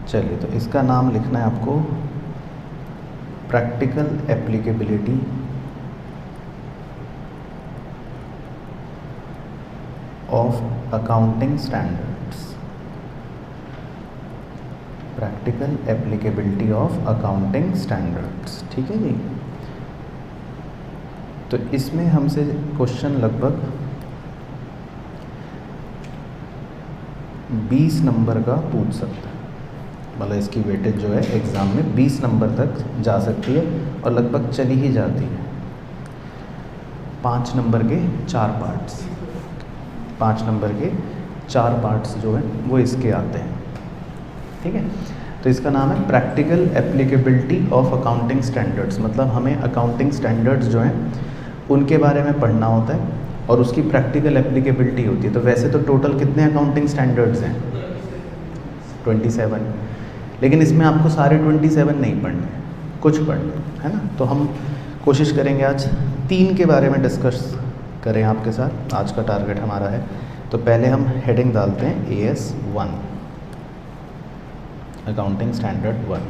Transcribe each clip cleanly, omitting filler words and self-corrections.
चलिए, तो इसका नाम लिखना है आपको practical applicability of accounting standards. Practical applicability of accounting standards, ठीक है जी। तो इसमें हमसे क्वेश्चन लगभग 20 नंबर का पूछ सकता है, मतलब इसकी वेटेज जो है एग्ज़ाम में 20 नंबर तक जा सकती है और लगभग चली ही जाती है। 5 नंबर के 4 पार्ट्स, 5 नंबर के 4 पार्ट्स जो हैं वो इसके आते हैं, ठीक है। तो इसका नाम है practical applicability of accounting standards, मतलब हमें अकाउंटिंग स्टैंडर्ड्स जो हैं उनके बारे में पढ़ना होता है और उसकी प्रैक्टिकल एप्लीकेबिलिटी होती है। तो वैसे तो टोटल कितने अकाउंटिंग स्टैंडर्ड्स हैं? 27, लेकिन इसमें आपको सारे 27 नहीं पढ़ने, कुछ पढ़ने है ना। तो हम कोशिश करेंगे आज 3 के बारे में डिस्कस करें आपके साथ, आज का टारगेट हमारा है। तो पहले हम हेडिंग डालते हैं AS1, अकाउंटिंग स्टैंडर्ड 1।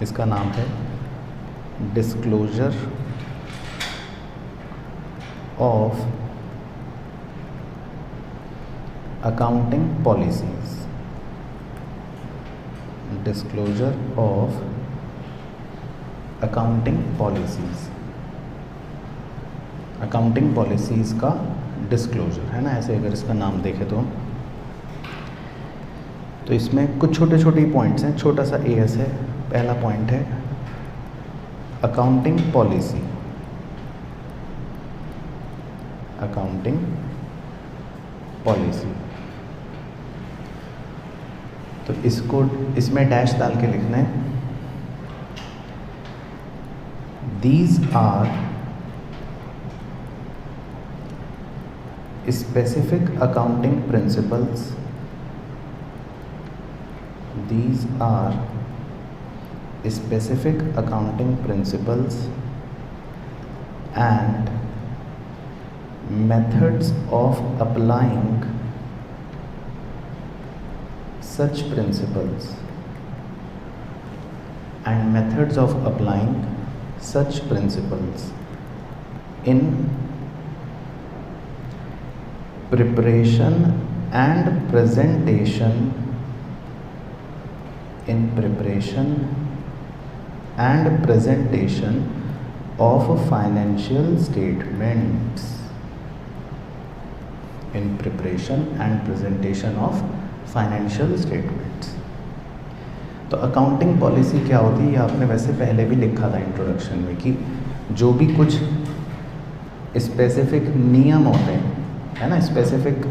इसका नाम है disclosure of accounting policies. Disclosure of accounting policies, accounting policies का डिस्क्लोजर है ना, ऐसे अगर इसका नाम देखें तो इसमें कुछ छोटे छोटे पॉइंट्स हैं, छोटा सा AS है। पहला पॉइंट है अकाउंटिंग पॉलिसी, अकाउंटिंग पॉलिसी। तो इसको इसमें डैश डाल के लिखना है, these are specific accounting principles, these are specific accounting principles and methods of applying such principles, and methods of applying such principles in preparation and presentation, in preparation and presentation of financial statements, in preparation and presentation of financial statements। तो accounting policy क्या होती है, ये आपने वैसे पहले भी लिखा था इंट्रोडक्शन में कि जो भी कुछ स्पेसिफिक नियम होते हैं है ना, स्पेसिफिक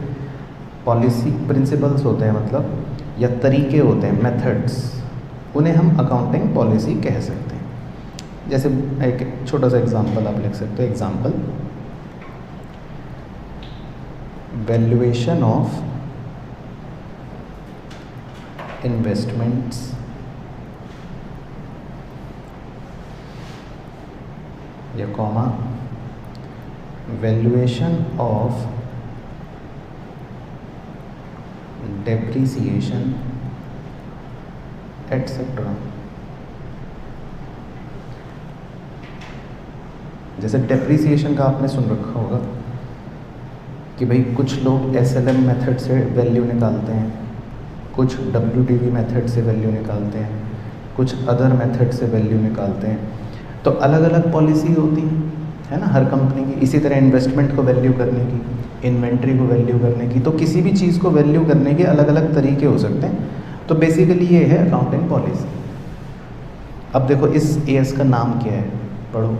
पॉलिसी प्रिंसिपल्स होते हैं मतलब, या तरीके होते हैं, मेथड्स, उन्हें हम अकाउंटिंग पॉलिसी कह सकते हैं। जैसे एक छोटा सा एग्जांपल आप लिख सकते हो, एग्जांपल वैल्यूएशन ऑफ इन्वेस्टमेंट्स या comma valuation of depreciation etc। जैसे डेप्रीसिएशन का आपने सुन रखा होगा कि भाई कुछ लोग SLM मेथड से वैल्यू निकालते हैं, कुछ WDV मेथड से वैल्यू निकालते हैं, कुछ अदर मेथड से वैल्यू निकालते हैं। तो अलग अलग पॉलिसी होती है ना हर कंपनी की। इसी तरह इन्वेस्टमेंट को वैल्यू करने की, इन्वेंट्री को वैल्यू करने की, तो किसी भी चीज़ को वैल्यू करने के अलग अलग तरीके हो सकते हैं। तो बेसिकली ये है अकाउंटिंग पॉलिसी। अब देखो इस AS का नाम क्या है, पढ़ो,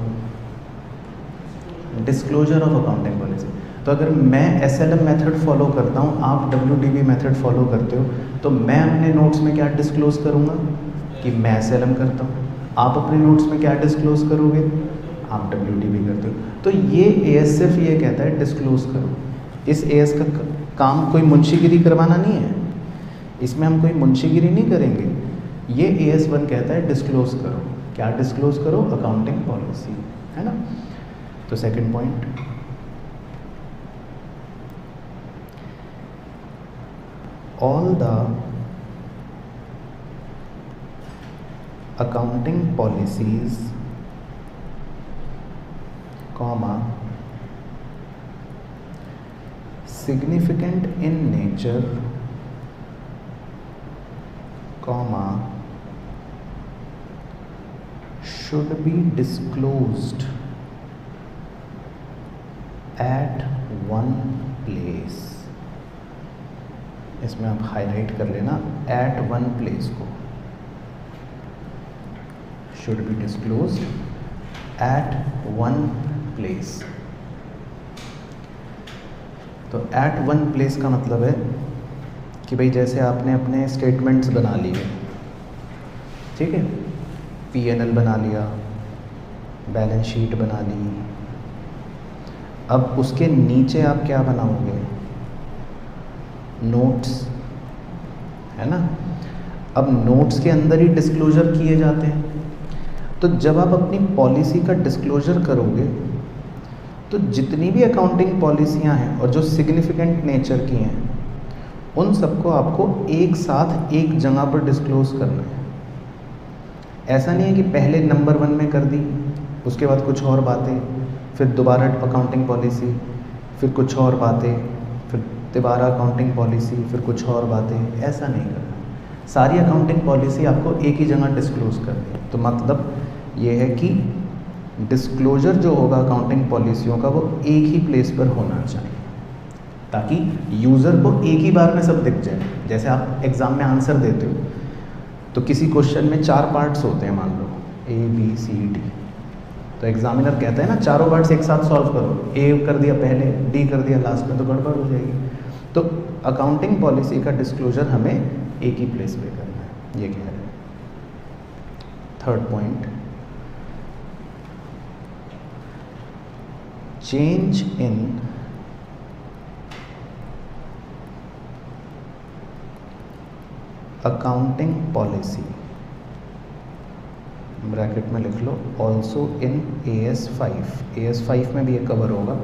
डिस्क्लोजर ऑफ अकाउंटिंग पॉलिसी। तो अगर मैं SLM मेथड फॉलो करता हूँ, आप WDV मेथड फॉलो करते हो, तो मैं अपने नोट्स में क्या डिस्क्लोज करूँगा कि मैं SLM करता हूँ। आप अपने नोट्स में क्या डिस्क्लोज करोगे, आप WDV करते हो। तो ये AS सिर्फ ये कहता है डिस्क्लोज करो। इस AS का काम कोई मुंशीगिरी करवाना नहीं है, इसमें हम कोई मुंशीगिरी नहीं करेंगे। ये AS1 कहता है डिस्क्लोज करो। क्या डिस्क्लोज करो? अकाउंटिंग पॉलिसी, है ना। तो second point, all the accounting policies, comma, significant in nature, comma, should be disclosed at one place. इसमें आप हाईलाइट कर लेना at one place को, should be disclosed at one place. तो at one place का मतलब है कि भाई जैसे आपने अपने स्टेटमेंट्स बना लिए, ठीक है, P&L बना लिया, बैलेंस शीट बना ली, अब उसके नीचे आप क्या बनाओगे, नोट्स, है ना। अब नोट्स के अंदर ही डिस्क्लोजर किए जाते हैं, तो जब आप अपनी पॉलिसी का डिस्क्लोजर करोगे तो जितनी भी अकाउंटिंग पॉलिसियां हैं और जो सिग्निफिकेंट नेचर की हैं उन सबको आपको एक साथ एक जगह पर डिस्क्लोज करना है। ऐसा नहीं है कि पहले नंबर 1 में कर दी, उसके बाद कुछ और बातें, फिर दोबारा अकाउंटिंग पॉलिसी, फिर कुछ और बातें, फिर दोबारा अकाउंटिंग पॉलिसी, फिर कुछ और बातें। ऐसा नहीं करना, सारी अकाउंटिंग पॉलिसी आपको एक ही जगह डिस्क्लोज करनी है। तो मतलब ये है कि डिस्क्लोजर जो होगा अकाउंटिंग पॉलिसियों का वो एक ही प्लेस पर होना चाहिए, ताकि यूज़र को एक ही बार में सब दिख जाए। जैसे आप एग्ज़ाम में आंसर देते हो तो किसी क्वेश्चन में 4 पार्ट्स होते हैं, मान लो ABCD, तो एग्जामिनर कहता है ना चारों पार्ट्स एक साथ सॉल्व करो, A कर दिया पहले, D कर दिया लास्ट में, तो गड़बड़ हो जाएगी। तो अकाउंटिंग पॉलिसी का डिस्क्लोजर हमें एक ही प्लेस पे करना है, ये कह रहे हैं। Third point, change in accounting policy, bracket में लिख लो, ऑल्सो इन AS5। AS5 में भी ये कवर होगा,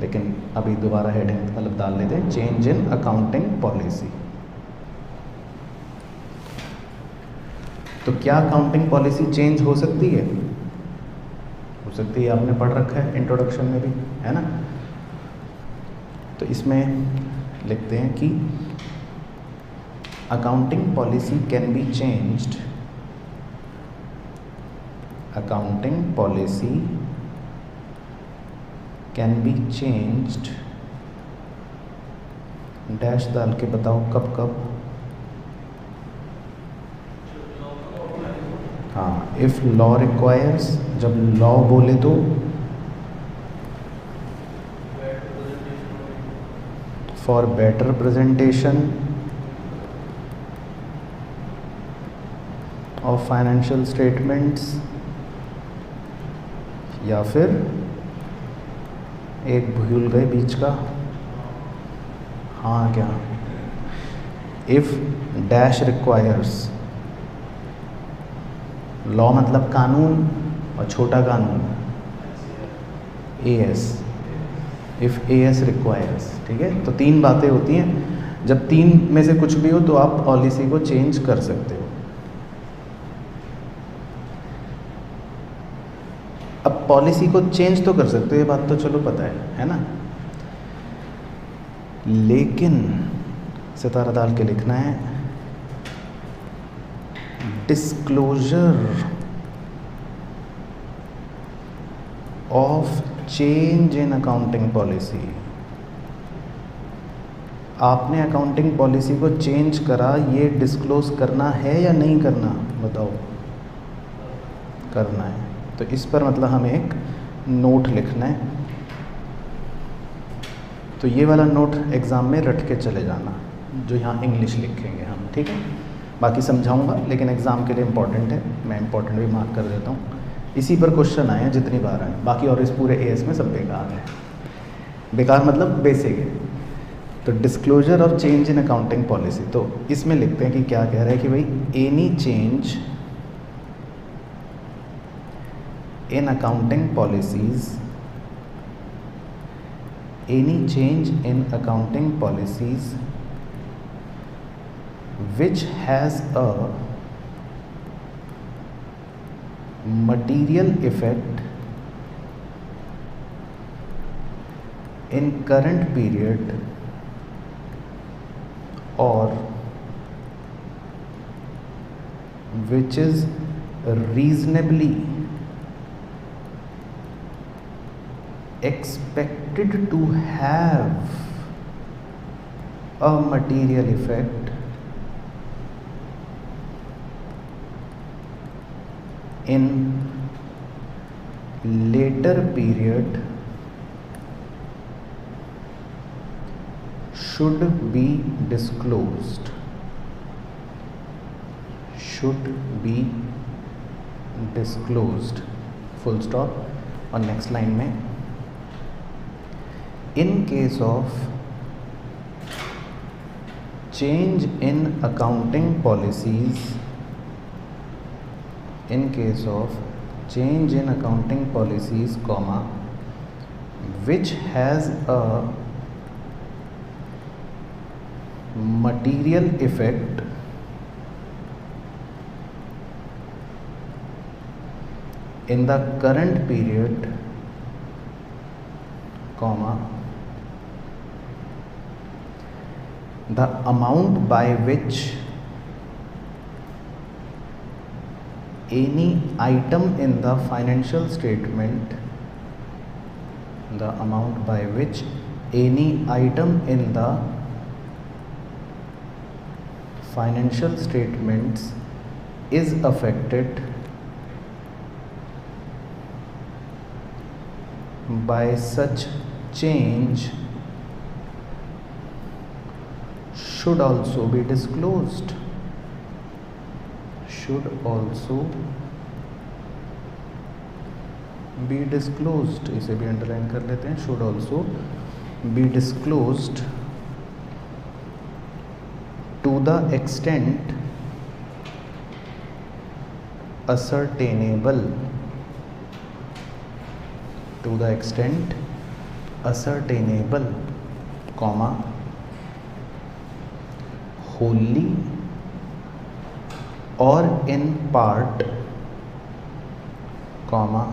लेकिन अभी दोबारा हेडिंग मतलब डाल लेते हैं, चेंज इन अकाउंटिंग पॉलिसी। तो क्या अकाउंटिंग पॉलिसी चेंज हो सकती है? हो सकती है, आपने पढ़ रखा है इंट्रोडक्शन में भी, है ना। तो इसमें लिखते हैं कि accounting policy can be changed, accounting policy can be changed, dash डाल के बताओ कब कब। हाँ, इफ लॉ रिक्वायर्स, जब लॉ बोले तो, for better presentation of financial statements, या फिर एक भूल गए बीच का, हाँ क्या, इफ डैश रिक्वायर्स, लॉ मतलब कानून और छोटा कानून AS, इफ AS रिक्वायर्स, ठीक है। तो 3 बातें होती हैं, जब 3 में से कुछ भी हो तो आप पॉलिसी को चेंज कर सकते हो। अब पॉलिसी को चेंज तो कर सकते हो, ये बात तो चलो पता है ना, लेकिन सितारा डाल के लिखना है disclosure of change in accounting policy. आपने अकाउंटिंग पॉलिसी को चेंज करा, ये डिस्क्लोज करना है या नहीं करना, बताओ। करना है, तो इस पर मतलब हमें एक नोट लिखना है। तो ये वाला नोट एग्ज़ाम में रट के चले जाना, जो यहाँ इंग्लिश लिखेंगे हम, ठीक है। बाकी समझाऊंगा, लेकिन एग्ज़ाम के लिए इम्पॉर्टेंट है, मैं इम्पॉर्टेंट भी मार्क कर देता हूँ। इसी पर क्वेश्चन आए हैं जितनी बार आए, बाकी और इस पूरे AS में सब बेकार है। बेकार मतलब बेसिक है। तो disclosure of change in accounting policy, तो इसमें लिखते हैं कि क्या कह रहा है कि भाई any change in accounting policies, any change in accounting policies which has a material effect in current period or which is reasonably expected to have a material effect in later period should be disclosed. Should be disclosed. Full stop. और next line में in case of change in accounting policies, in case of change in accounting policies, comma, which has a material effect in the current period, comma, the amount by which any item in the financial statement, the amount by which any item in the financial statements is affected by such change should also be disclosed. Should also be disclosed. इसे भी underline कर लेते हैं. Should also be disclosed to the extent ascertainable. To the extent ascertainable, comma, wholly or in part, comma,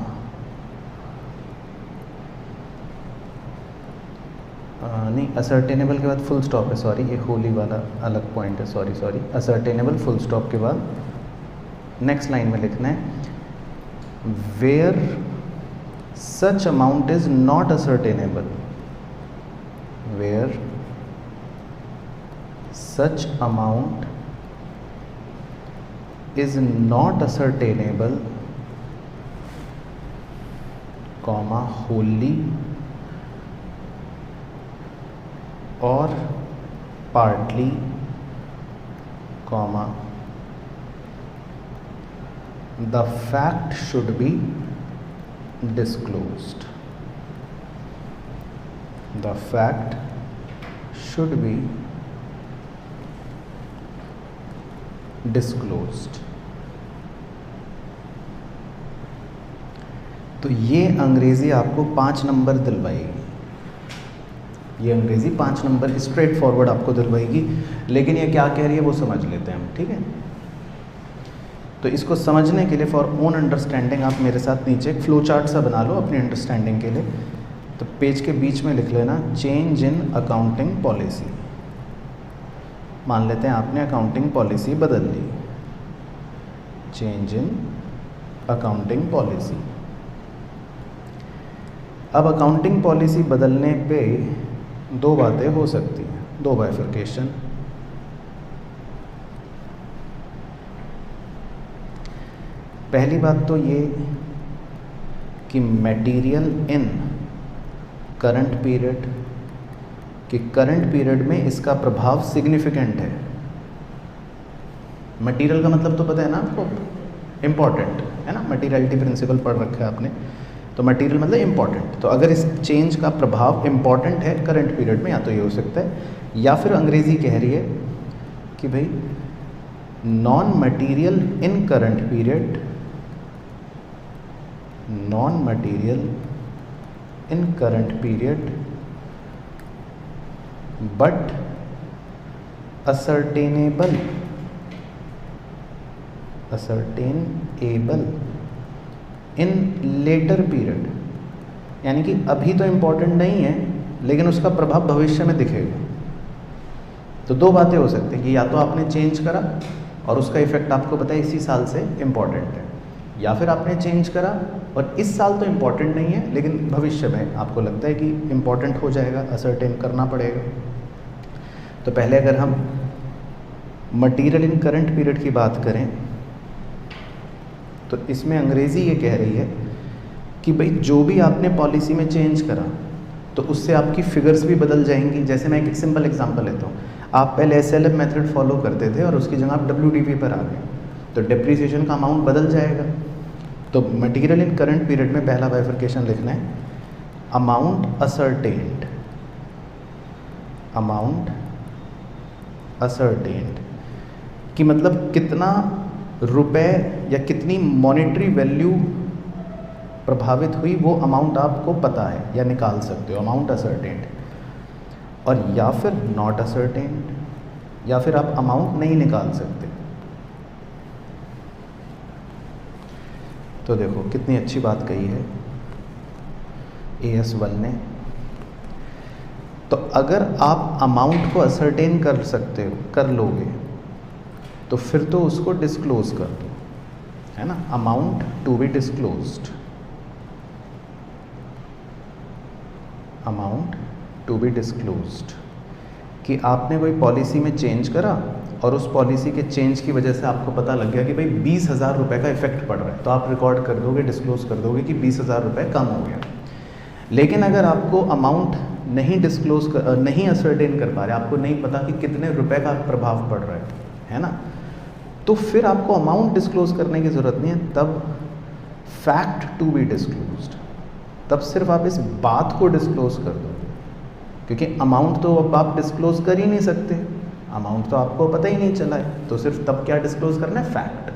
नहीं, ascertainable के बाद full stop है. Sorry, ये होली वाला अलग पॉइंट है. सॉरी. ascertainable फुल स्टॉप के बाद नेक्स्ट लाइन में लिखना है where such amount is not ascertainable. Where such amount is not ascertainable, comma, wholly or partly, comma, the fact should be disclosed. The fact should be disclosed. तो ये अंग्रेज़ी आपको 5 number दिलवाएगी. ये अंग्रेज़ी 5 नंबर स्ट्रेट फॉरवर्ड आपको दिलवाएगी. लेकिन ये क्या कह रही है वो समझ लेते हैं हम. ठीक है, तो इसको समझने के लिए फॉर ओन अंडरस्टैंडिंग आप मेरे साथ नीचे एक फ्लो चार्ट सा बना लो अपनी अंडरस्टैंडिंग के लिए. तो पेज के बीच में लिख लेना चेंज इन अकाउंटिंग पॉलिसी. मान लेते हैं आपने अकाउंटिंग पॉलिसी बदल ली. Change in accounting policy. अब अकाउंटिंग पॉलिसी बदलने पे 2 बातें हो सकती हैं, 2 बाइफरकेशन. पहली बात तो ये कि मटेरियल इन करंट पीरियड, कि करंट पीरियड में इसका प्रभाव सिग्निफिकेंट है. मटेरियल का मतलब तो पता है ना आपको, इम्पॉर्टेंट है ना. मटेरियलिटी प्रिंसिपल पढ़ रखा है आपने. तो मटेरियल मतलब इम्पॉर्टेंट. तो अगर इस चेंज का प्रभाव इम्पॉर्टेंट है करंट पीरियड में, या तो ये हो सकता है, या फिर अंग्रेज़ी कह रही है कि भाई non material in current period, non material in current period but ascertainable ascertainable in letter period, यानी कि अभी तो इम्पोर्टेंट नहीं है लेकिन उसका प्रभाव भविष्य में दिखेगा। तो दो बातें हो सकती हैं कि या तो आपने चेंज करा और उसका इफेक्ट आपको पता है इसी साल से इम्पॉर्टेंट है, या फिर आपने चेंज करा और इस साल तो इम्पॉर्टेंट नहीं है लेकिन भविष्य में आपको लगता है कि इम्पॉर्टेंट हो जाएगा, असर्टेन करना पड़ेगा। तो पहले अगर हम मटेरियल इन करंट पीरियड की बात करें तो इसमें अंग्रेज़ी ये कह रही है कि भाई जो भी आपने पॉलिसी में चेंज करा तो उससे आपकी फिगर्स भी बदल जाएंगी। जैसे मैं एक सिंपल एग्जांपल लेता हूँ, आप पहले SLM मेथड फॉलो करते थे और उसकी जगह आप WDV पर आ गए तो डिप्रिसिएशन का अमाउंट बदल जाएगा। तो मटेरियल इन करंट पीरियड में पहला बाइफर्केशन लिखना है अमाउंट असर्टेन्ड, अमाउंट असर्टेन्ड कि मतलब कितना रुपए या कितनी मॉनेटरी वैल्यू प्रभावित हुई वो अमाउंट आपको पता है या निकाल सकते हो, अमाउंट असर्टेन्ड। और या फिर नॉट असर्टेन्ड, या फिर आप अमाउंट नहीं निकाल सकते। तो देखो कितनी अच्छी बात कही है AS1 ने। तो अगर आप अमाउंट को असर्टेन कर सकते हो, कर लोगे, तो फिर तो उसको डिस्क्लोज कर दो, है ना, amount to be disclosed, amount to be disclosed कि आपने कोई पॉलिसी में चेंज करा और उस पॉलिसी के चेंज की वजह से आपको पता लग गया कि भाई 20,000 रुपये का इफेक्ट पड़ रहा है, तो आप रिकॉर्ड कर दोगे, डिस्क्लोज कर दोगे कि 20,000 रुपये कम हो गया। लेकिन अगर आपको अमाउंट नहीं डिस्क्लोज नहीं असर्टेन कर पा रहे, आपको नहीं पता कि कितने रुपए का प्रभाव पड़ रहा है ना, तो फिर आपको अमाउंट डिस्क्लोज करने की ज़रूरत नहीं है, तब फैक्ट टू बी डिस्क्लोज्ड, तब सिर्फ आप इस बात को डिस्क्लोज कर दो, क्योंकि अमाउंट तो अब आप डिस्क्लोज कर ही नहीं सकते, अमाउंट तो आपको पता ही नहीं चला है, तो सिर्फ तब क्या डिस्क्लोज करना है, फैक्ट।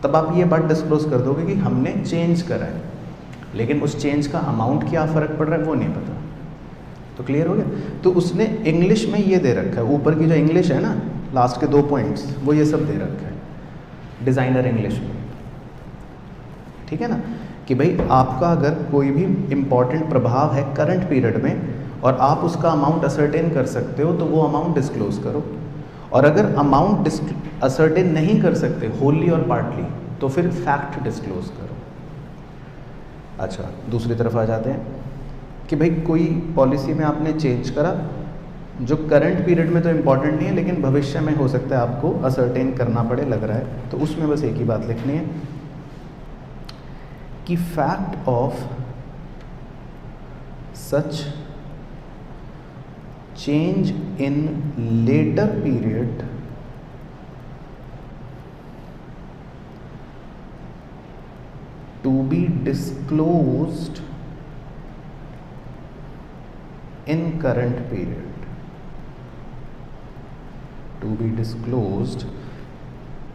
तब आप ये बात डिस्क्लोज कर दोगे कि हमने चेंज करा है, लेकिन उस चेंज का अमाउंट क्या फ़र्क पड़ रहा है वो नहीं पता। तो क्लियर हो गया। तो उसने इंग्लिश में ये दे रखा है, ऊपर की जो इंग्लिश है ना, लास्ट के 2 पॉइंट्स, वो ये सब दे रखा है डिज़ाइनर इंग्लिश में, ठीक है ना, कि भाई आपका अगर कोई भी इम्पॉर्टेंट प्रभाव है करंट पीरियड में और आप उसका अमाउंट असर्टेन कर सकते हो तो वो अमाउंट डिस्क्लोज करो, और अगर अमाउंट असर्टेन नहीं कर सकते होली और पार्टली तो फिर फैक्ट डिस्क्लोज करो। अच्छा, दूसरी तरफ आ जाते हैं कि भाई कोई पॉलिसी में आपने चेंज करा जो करंट पीरियड में तो इम्पॉर्टेंट नहीं है लेकिन भविष्य में हो सकता है आपको असर्टेन करना पड़े, लग रहा है, तो उसमें बस एक ही बात लिखनी है कि fact of such change in letter period to be disclosed in current period, to be disclosed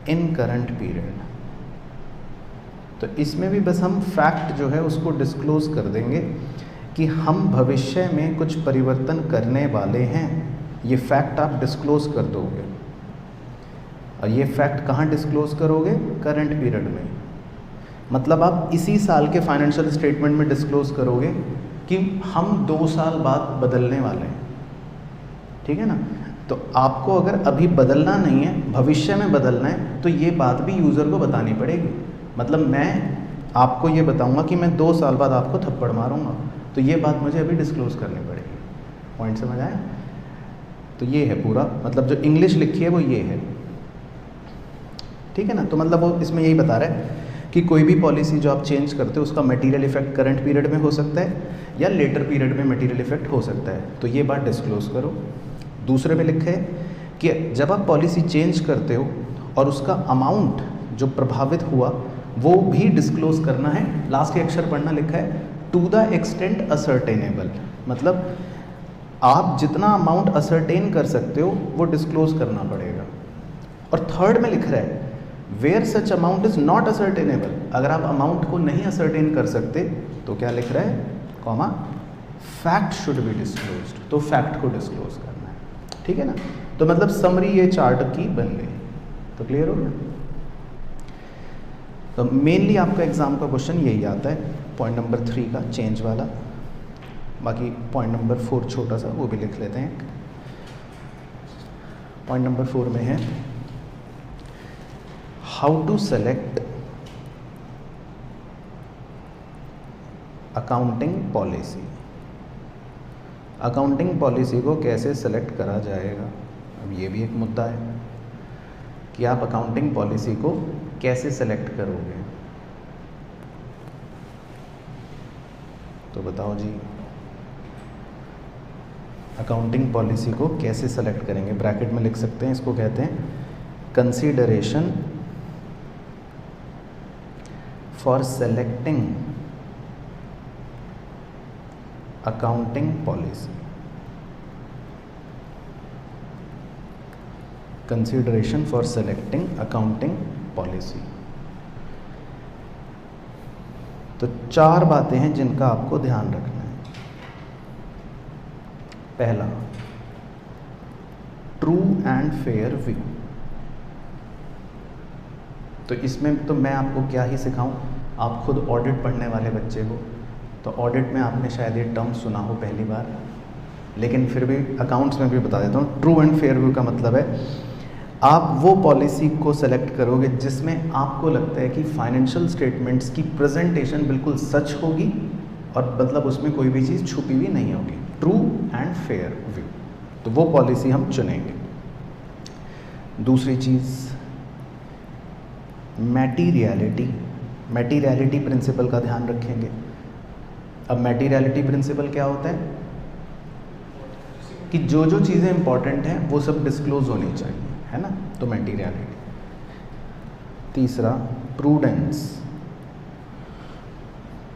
in current period। तो इसमें भी बस हम फैक्ट जो है उसको डिस्क्लोज कर देंगे कि हम भविष्य में कुछ परिवर्तन करने वाले हैं, ये फैक्ट आप डिस्क्लोज कर दोगे। और ये फैक्ट कहाँ डिस्क्लोज करोगे, करंट पीरियड में, मतलब आप इसी साल के फाइनेंशियल स्टेटमेंट में डिस्क्लोज करोगे कि हम 2 साल बाद बदलने वाले हैं, ठीक है ना। तो आपको अगर अभी बदलना नहीं है, भविष्य में बदलना है, तो ये बात भी यूज़र को बतानी पड़ेगी। मतलब मैं आपको ये बताऊंगा कि मैं 2 साल बाद आपको थप्पड़ मारूंगा, तो ये बात मुझे अभी डिस्क्लोज करनी पड़ेगी। पॉइंट समझ आया। तो ये है पूरा, मतलब जो इंग्लिश लिखी है वो ये है, ठीक है ना। तो मतलब वो इसमें यही बता रहा है कि कोई भी पॉलिसी जो आप चेंज करते हो उसका मटेरियल इफेक्ट करंट पीरियड में हो सकता है या लेटर पीरियड में मटेरियल इफेक्ट हो सकता है, तो ये बात डिस्क्लोज करो। दूसरे में लिखा है कि जब आप पॉलिसी चेंज करते हो और उसका अमाउंट जो प्रभावित हुआ वो भी डिस्क्लोज करना है। लास्ट के अक्षर पढ़ना, लिखा है टू द एक्सटेंट असर्टेनेबल, मतलब आप जितना अमाउंट असर्टेन कर सकते हो वो डिस्क्लोज करना पड़ेगा। और थर्ड में लिख रहा है where such amount is not ascertainable, अगर आप अमाउंट को नहीं असर्टेन कर सकते तो क्या लिख रहा है, comma, fact should be disclosed, तो फैक्ट को डिस्क्लोज करना है, ठीक है ना। तो मतलब समरी ये चार्ट की बन गई। तो क्लियर हो गया। तो मेनली आपका एग्ज़ाम का क्वेश्चन यही आता है, पॉइंट नंबर 3 का चेंज वाला। बाकी पॉइंट नंबर 4 छोटा सा वो भी लिख लेते हैं। पॉइंट नंबर 4 में है how to select accounting policy. Accounting policy को कैसे सेलेक्ट करा जाएगा, अब ये भी एक मुद्दा है कि आप अकाउंटिंग पॉलिसी को कैसे सेलेक्ट करोगे। तो बताओ जी, अकाउंटिंग पॉलिसी को कैसे सेलेक्ट करेंगे। ब्रैकेट में लिख सकते हैं, इसको कहते हैं consideration for selecting accounting policy. Consideration for selecting accounting policy. तो 4 बातें हैं जिनका आपको ध्यान रखना है। पहला, ट्रू एंड फेयर व्यू। तो इसमें तो मैं आपको क्या ही सिखाऊं, आप खुद ऑडिट पढ़ने वाले बच्चे हो, तो ऑडिट में आपने शायद ये टर्म सुना हो पहली बार, लेकिन फिर भी अकाउंट्स में भी बता देता हूँ। ट्रू एंड फेयर व्यू का मतलब है आप वो पॉलिसी को सेलेक्ट करोगे जिसमें आपको लगता है कि फाइनेंशियल स्टेटमेंट्स की प्रेजेंटेशन बिल्कुल सच होगी और मतलब उसमें कोई भी चीज़ छुपी हुई नहीं होगी। ट्रू एंड फेयर व्यू, तो वो पॉलिसी हम चुनेंगे। दूसरी चीज़, मैटीरियलिटी। मैटीरियलिटी प्रिंसिपल का ध्यान रखेंगे। अब मैटीरियलिटी प्रिंसिपल क्या होता है कि जो जो चीज़ें इंपॉर्टेंट हैं वो सब डिस्क्लोज होनी चाहिए, है ना, तो मैटीरियलिटी। तीसरा, प्रूडेंस।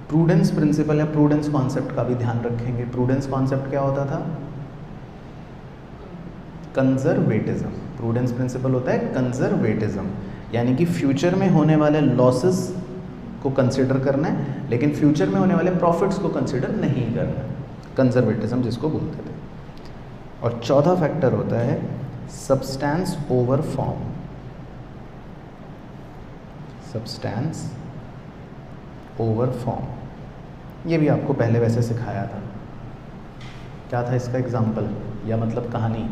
प्रूडेंस प्रिंसिपल या प्रूडेंस कॉन्सेप्ट का भी ध्यान रखेंगे। प्रूडेंस कॉन्सेप्ट क्या होता था, कंजर्वेटिज्म। प्रूडेंस प्रिंसिपल होता है कंजर्वेटिज्म, यानी कि फ्यूचर में होने वाले लॉसेस को कंसिडर करना है लेकिन फ्यूचर में होने वाले प्रॉफिट्स को कंसिडर नहीं करना है, कंजर्वेटिज्म जिसको बोलते थे। और चौथा फैक्टर होता है substance over form. Substance over form, ये भी आपको पहले वैसे सिखाया था। क्या था इसका एग्जाम्पल या मतलब कहानी?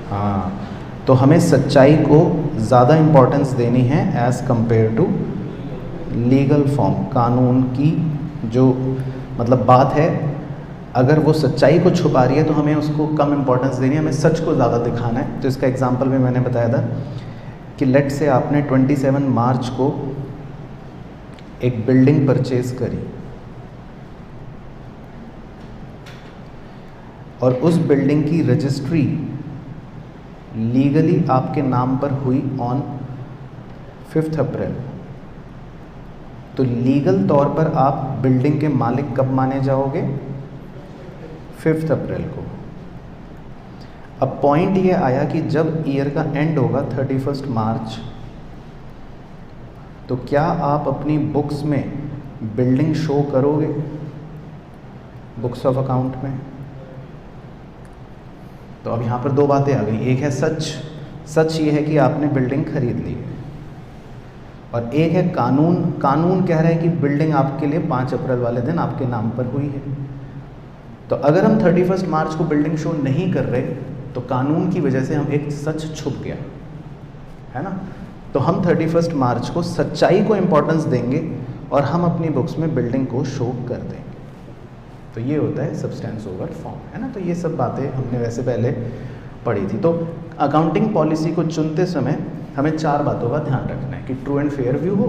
हाँ, तो हमें सच्चाई को ज़्यादा इम्पोर्टेंस देनी है as compare to legal form. कानून की जो मतलब बात है, अगर वो सच्चाई को छुपा रही है तो हमें उसको कम इम्पोर्टेंस देनी है, हमें सच को ज़्यादा दिखाना है। तो इसका एग्जांपल भी मैंने बताया था कि लेट से आपने 27 मार्च को एक बिल्डिंग परचेज करी और उस बिल्डिंग की रजिस्ट्री लीगली आपके नाम पर हुई ऑन 5 अप्रैल। तो लीगल तौर पर आप बिल्डिंग के मालिक कब माने जाओगे? 5 अप्रैल को। अब पॉइंट ये आया कि जब ईयर का एंड होगा 31 मार्च, तो क्या आप अपनी बुक्स में बिल्डिंग शो करोगे, बुक्स ऑफ अकाउंट में? तो अब यहाँ पर 2 बातें आ गई। एक है सच, सच ये है कि आपने बिल्डिंग खरीद ली है, और एक है कानून। कानून कह रहा है कि बिल्डिंग आपके लिए 5 अप्रैल वाले दिन आपके नाम पर हुई है। तो अगर हम 31 मार्च को बिल्डिंग शो नहीं कर रहे तो कानून की वजह से हम एक सच छुप गया, है ना। तो हम 31 मार्च को सच्चाई को इम्पोर्टेंस देंगे और हम अपनी बुक्स में बिल्डिंग को शो कर देंगे। तो ये होता है सब्सटेंस ओवर फॉर्म, है ना। तो ये सब बातें हमने वैसे पहले पढ़ी थी। तो अकाउंटिंग पॉलिसी को चुनते समय हमें 4 बातों का ध्यान रखना है कि ट्रू एंड फेयर व्यू हो,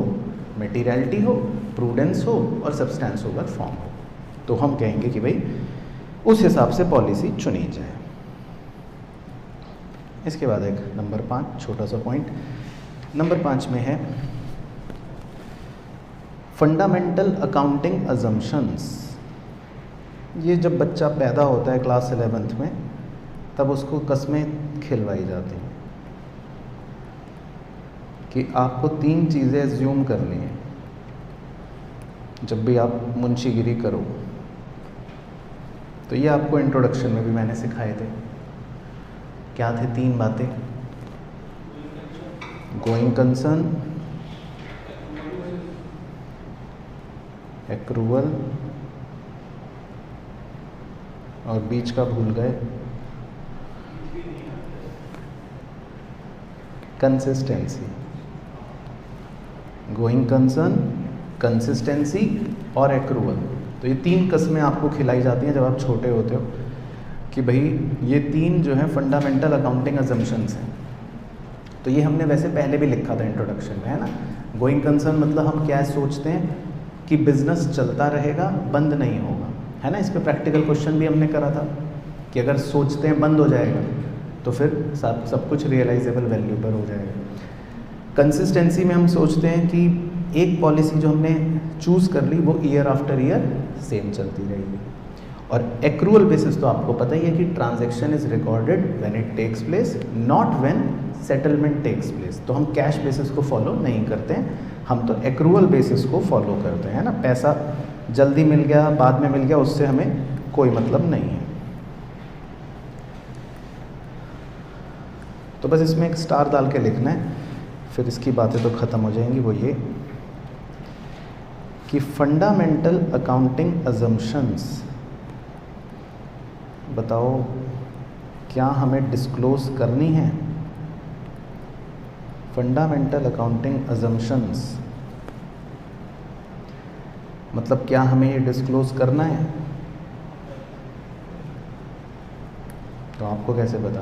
मटेरियलिटी हो, प्रूडेंस हो और सब्सटेंस ओवर फॉर्म हो। तो हम कहेंगे कि भाई उस हिसाब से पॉलिसी चुनी जाए। इसके बाद एक नंबर 5 छोटा सा पॉइंट, नंबर 5 में है फंडामेंटल अकाउंटिंग अजम्पशंस। ये जब बच्चा पैदा होता है क्लास 11th में, तब उसको कस्में खिलवाई जाती हैं कि आपको 3 चीज़ें एज्यूम करनी है जब भी आप मुंशीगिरी करो। तो ये आपको इंट्रोडक्शन में भी मैंने सिखाए थे। क्या थे 3 बातें? गोइंग कंसर्न, एक्रूवल, और बीच का भूल गए, कंसिस्टेंसी। गोइंग कंसर्न, कंसिस्टेंसी और एक्रूवल। तो ये 3 कस्में आपको खिलाई जाती हैं जब आप छोटे होते हो कि भाई ये 3 जो है फंडामेंटल अकाउंटिंग अजम्पशंस हैं। तो ये हमने वैसे पहले भी लिखा था इंट्रोडक्शन में, है ना। गोइंग कंसर्न मतलब हम क्या सोचते हैं कि बिजनेस चलता रहेगा, बंद नहीं होगा, है ना। इस पे प्रैक्टिकल क्वेश्चन भी हमने करा था कि अगर सोचते हैं बंद हो जाएगा तो फिर सब कुछ रियलाइजेबल वैल्यू पर हो जाएगा। कंसिस्टेंसी में हम सोचते हैं कि एक पॉलिसी जो हमने चूज़ कर ली वो ईयर आफ्टर ईयर सेम चलती रहेगी। और एक्रूअल बेसिस तो आपको पता ही है कि transaction is recorded when it takes place, not when settlement takes place. तो हम कैश बेसिस को फॉलो नहीं करते हैं, हम तो एक्रूअल बेसिस को फॉलो करते हैं, है ना। पैसा जल्दी मिल गया, बाद में मिल गया, उससे हमें कोई मतलब नहीं है। तो बस इसमें एक स्टार डाल के लिखना है, फिर इसकी बातें तो ख़त्म हो जाएंगी। वो ये कि फंडामेंटल अकाउंटिंग अजम्पशंस, बताओ क्या हमें डिस्क्लोज करनी है? फंडामेंटल अकाउंटिंग अजम्पशंस मतलब क्या हमें ये डिस्क्लोज करना है? तो आपको कैसे पता?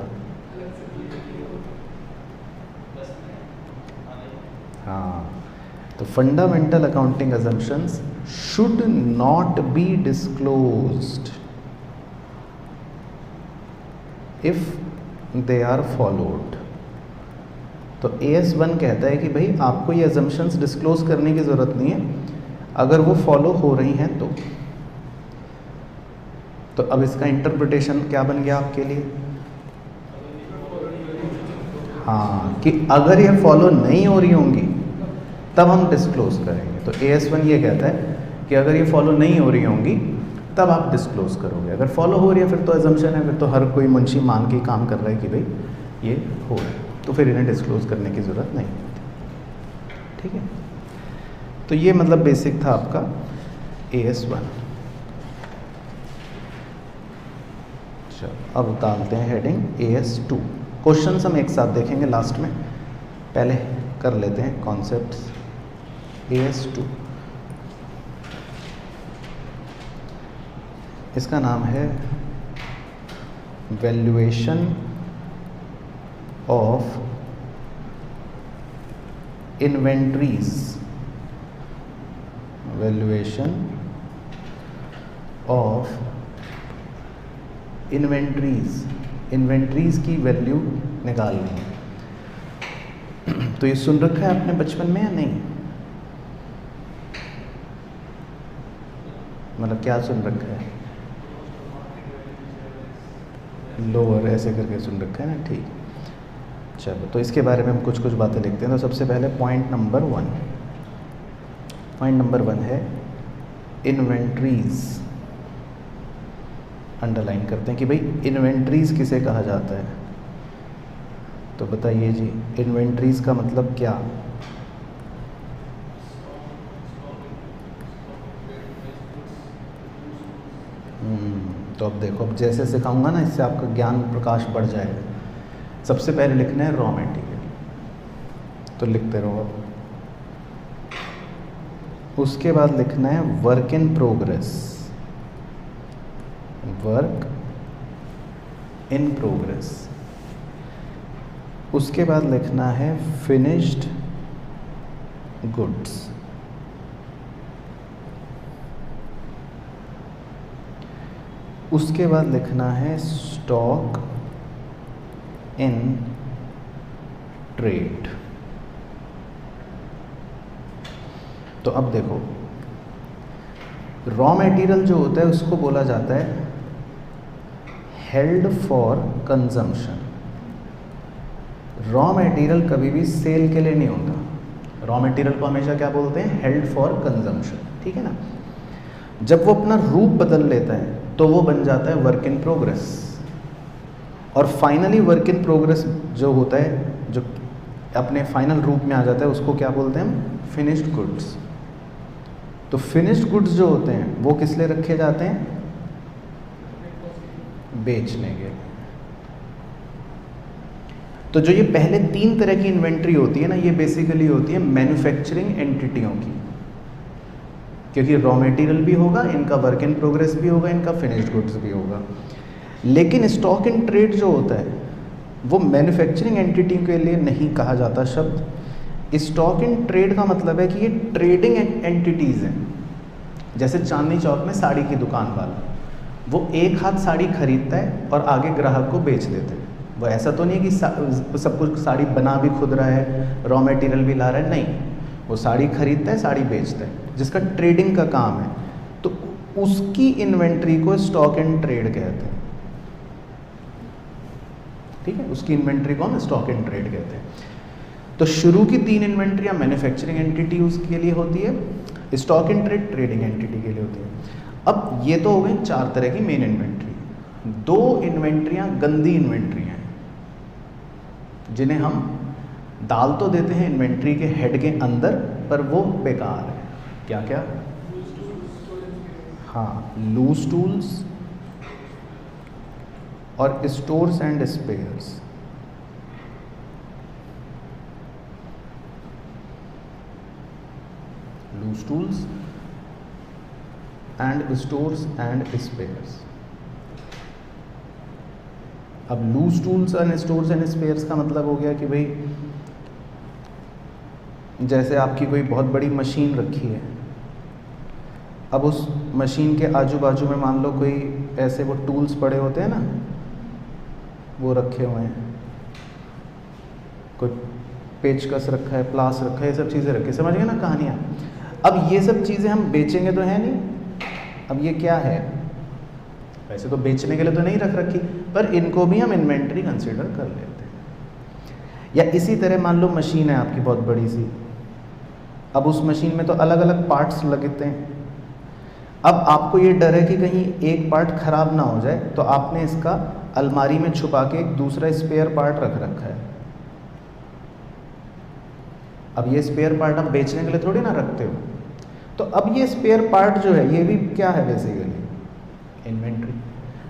हाँ, तो fundamental accounting assumptions should not be disclosed if they are followed. तो AS1 कहता है कि भाई आपको ये अजम्पशंस डिस्क्लोज करने की ज़रूरत नहीं है अगर वो फॉलो हो रही हैं तो अब इसका इंटरप्रिटेशन क्या बन गया आपके लिए? हाँ, कि अगर ये फॉलो नहीं हो रही होंगी तब हम डिस्क्लोज करेंगे। तो AS1 ये कहता है कि अगर ये फॉलो नहीं हो रही होंगी तब आप डिस्क्लोज करोगे। अगर फॉलो हो रही है फिर तो अजम्पशन है, फिर तो हर कोई मुंशी मान के काम कर रहा है कि भाई ये हो रहा है, तो फिर इन्हें डिस्क्लोज करने की ज़रूरत नहीं। ठीक है, तो ये मतलब बेसिक था आपका AS1। चलो अब डालते हैं हेडिंग AS2। क्वेश्चंस हम एक साथ देखेंगे लास्ट में, पहले कर लेते हैं कॉन्सेप्ट्स। AS2 इसका नाम है valuation of inventories. Valuation of inventories, inventories की वैल्यू निकालनी है। तो ये सुन रखा है आपने बचपन में या नहीं? मतलब क्या सुन रखा है? लोअर ऐसे करके सुन रखा है ना, ठीक। चलो तो इसके बारे में हम कुछ बातें लिखते हैं। तो सबसे पहले पॉइंट नंबर 1 है इन्वेंट्रीज। अंडरलाइन करते हैं कि भाई इन्वेंट्रीज किसे कहा जाता है। तो बताइए जी, इन्वेंट्रीज का मतलब क्या? तो अब देखो, अब जैसे सिखाऊंगा ना इससे आपका ज्ञान प्रकाश बढ़ जाएगा। सबसे पहले लिखना है रॉ मटेरियल, तो लिखते रहो। उसके बाद लिखना है work in progress, work in progress. उसके बाद लिखना है फिनिश्ड गुड्स। उसके बाद लिखना है स्टॉक इन ट्रेड। तो अब देखो, रॉ मटेरियल जो होता है उसको बोला जाता है held for consumption. Raw material कभी भी सेल के लिए नहीं होता। रॉ मटेरियल को हमेशा क्या बोलते हैं? हेल्ड फॉर कंजम्पशन, ठीक है ना। जब वो अपना रूप बदल लेता है तो वो बन जाता है वर्क इन प्रोग्रेस। और फाइनली वर्क इन प्रोग्रेस जो होता है, जो अपने फाइनल रूप में आ जाता है, उसको क्या बोलते हैं हम? Finished goods. तो फिनिश्ड गुड्स जो होते हैं वो किस लिए रखे जाते हैं? बेचने के। तो जो ये पहले 3 तरह की इन्वेंट्री होती है ना, ये बेसिकली होती है मैन्युफैक्चरिंग एंटिटियों की, क्योंकि रॉ मटेरियल भी होगा, इनका वर्क इन प्रोग्रेस भी होगा, इनका फिनिश्ड गुड्स भी होगा। लेकिन स्टॉक इन ट्रेड जो होता है वो मैन्युफैक्चरिंग एंटिटी के लिए नहीं कहा जाता शब्द। स्टॉक इन ट्रेड का मतलब है कि ये ट्रेडिंग एंटिटीज़ हैं। जैसे चांदनी चौक में साड़ी की दुकान वाला, वो एक हाथ साड़ी खरीदता है और आगे ग्राहक को बेच देते हैं। वो ऐसा तो नहीं है कि सब कुछ साड़ी बना भी खुद रहा है, रॉ मटेरियल भी ला रहा है, नहीं, वो साड़ी खरीदता है, साड़ी बेचता है, जिसका ट्रेडिंग का काम है। तो उसकी इन्वेंट्री को स्टॉक इन ट्रेड कहते हैं। ठीक है, उसकी इन्वेंट्री को हम स्टॉक इन ट्रेड कहते हैं। तो शुरू की 3 इन्वेंट्रियाँ मैन्युफैक्चरिंग एंटिटी उसके लिए होती है, stock in trade trading entity के लिए होती है। अब ये तो हो गई 4 तरह की मेन इन्वेंट्री। 2 इन्वेंट्रियाँ गंदी इन्वेंट्री हैं, जिन्हें हम डाल तो देते हैं इन्वेंट्री के हेड के अंदर, पर वो बेकार है। क्या क्या? हाँ, लूज टूल्स और stores and spares. Loose tools and stores and spares. अब loose tools and stores and spares का मतलब हो गया कि भाई जैसे आपकी कोई बहुत बड़ी मशीन रखी है, अब उस मशीन के आजू बाजू में मान लो कोई ऐसे वो टूल्स पड़े होते हैं ना, वो रखे हुए हैं, कोई पेचकस रखा है, प्लास रखा है, ये सब चीज़ें रखी, समझ गए ना कहानियाँ। अब ये सब चीज़ें हम बेचेंगे तो है नहीं। अब ये क्या है? वैसे तो बेचने के लिए तो नहीं रख रखी, पर इनको भी हम इन्वेंट्री कंसीडर कर लेते हैं। या इसी तरह मान लो मशीन है आपकी बहुत बड़ी सी, अब उस मशीन में तो अलग अलग पार्ट्स लगते हैं। अब आपको ये डर है कि कहीं एक पार्ट खराब ना हो जाए, तो आपने इसका अलमारी में छुपा के एक दूसरा स्पेयर पार्ट रख रखा है। अब ये स्पेयर पार्ट आप बेचने के लिए थोड़ी ना रखते हो, तो अब ये स्पेयर पार्ट जो है ये भी क्या है? Basically inventory.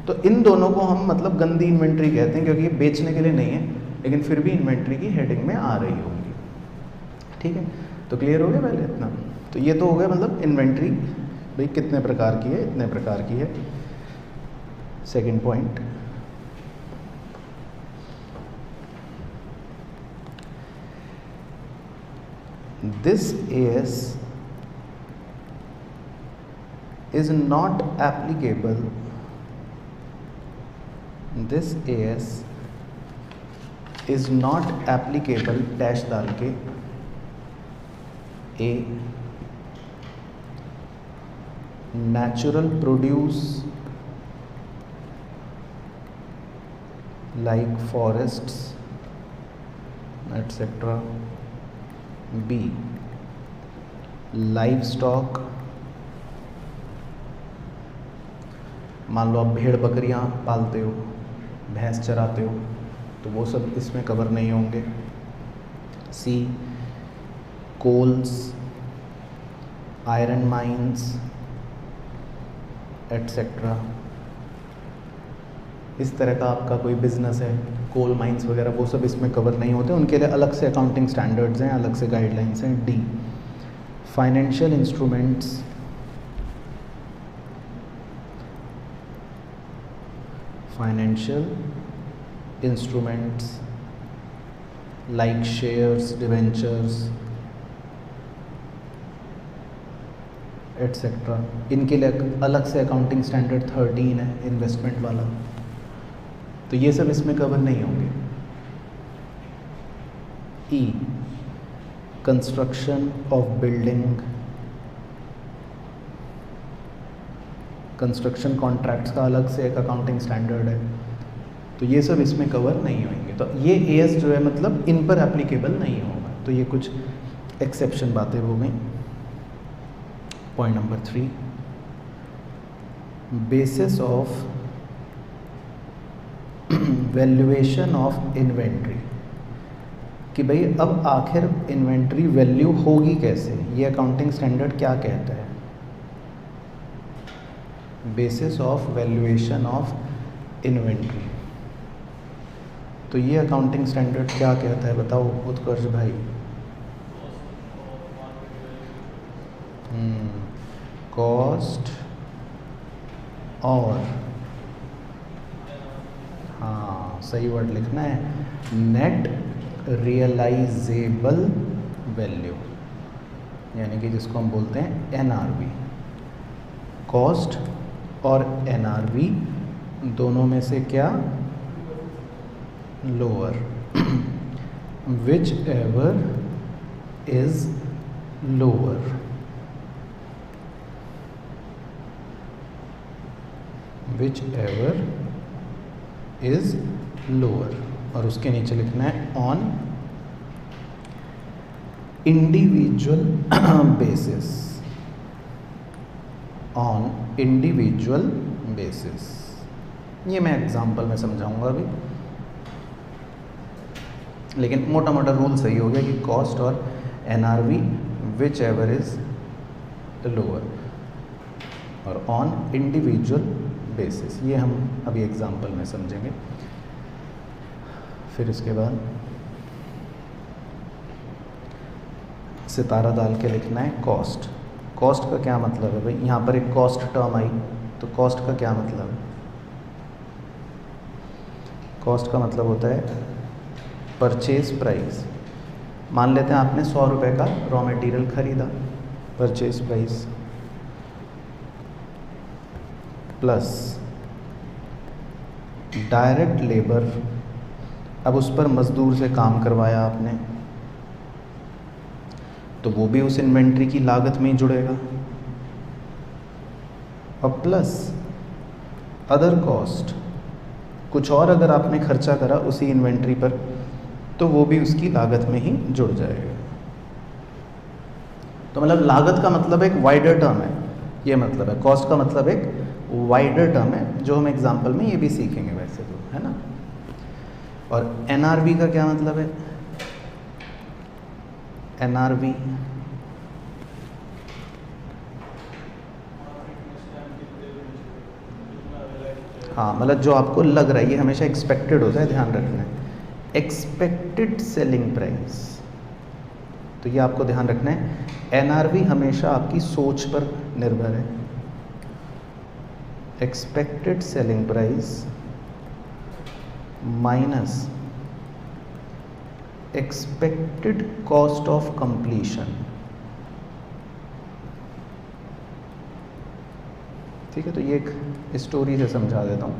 तो इन दोनों को हम मतलब गंदी इन्वेंट्री कहते हैं, क्योंकि ये बेचने के लिए नहीं है, लेकिन फिर भी इन्वेंट्री की हेडिंग में आ रही होगी। ठीक है, तो क्लियर हो गया पहले इतना? तो ये तो हो गया मतलब इन्वेंट्री भाई कितने प्रकार की है, इतने प्रकार की है। Second point, this AS is not applicable, this AS is not applicable dash डाल के A natural produce like forests etc. B livestock, मान लो आप भेड़ बकरियां पालते हो, भैंस चराते हो, तो वो सब इसमें कवर नहीं होंगे। C coals, iron mines etcetera. इस तरह का आपका कोई बिजनेस है, कोल माइंस वगैरह, वो सब इसमें कवर नहीं होते, उनके लिए अलग से अकाउंटिंग स्टैंडर्ड्स हैं, अलग से गाइडलाइंस हैं। D financial instruments, financial instruments like shares, debentures etcetera, इनके लिए अलग से अकाउंटिंग स्टैंडर्ड 13 है, इन्वेस्टमेंट वाला, तो ये सब इसमें कवर नहीं होंगे। E construction of building, construction contracts का अलग से एक अकाउंटिंग स्टैंडर्ड है, तो ये सब इसमें कवर नहीं होंगे। तो ये AS जो है मतलब इन पर एप्लीकेबल नहीं होगा। तो ये कुछ एक्सेप्शन बातें हो गई। Point number 3, basis of valuation of inventory, कि भाई अब आखिर इन्वेंट्री वैल्यू होगी कैसे, ये अकाउंटिंग स्टैंडर्ड क्या कहता है। Basis of valuation of inventory, तो ये अकाउंटिंग स्टैंडर्ड क्या कहता है बताओ उत्कर्ष भाई। कॉस्ट और, हाँ सही वर्ड लिखना है, नेट रियलाइजेबल वैल्यू, यानी कि जिसको हम बोलते हैं एनआरवी। कॉस्ट और एनआरवी दोनों में से क्या lower, which ever is lower, which ever is lower, और उसके नीचे लिखना है on individual basis, on individual basis. ये मैं एग्जांपल में समझाऊंगा अभी, लेकिन मोटा मोटा रूल सही हो गया कि कॉस्ट और NRV which ever is lower और ऑन इंडिविजुअल बेसिस, ये हम अभी एग्जांपल में समझेंगे। फिर इसके बाद सितारा डाल के लिखना है कॉस्ट। कॉस्ट का क्या मतलब है भाई, यहाँ पर एक कॉस्ट टर्म आई, तो कॉस्ट का क्या मतलब है। कॉस्ट का मतलब होता है परचेज प्राइस। मान लेते हैं आपने 100 रुपये का रॉ मटेरियल खरीदा, purchase price plus direct labour, अब उस पर मजदूर से काम करवाया आपने, तो वो भी उस इन्वेंट्री की लागत में ही जुड़ेगा, और प्लस अदर कॉस्ट, कुछ और अगर आपने खर्चा करा उसी इन्वेंट्री पर तो वो भी उसकी लागत में ही जुड़ जाएगा। तो मतलब लागत का मतलब एक वाइडर टर्म है, ये मतलब है। कॉस्ट का मतलब एक वाइडर टर्म है, जो हम एग्जांपल में ये भी सीखेंगे वैसे तो, है ना। और एनआरवी का क्या मतलब है, एनआरवी हाँ मतलब जो आपको लग रहा है, ये हमेशा एक्सपेक्टेड होता है, ध्यान रखना है। एक्सपेक्टेड सेलिंग प्राइस, तो ये आपको ध्यान रखना है। एनआरवी हमेशा आपकी सोच पर निर्भर है। Expected selling price minus expected cost of completion, ठीक है। तो ये एक स्टोरी से समझा देता हूँ।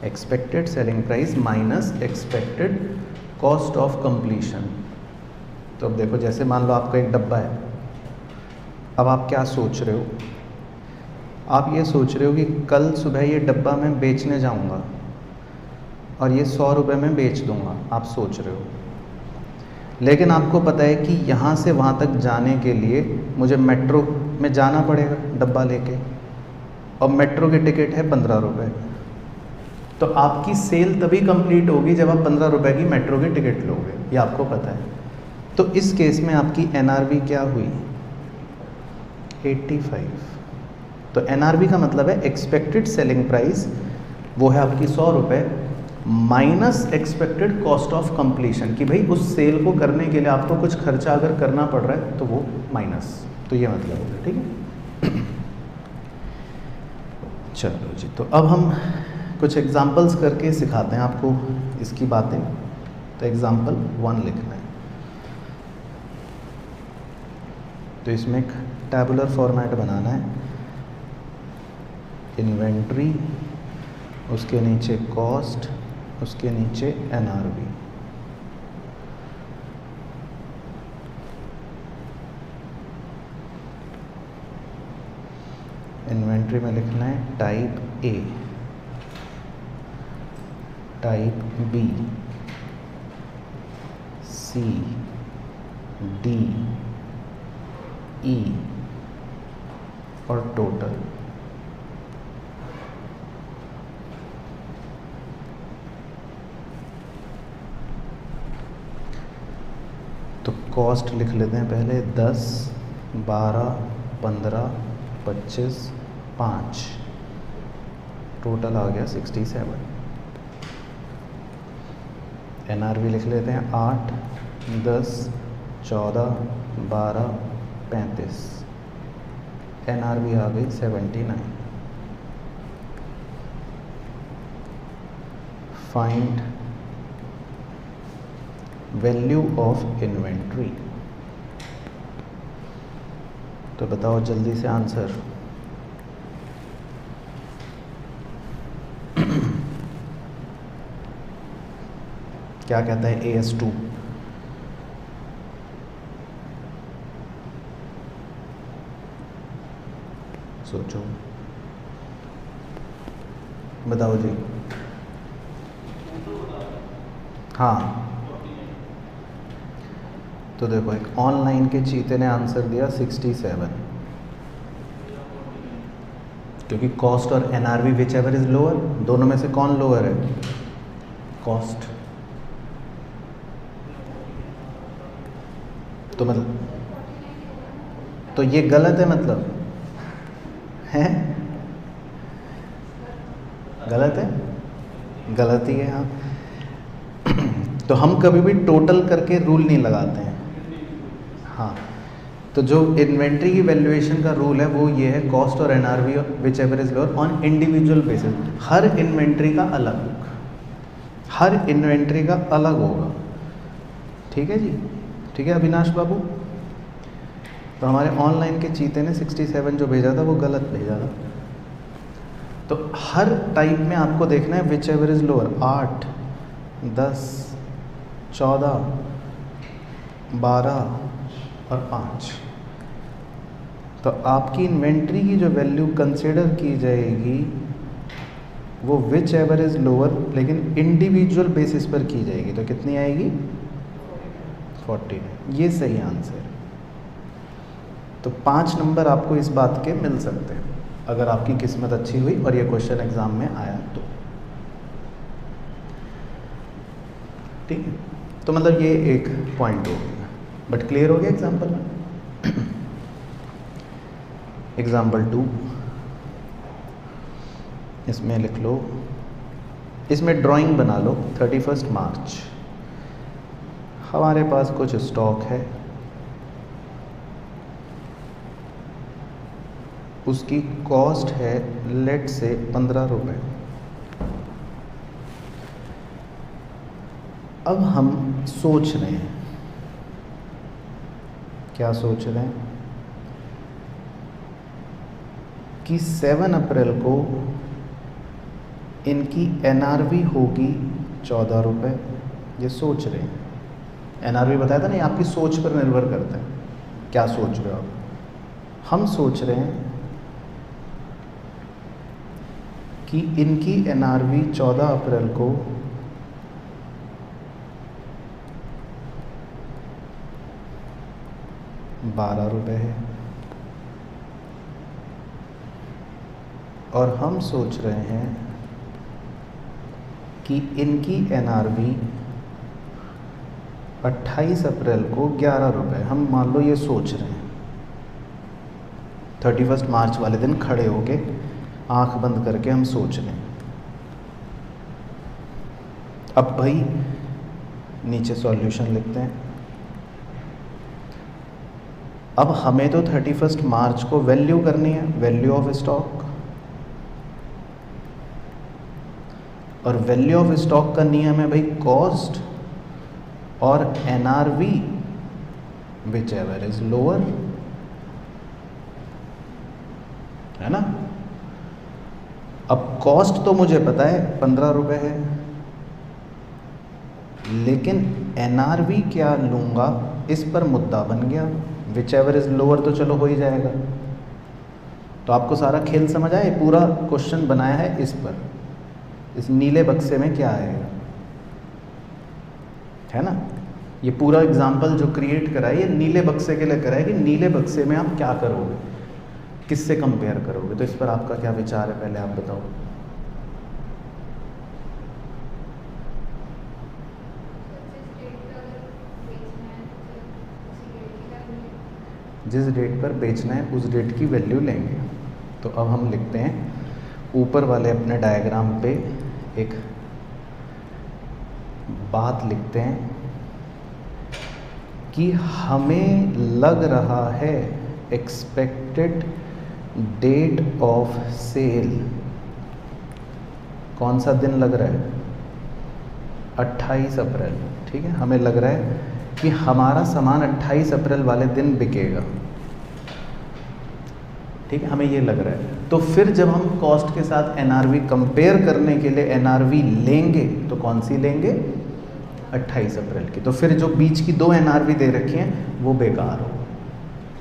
Expected selling price minus expected cost of completion. तो अब देखो, जैसे मान लो आपका एक डब्बा है, अब आप क्या सोच रहे हो, आप ये सोच रहे हो कि कल सुबह ये डब्बा मैं बेचने जाऊंगा और ये 100 रुपये में बेच दूंगा, आप सोच रहे हो। लेकिन आपको पता है कि यहाँ से वहाँ तक जाने के लिए मुझे मेट्रो में जाना पड़ेगा डब्बा लेके, और मेट्रो की टिकट है 15 रुपये। तो आपकी सेल तभी कंप्लीट होगी जब आप 15 रुपये की मेट्रो की टिकट लोगे, ये आपको पता है। तो इस केस में आपकी एनआरवी क्या हुई, 85। तो एनआरवी का मतलब है एक्सपेक्टेड सेलिंग प्राइस, वो है आपकी 100 रुपये, minus expected cost of completion, कि भाई उस सेल को करने के लिए आपको कुछ खर्चा अगर करना पड़ रहा है तो वो माइनस, तो ये मतलब होगा, ठीक है। चलो जी, तो अब हम कुछ एग्जांपल्स करके सिखाते हैं आपको इसकी बातें। तो एग्जांपल 1 लिखना है। तो इसमें एक टैबुलर फॉर्मेट बनाना है। इन्वेंट्री, उसके नीचे कॉस्ट, उसके नीचे एनआरवी। इन्वेंट्री में लिखना है type A, type B, C, D, E और टोटल। कॉस्ट लिख लेते हैं पहले, 10, 12, 15, 25, 5, टोटल आ गया 67। NRV लिख लेते हैं 8, 10, 14, 12, 35, NRV आ गई 79। Find value of inventory. तो बताओ जल्दी से आंसर। क्या कहता है AS2? सोचो, बताओ जी। हाँ, तो देखो एक ऑनलाइन के चीते ने आंसर दिया 67, क्योंकि कॉस्ट और NRV which ever is lower, दोनों में से कौन लोअर है? कॉस्ट। तो मतलब तो ये गलत है, मतलब है गलत है, गलत ही है। हाँ, तो हम कभी भी टोटल करके रूल नहीं लगाते हैं। हाँ, तो जो इन्वेंट्री की वैल्यूएशन का रूल है वो ये है, कॉस्ट और NRV which ever is lower on individual basis. Her inventory का अलग, हर इन्वेंट्री का अलग होगा। ठीक है जी, ठीक है अविनाश बाबू। तो हमारे ऑनलाइन के चीते ने 67 जो भेजा था वो गलत भेजा था। तो हर टाइप में आपको देखना है विच एवर इज लोअर, 8, 10, 14, 12 और 5। तो आपकी इन्वेंट्री की जो वैल्यू कंसिडर की जाएगी वो विच एवर इज लोअर, लेकिन इंडिविजुअल बेसिस पर की जाएगी। तो कितनी आएगी? 40। ये सही आंसर। तो 5 नंबर आपको इस बात के मिल सकते हैं अगर आपकी किस्मत अच्छी हुई और ये क्वेश्चन एग्जाम में आया तो। ठीक है, तो मतलब ये एक पॉइंट हो गया, बट क्लियर हो गया एग्जाम्पल में। एग्जाम्पल 2, इसमें लिख लो, इसमें ड्राइंग बना लो। 31 मार्च हमारे पास कुछ स्टॉक है, उसकी कॉस्ट है लेट से 15 रुपये। अब हम सोच रहे हैं, क्या सोच रहे हैं कि 7 अप्रैल को इनकी NRV होगी 14 रुपये। ये सोच रहे हैं, NRV बताया था ना, ये आपकी सोच पर निर्भर करता है, क्या सोच रहे हो आप। हम सोच रहे हैं कि इनकी NRV 14 अप्रैल को 12 रुपये है, और हम सोच रहे हैं कि इनकी NRV 28 अप्रैल को 11 रुपये। हम मान लो ये सोच रहे हैं, 31 मार्च वाले दिन खड़े होके आंख बंद करके हम सोच रहे हैं। अब भाई नीचे सॉल्यूशन लिखते हैं। अब हमें तो 31 मार्च को वैल्यू करनी है, वैल्यू ऑफ स्टॉक, और वैल्यू ऑफ स्टॉक का नियम है भाई कॉस्ट और NRV which ever is lower, है ना। अब कॉस्ट तो मुझे पता है 15 रुपये है, लेकिन NRV क्या लूँगा इस पर मुद्दा बन गया। विच एवर इज लोअर तो चलो हो ही जाएगा। तो आपको सारा खेल समझ आया, पूरा क्वेश्चन बनाया है इस पर, इस नीले बक्से में क्या आएगा, है ना। ये पूरा एग्जाम्पल जो क्रिएट करा है ये नीले बक्से के लिए करा है कि नीले बक्से में आप क्या करोगे, किससे कंपेयर करोगे। तो इस पर आपका क्या विचार है, पहले आप बताओ। जिस डेट पर बेचना है उस डेट की वैल्यू लेंगे। तो अब हम लिखते हैं ऊपर वाले अपने डायग्राम पे एक बात लिखते हैं कि हमें लग रहा है एक्सपेक्टेड डेट ऑफ सेल, कौन सा दिन लग रहा है, 28 अप्रैल। ठीक है, हमें लग रहा है कि हमारा सामान 28 अप्रैल वाले दिन बिकेगा। ठीक है, हमें ये लग रहा है। तो फिर जब हम कॉस्ट के साथ एनआरवी कंपेयर करने के लिए एनआरवी लेंगे तो कौन सी लेंगे, 28 अप्रैल की। तो फिर जो बीच की 2 एनआरवी दे रखी हैं वो बेकार हो।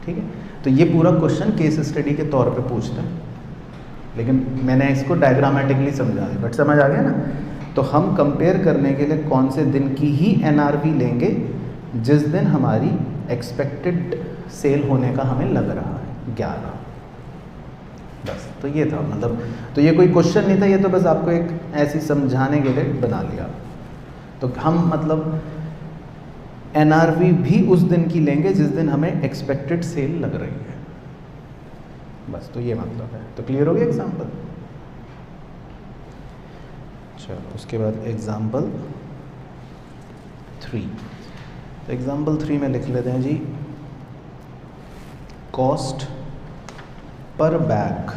ठीक है, तो ये पूरा क्वेश्चन केस स्टडी के तौर पे पूछते हैं, लेकिन मैंने इसको डायग्रामेटिकली समझा दिया, बट समझ आ गया ना। तो हम कंपेयर करने के लिए कौन से दिन की ही एनआरवी लेंगे, जिस दिन हमारी एक्सपेक्टेड सेल होने का हमें लग रहा है 11। बस, तो ये था, मतलब तो ये कोई क्वेश्चन नहीं था, ये तो बस आपको एक ऐसी समझाने के लिए बना लिया। तो हम मतलब एनआरवी भी उस दिन की लेंगे जिस दिन हमें एक्सपेक्टेड सेल लग रही है। बस, तो ये मतलब है। तो क्लियर हो गया एग्जाम्पल। चलो उसके बाद एग्जाम्पल 3। तो एग्जाम्पल 3 में लिख लेते हैं जी, cost per bag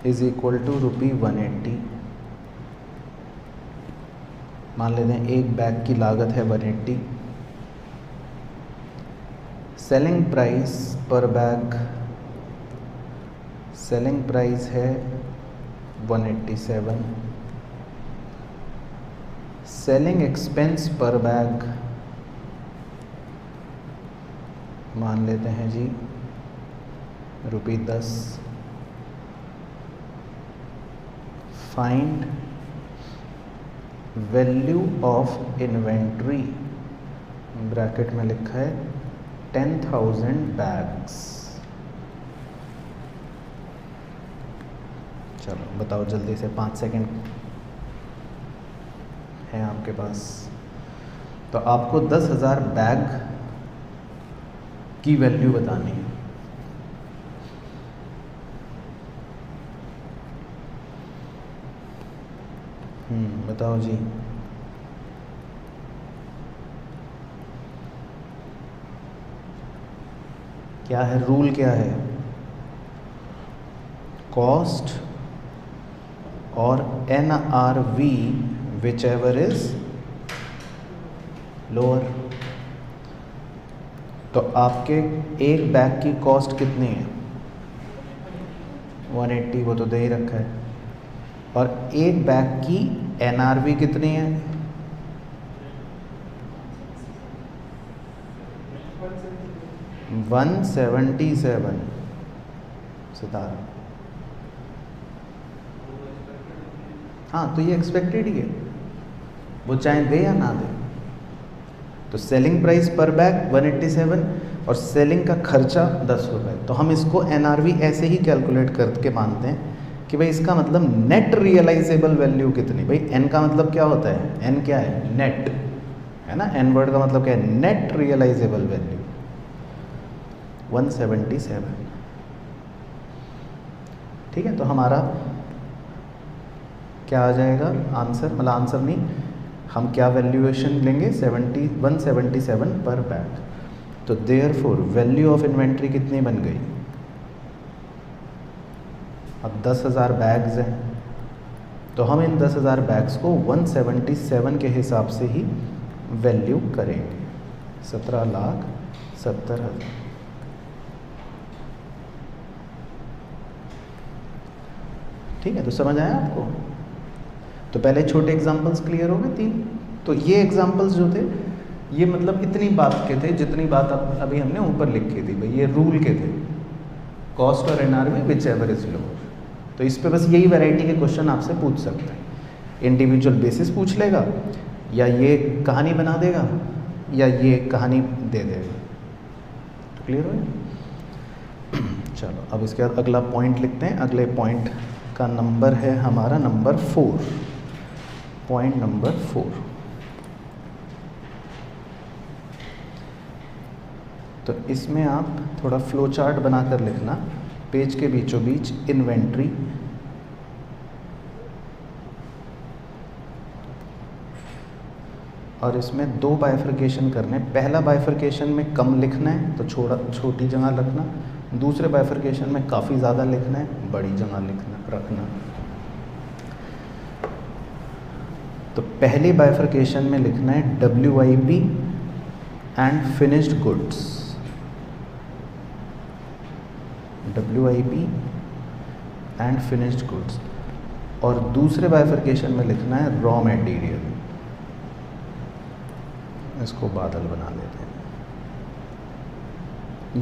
is equal to ₹180। मान लेते हैं एक बैग की लागत है 180। सेलिंग प्राइस पर बैग, सेलिंग प्राइस है 187। सेलिंग एक्सपेंस पर बैग मान लेते हैं जी ₹10। Find value of inventory, bracket में लिखा है 10,000 बैग्स। चलो बताओ जल्दी से, 5 सेकंड है आपके पास। तो आपको 10,000 बैग की वैल्यू बतानी है। बताओ जी। क्या है रूल, क्या है, कॉस्ट और NRV which ever is lower. तो आपके एक बैग की कॉस्ट कितनी है, 180, वो तो दे ही रखा है। और एक बैग की NRV कितनी है, 177 सितारा। हाँ, तो ये एक्सपेक्टेड ही है, वो चाहे दे या ना दे। तो सेलिंग प्राइस पर बैग 187 और सेलिंग का खर्चा 10 रुपये। तो हम इसको NRV ऐसे ही कैलकुलेट करके मानते हैं कि भाई इसका मतलब नेट रियलाइजेबल वैल्यू कितनी। भाई N का मतलब क्या होता है, N क्या है, नेट है ना। N वर्ड का मतलब क्या है, नेट रियलाइजेबल वैल्यू 177। ठीक है, तो हमारा क्या आ जाएगा आंसर, मतलब आंसर नहीं, हम क्या वैल्यूएशन लेंगे, 177 पर बैग। तो देयरफॉर वैल्यू ऑफ इन्वेंट्री कितनी बन गई, अब 10,000 बैग्स हैं, तो हम इन 10,000 बैग्स को 177 के हिसाब से ही वैल्यू करेंगे, 17,70,000। ठीक है, तो समझ आया आपको। तो पहले छोटे एग्जांपल्स क्लियर हो गए 3। तो ये एग्जांपल्स जो थे ये मतलब इतनी बात के थे जितनी बात अब अभी हमने ऊपर लिखी थी। भाई ये रूल के थे, कॉस्ट और NRV which ever is lower. तो इस पे बस यही वैरायटी के क्वेश्चन आपसे पूछ सकते हैं। इंडिविजुअल बेसिस पूछ लेगा, या ये कहानी बना देगा, या ये कहानी दे देगा। तो क्लियर हो गया। चलो अब इसके बाद अगला पॉइंट लिखते हैं। अगले पॉइंट का नंबर है हमारा नंबर 4। पॉइंट नंबर 4, तो इसमें आप थोड़ा फ्लो चार्ट बना कर लिखना, पेज के बीचों बीच इन्वेंट्री, और इसमें दो बाइफर्केशन करने। पहला बाइफर्केशन में कम लिखना है तो छोटी जगह रखना, दूसरे बाइफर्केशन में काफ़ी ज़्यादा लिखना है, बड़ी जगह रखना। तो पहली बाइफर्केशन में लिखना है WIP and finished goods, WIP and finished goods, और दूसरे बाइफर्केशन में लिखना है रॉ मटेरियल। इसको बादल बना लेते हैं,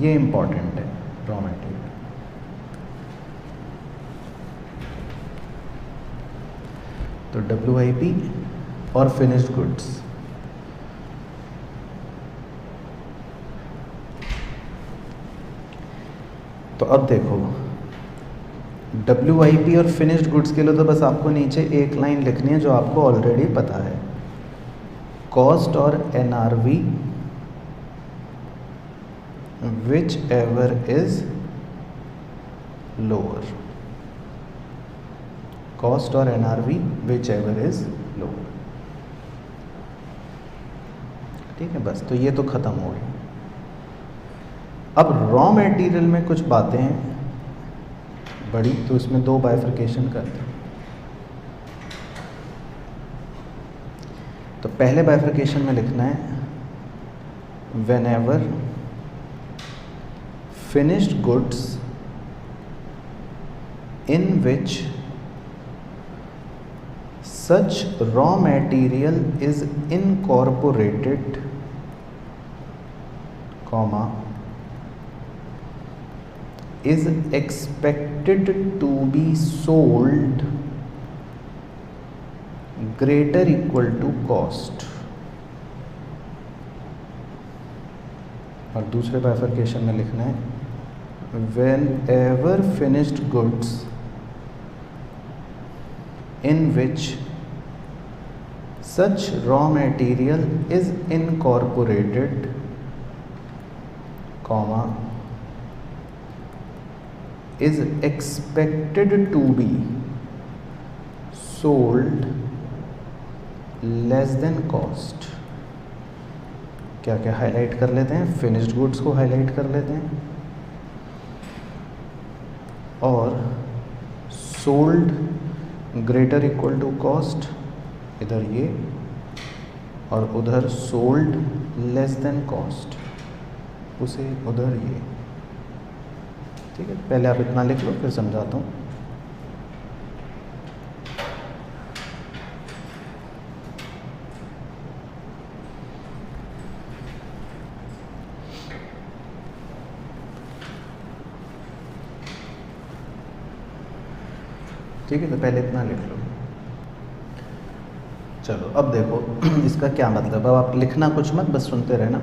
ये इंपॉर्टेंट है रॉ मटेरियल। तो WIP और फिनिश्ड गुड्स। तो अब देखो WIP और फिनिश्ड गुड्स के लिए तो बस आपको नीचे एक लाइन लिखनी है जो आपको ऑलरेडी पता है, कॉस्ट और NRV which ever is lower, cost और NRV which ever is lower. ठीक है, बस तो ये तो ख़त्म हो गया। अब रॉ मटेरियल में कुछ बातें हैं बड़ी, तो इसमें दो बाइफर्केशन करते हैं। तो पहले बाइफर्केशन में लिखना है whenever finished goods in which such raw material is incorporated, comma, is expected to be sold greater equal to cost। और दूसरे बाइफर्केशन में लिखना है whenever finished goods in which such raw material is incorporated, comma, is expected to be sold less than cost। क्या क्या highlight कर लेते हैं, फिनिश्ड गुड्स को हाईलाइट कर लेते हैं, और sold greater equal to cost इधर ये, और उधर सोल्ड लेस देन कॉस्ट उसे उधर ये। ठीक है, पहले आप इतना लिख लो फिर समझाता हूँ। ठीक है, तो पहले इतना लिख लो। चलो अब देखो इसका क्या मतलब, अब आप लिखना कुछ मत, बस सुनते रहना।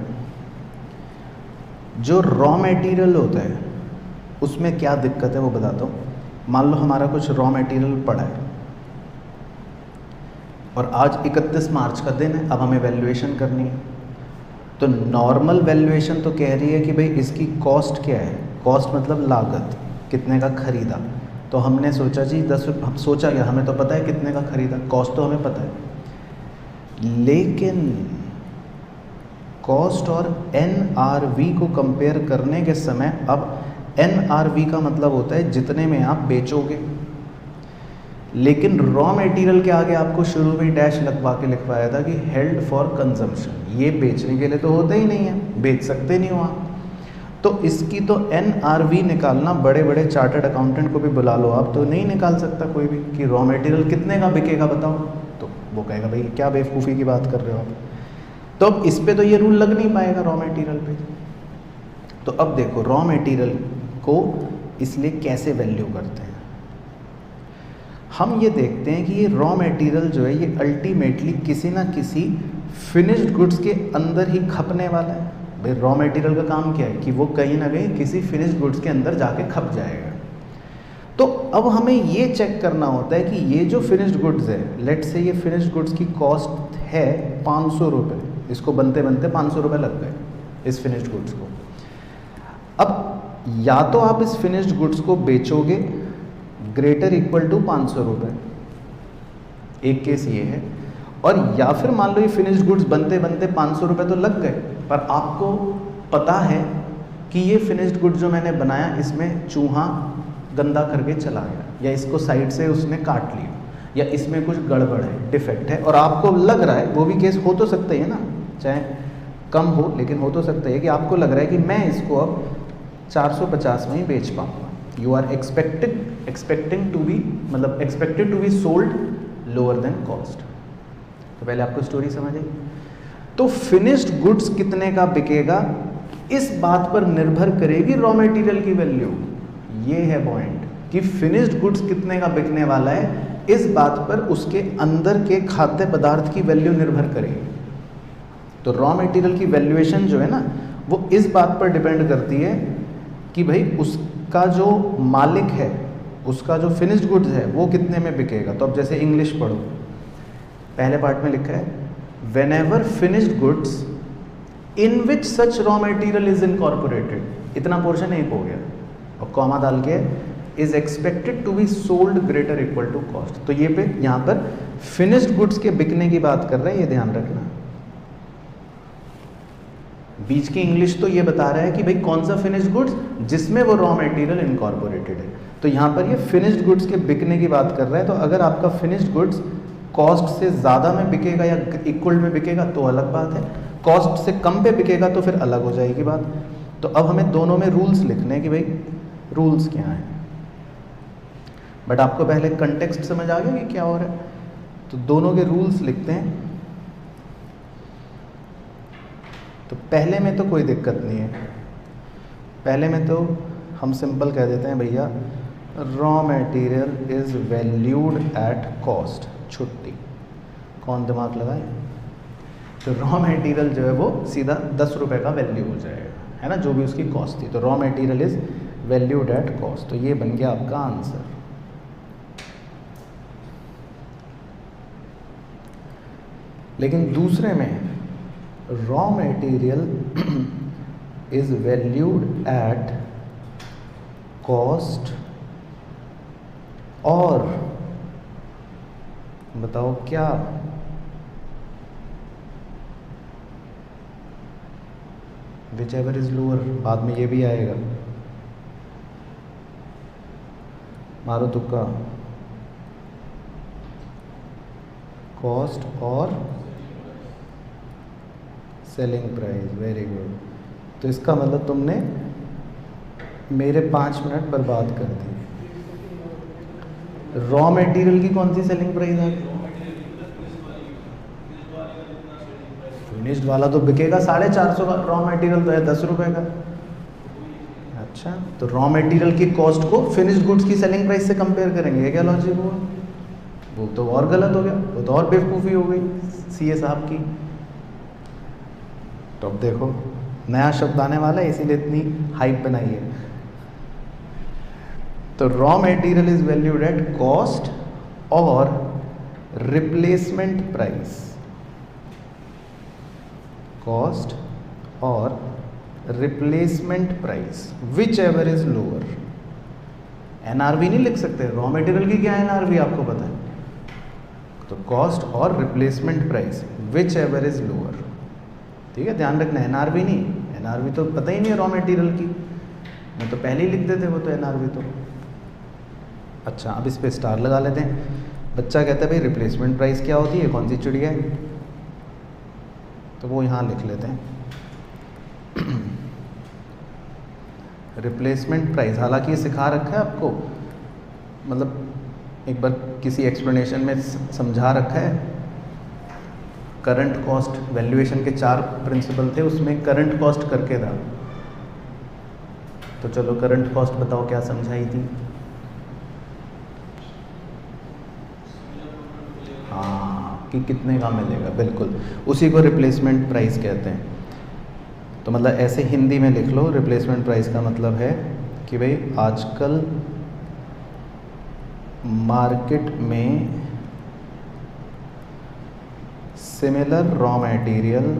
जो रॉ मटेरियल होता है उसमें क्या दिक्कत है वो बताता हूँ। मान लो हमारा कुछ रॉ मटेरियल पड़ा है और आज 31 मार्च का दिन है, अब हमें वैल्यूएशन करनी है। तो नॉर्मल वैल्यूएशन तो कह रही है कि भाई इसकी कॉस्ट क्या है, कॉस्ट मतलब लागत, कितने का खरीदा। तो हमने सोचा जी 10 रुपये, हम सोचा क्या, हमें तो पता है कितने का खरीदा, कॉस्ट तो हमें पता है। लेकिन कॉस्ट और NRV को कंपेयर करने के समय, अब NRV का मतलब होता है जितने में आप बेचोगे, लेकिन रॉ मटेरियल के आगे आपको शुरू में डैश लगवा के लिखवाया था कि हेल्ड फॉर कंजम्पशन, ये बेचने के लिए तो होता ही नहीं है, बेच सकते नहीं हो आप। तो इसकी तो NRV निकालना, बड़े बड़े चार्टर्ड अकाउंटेंट को भी बुला लो आप, तो नहीं निकाल सकता कोई भी कि रॉ मटेरियल कितने का बिकेगा बताओ, तो वो कहेगा भाई क्या बेवकूफ़ी की बात कर रहे हो आप। तो अब इस पे तो ये रूल लग नहीं पाएगा रॉ मटेरियल पे। तो अब देखो रॉ मटेरियल को इसलिए कैसे वैल्यू करते हैं, हम ये देखते हैं कि ये रॉ मटेरियल जो है ये अल्टीमेटली किसी ना किसी फिनिश्ड गुड्स के अंदर ही खपने वाला है। भाई रॉ मटेरियल का काम क्या है कि वो कहीं ना कहीं किसी फिनिश्ड गुड्स के अंदर जाके खप जाएगा। तो अब हमें ये चेक करना होता है कि ये जो फिनिश्ड गुड्स है, लेट से ये फिनिश्ड गुड्स की कॉस्ट है 500 रुपये, इसको बनते बनते 500 रुपये लग गए इस फिनिश्ड गुड्स को। अब या तो आप इस फिनिश्ड गुड्स को बेचोगे ग्रेटर इक्वल टू 500 रुपये, एक केस ये है, और या फिर मान लो ये फिनिश्ड गुड्स बनते बनते 500 रुपये तो लग गए, पर आपको पता है कि ये फिनिश्ड गुड्स जो मैंने बनाया इसमें चूहा गंदा करके चला गया, या इसको साइड से उसने काट लिया, या इसमें कुछ गड़बड़ है, डिफेक्ट है, और आपको लग रहा है, वो भी केस हो तो सकते हैं ना, चाहे कम हो लेकिन हो तो सकता है कि आपको लग रहा है कि मैं इसको अब 450 में ही बेच पाऊँगा। You are expected to be sold lower than cost. तो पहले आपको स्टोरी समझ आई। तो फिनिश्ड गुड्स कितने का बिकेगा इस बात पर निर्भर करेगी रॉ मटेरियल की वैल्यू। ये है पॉइंट कि फिनिश्ड गुड्स कितने का बिकने वाला है, इस बात पर उसके अंदर के खाद्य पदार्थ की वैल्यू निर्भर करेगी। तो रॉ मटेरियल की वैल्यूएशन जो है ना, वो इस बात पर डिपेंड करती है कि भाई उसका जो मालिक है, उसका जो फिनिश्ड गुड्स है वो कितने में बिकेगा। तो अब जैसे इंग्लिश पढ़ो, पहले पार्ट में लिखा है whenever finished goods in which such raw material is incorporated, इतना पोर्शन एक हो गया, और कॉमा डाल के is expected to be sold greater equal to cost. तो ये पे यहाँ पर फिनिश्ड गुड्स के बिकने की बात कर रहे हैं, ये ध्यान रखना। बीच की इंग्लिश तो ये बता रहा है कि भाई कौन सा फिनिश्ड गुड्स जिसमें वो रॉ मटेरियल इनकॉर्पोरेटेड है। तो यहाँ पर ये फिनिश्ड गुड्स के बिकने की बात कर रहा है। तो अगर आपका फिनिश्ड गुड्स कॉस्ट से ज़्यादा में बिकेगा या इक्वल में बिकेगा तो अलग बात है, कॉस्ट से कम पे बिकेगा तो फिर अलग हो जाएगी बात। तो अब हमें दोनों में रूल्स लिखने हैं कि भाई रूल्स क्या हैं, बट आपको पहले कंटेक्स्ट समझ आ गया कि क्या हो रहा है। तो दोनों के रूल्स लिखते हैं। तो पहले में तो कोई दिक्कत नहीं है, पहले में तो हम सिंपल कह देते हैं भैया raw material is valued at cost. छुट्टी, कौन दिमाग लगाए। तो रॉ मटेरियल जो है वो सीधा 10 रुपये का वैल्यू हो जाएगा, है ना, जो भी उसकी कॉस्ट थी। तो raw material is valued at cost. तो ये बन गया आपका आंसर। लेकिन दूसरे में raw material is valued at cost, और बताओ क्या, विच एवर इज लोअर। बाद में ये भी आएगा, मारो तुक्का, कॉस्ट और सेलिंग प्राइस। Very good. तो इसका मतलब तुमने मेरे 5 मिनट बर्बाद कर दिए। रॉ मटेरियल की कौन सी सेलिंग प्राइस है? फिनिश्ड वाला तो बिकेगा 450 का, रॉ मटेरियल तो है 10 रुपये का। अच्छा, तो रॉ मटेरियल की कॉस्ट को फिनिश्ड गुड्स की सेलिंग प्राइस से कंपेयर करेंगे, क्या लॉजिक हुआ? वो तो और गलत हो गया, वो तो और बेवकूफ़ी हो गई सीए साहब की। तो अब देखो नया शब्द आने वाला है, इसीलिए इतनी हाइप बनाई है। तो raw material is valued at cost और रिप्लेसमेंट प्राइस। कॉस्ट और replacement price which ever is lower. NRV नहीं लिख सकते, रॉ मटेरियल की क्या एनआरवी आपको पता है। तो कॉस्ट और replacement price which ever is lower. ठीक है, ध्यान रखना, एनआरवी नहीं, एनआरवी तो पता ही नहीं है रॉ मटेरियल की, मैं तो पहले ही लिख देते वो तो एनआरवी तो। अच्छा, अब इस पे स्टार लगा लेते हैं। बच्चा कहता है भाई रिप्लेसमेंट प्राइस क्या होती है, कौन सी चिड़िया है, तो वो यहाँ लिख लेते हैं रिप्लेसमेंट प्राइस। हालांकि ये सिखा रखा है आपको, मतलब एक बार किसी एक्सप्लेनेशन में समझा रखा है। करंट कॉस्ट वैल्यूएशन के 4 प्रिंसिपल थे, उसमें करंट कॉस्ट करके था। तो चलो करंट कॉस्ट बताओ क्या समझाई थी। हाँ, कि कितने का मिलेगा, बिल्कुल उसी को रिप्लेसमेंट प्राइस कहते हैं। तो मतलब ऐसे हिंदी में लिख लो, रिप्लेसमेंट प्राइस का मतलब है कि भाई आजकल मार्केट में सिमिलर रॉ मटेरियल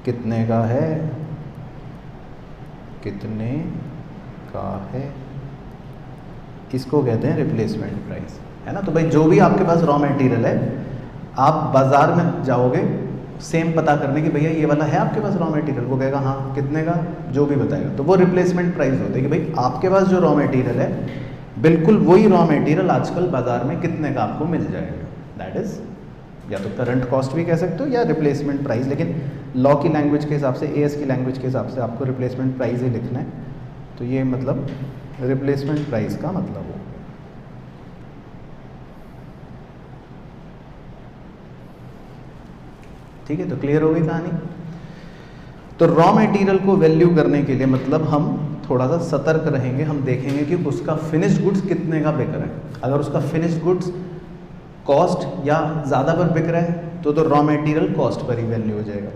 कितने का है कितने का है, इसको कहते हैं रिप्लेसमेंट प्राइस, है ना। तो भाई जो भी आपके पास रॉ मटेरियल है, आप बाज़ार में जाओगे सेम पता करने की, भैया ये वाला है आपके पास रॉ मटेरियल, वो कहेगा हाँ कितने का, जो भी बताएगा, तो वो रिप्लेसमेंट प्राइस होता है कि भाई आपके पास जो रॉ मटेरियल है बिल्कुल वही रॉ मटेरियल आजकल बाज़ार में कितने का आपको मिल जाएगा, दैट इज़ या तो करंट कॉस्ट भी कह सकते हो या रिप्लेसमेंट प्राइस। लेकिन लॉ की लैंग्वेज के हिसाब से, एएस की लैंग्वेज के हिसाब से आपको रिप्लेसमेंट प्राइस ही लिखना है, तो ये मतलब रिप्लेसमेंट प्राइस का मतलब हो। ठीक है, तो क्लियर हो गई कहानी। तो रॉ मटेरियल को वैल्यू करने के लिए मतलब हम थोड़ा सा सतर्क रहेंगे, हम देखेंगे कि उसका फिनिश्ड गुड्स कितने का बिक रहा है। अगर उसका फिनिश्ड गुड्स कॉस्ट या ज़्यादा पर बिक रहा है तो रॉ मटेरियल कॉस्ट पर ही वैल्यू हो जाएगा।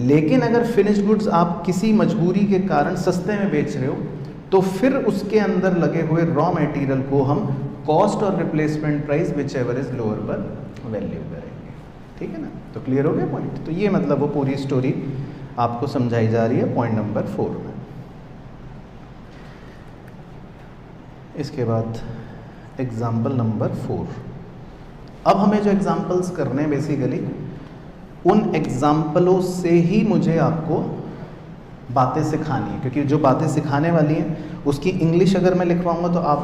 लेकिन अगर फिनिश्ड गुड्स आप किसी मजबूरी के कारण सस्ते में बेच रहे हो तो फिर उसके अंदर लगे हुए रॉ मटेरियल को हम कॉस्ट और replacement price which ever is lower पर वैल्यू करेंगे। ठीक है ना, तो क्लियर हो गया पॉइंट। तो ये मतलब वो पूरी स्टोरी आपको समझाई जा रही है पॉइंट नंबर 4 में। इसके बाद एग्जाम्पल नंबर 4। अब हमें जो एग्जाम्पल्स करने हैं बेसिकली उन एग्जाम्पलों से ही मुझे आपको बातें सिखानी है, क्योंकि जो बातें सिखाने वाली हैं उसकी इंग्लिश अगर मैं लिखवाऊंगा तो आप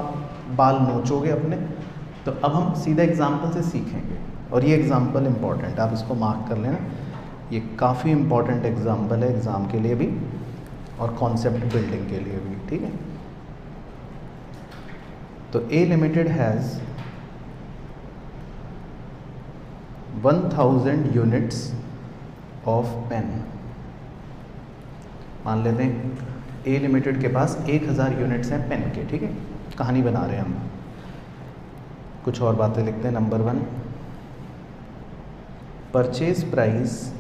बाल नोचोगे अपने। तो अब हम सीधा एग्जाम्पल से सीखेंगे, और ये एग्जाम्पल इम्पॉर्टेंट, आप इसको मार्क कर लेना, ये काफ़ी इम्पॉर्टेंट एग्जाम्पल है एग्ज़ाम के लिए भी और कॉन्सेप्ट बिल्डिंग के लिए भी। ठीक है, तो A limited has 1000 units of pen. मान लेते हैं ए लिमिटेड के पास 1000 यूनिट्स हैं पेन के। ठीक है, कहानी बना रहे हैं हम, कुछ और बातें लिखते हैं। Number 1, purchase price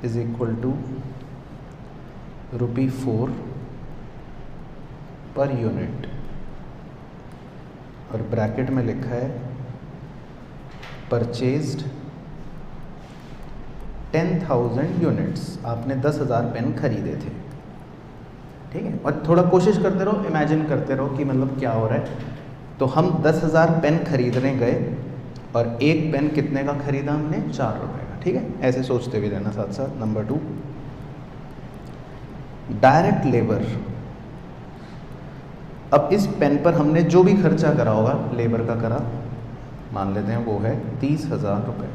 is equal to ₹4 per unit, और ब्रैकेट में लिखा है परचेज्ड 10,000 यूनिट्स। आपने 10,000 पेन खरीदे थे। ठीक है, और थोड़ा कोशिश करते रहो, इमेजिन करते रहो कि मतलब क्या हो रहा है। तो हम 10,000 पेन खरीदने गए और एक पेन कितने का खरीदा हमने, 4 रुपये का। ठीक है, ऐसे सोचते हुए रहना साथ साथ। Number 2, direct labour. अब इस पेन पर हमने जो भी खर्चा करा होगा लेबर का करा, मान लेते हैं वो है 30,000 रुपये।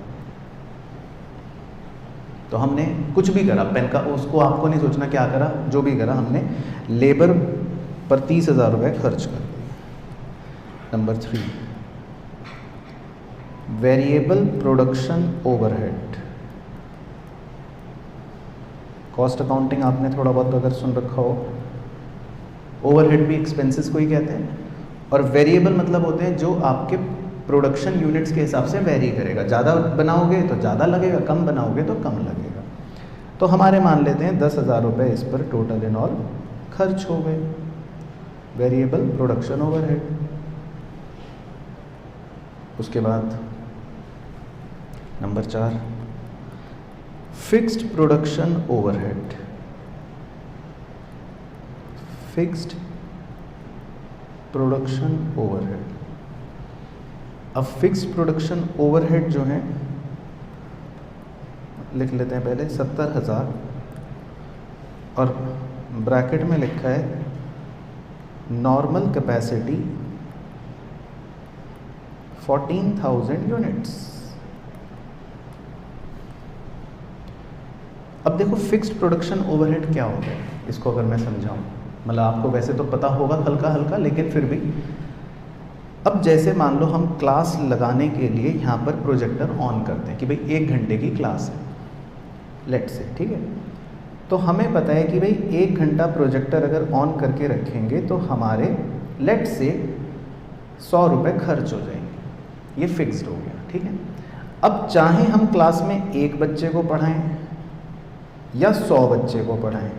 तो हमने कुछ भी करा पेन का, उसको आपको नहीं सोचना क्या करा, जो भी करा हमने लेबर पर 30,000 रुपये खर्च कर दिए। Number 3, variable production overhead. Cost accounting आपने थोड़ा बहुत अगर सुन रखा हो, ओवरहेड भी एक्सपेंसेस को ही कहते हैं, और वेरिएबल मतलब होते हैं जो आपके प्रोडक्शन यूनिट्स के हिसाब से वेरी करेगा। ज़्यादा बनाओगे तो ज़्यादा लगेगा, कम बनाओगे तो कम लगेगा। तो हमारे मान लेते हैं 10,000 रुपये इस पर टोटल इन ऑल खर्च हो गए, वेरिएबल प्रोडक्शन ओवरहेड। उसके बाद number 4, fixed production overhead. Fixed production overhead. अब फिक्स्ड प्रोडक्शन ओवरहेड जो है लिख लेते हैं पहले 70,000, और ब्रैकेट में लिखा है नॉर्मल कैपेसिटी 14,000 यूनिट्स। अब देखो फिक्स्ड प्रोडक्शन ओवरहेड क्या होता है, इसको अगर मैं समझाऊं, मतलब आपको वैसे तो पता होगा हल्का हल्का, लेकिन फिर भी। अब जैसे मान लो हम क्लास लगाने के लिए यहाँ पर प्रोजेक्टर ऑन करते हैं कि भाई 1 घंटे की क्लास है, लेट से। ठीक है, तो हमें पता है कि भाई 1 घंटा प्रोजेक्टर अगर ऑन करके रखेंगे तो हमारे लेट से 100 रुपये खर्च हो जाएंगे। ये फिक्स्ड हो गया। ठीक है, अब चाहे हम क्लास में 1 बच्चे को पढ़ाएं या 100 बच्चे को पढ़ाएं,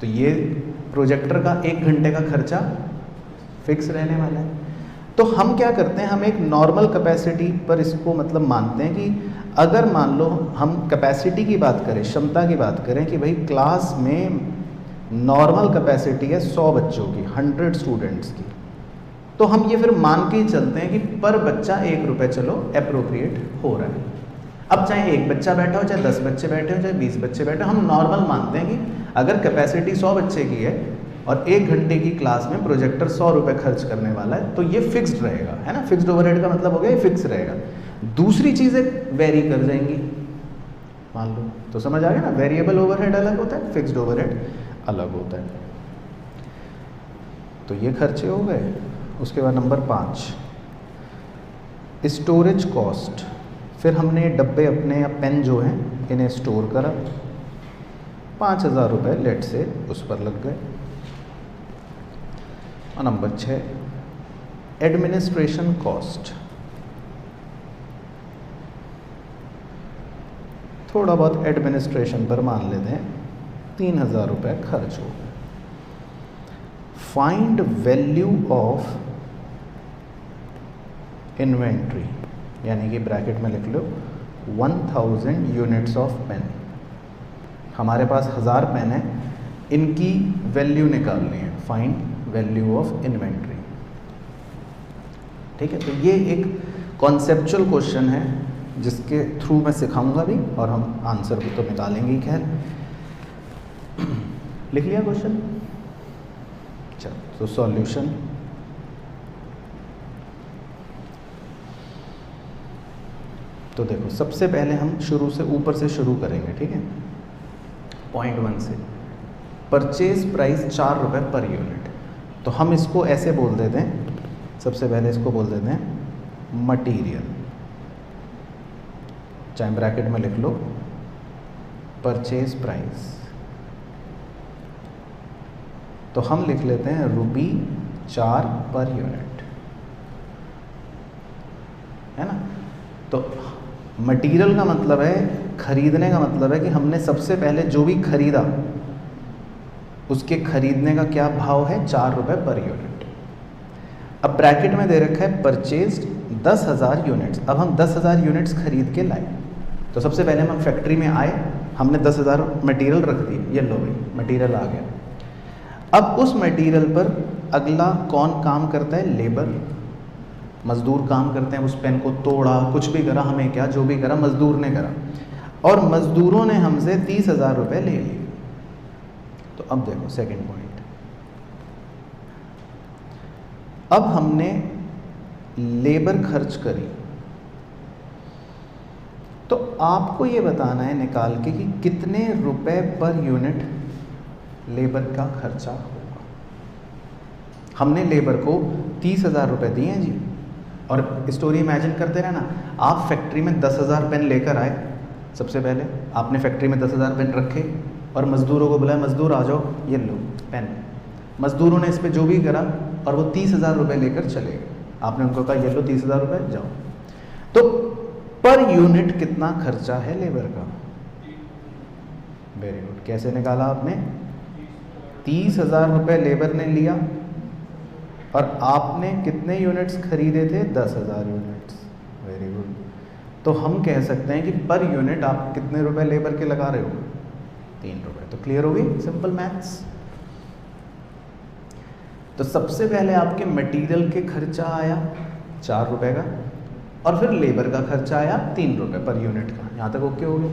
तो ये प्रोजेक्टर का 1 घंटे का खर्चा फिक्स रहने वाला है। तो हम क्या करते हैं, हम एक नॉर्मल कैपेसिटी पर इसको मतलब मानते हैं कि अगर मान लो हम कैपेसिटी की बात करें, क्षमता की बात करें कि भाई क्लास में नॉर्मल कैपेसिटी है 100 बच्चों की, 100 स्टूडेंट्स की, तो हम ये फिर मान के ही चलते हैं कि पर बच्चा 1 रुपये चलो अप्रोप्रिएट हो रहा है। अब चाहे एक बच्चा बैठा हो, चाहे 10 बच्चे बैठे हो, चाहे 20 बच्चे बैठे हो, हम नॉर्मल मानते हैं कि अगर कैपेसिटी 100 बच्चे की है और 1 घंटे की क्लास में प्रोजेक्टर 100 रुपये खर्च करने वाला है, तो ये फिक्स्ड रहेगा, है ना। फिक्स्ड ओवरहेड का मतलब हो गया ये फिक्स रहेगा। दूसरी चीज़ें वेरी कर जाएंगी मान लो, तो समझ आ गया ना। वेरिएबल ओवरहेड अलग होता है, फिक्स्ड ओवरहेड अलग होता है। तो ये खर्चे हो गए। उसके बाद नंबर 5 स्टोरेज कॉस्ट। फिर हमने डब्बे अपने या पेन जो हैं इन्हें स्टोर करा, 5000 रुपये लेट से उस पर लग गए। और नंबर 6 एडमिनिस्ट्रेशन कॉस्ट। थोड़ा बहुत एडमिनिस्ट्रेशन पर मान लेते हैं 3000 रुपये खर्च हो गए। फाइंड वैल्यू ऑफ इन्वेंट्री, यानी कि ब्रैकेट में लिख लो 1000 यूनिट्स ऑफ पेन। हमारे पास 1000 पेन है, इनकी वैल्यू निकालनी है, फाइंड वैल्यू ऑफ इन्वेंट्री। ठीक है, तो ये एक कॉन्सेप्चुअल क्वेश्चन है जिसके थ्रू मैं सिखाऊंगा भी और हम आंसर भी तो निकालेंगे ही। खैर लिख लिया क्वेश्चन, चलो तो सॉल्यूशन। तो देखो सबसे पहले हम शुरू से ऊपर से शुरू करेंगे, ठीक है। पॉइंट 1 से परचेज प्राइस 4 रुपये पर यूनिट। तो हम इसको ऐसे बोल देते हैं, सबसे पहले इसको बोल देते हैं मटीरियल, चाहे ब्रैकेट में लिख लो परचेज प्राइस। तो हम लिख लेते हैं ₹4 पर यूनिट, है ना। तो मटेरियल का मतलब है खरीदने का मतलब है कि हमने सबसे पहले जो भी खरीदा उसके खरीदने का क्या भाव है, 4 रुपये पर यूनिट। अब ब्रैकेट में दे रखा है परचेज्ड 10,000 यूनिट्स। अब हम 10,000 यूनिट्स खरीद के लाए, तो सबसे पहले हम फैक्ट्री में आए, हमने 10,000 मटेरियल रख दिए, ये लो भाई मटेरियल आ गया। अब उस मटेरियल पर अगला कौन काम करता है, लेबर, मज़दूर काम करते हैं। उस पेन को तोड़ा, कुछ भी करा, हमें क्या, जो भी करा मज़दूर ने करा, और मज़दूरों ने हमसे 30,000 रुपये ले लिए। तो अब देखो सेकंड पॉइंट, अब हमने लेबर खर्च करी, तो आपको ये बताना है निकाल के कि कितने रुपए पर यूनिट लेबर का खर्चा होगा। हमने लेबर को 30,000 रुपये दिए हैं जी, और स्टोरी इमेजिन करते रहना, आप फैक्ट्री में 10,000 पेन लेकर आए। सबसे पहले आपने फैक्ट्री में 10,000 पेन रखे और मज़दूरों को बुलाया, मज़दूर आ जाओ, ये लो पेन। मज़दूरों ने इस पर जो भी करा और वो 30,000 रुपये लेकर चले गए। आपने उनको कहा ये लो 30,000 रुपये, जाओ। तो पर यूनिट कितना खर्चा है लेबर का, वेरी गुड। कैसे निकाला आपने, 30,000 रुपये लेबर ने लिया और आपने कितने यूनिट्स खरीदे थे, 10,000 यूनिट्स, वेरी गुड। तो हम कह सकते हैं कि पर यूनिट आप कितने रुपए लेबर के लगा रहे हो, 3 रुपये। तो क्लियर हो गई, सिंपल मैथ्स। तो सबसे पहले आपके मटेरियल के खर्चा आया 4 रुपये का, और फिर लेबर का खर्चा आया 3 रुपये पर यूनिट का। यहाँ तक ओके हो गया।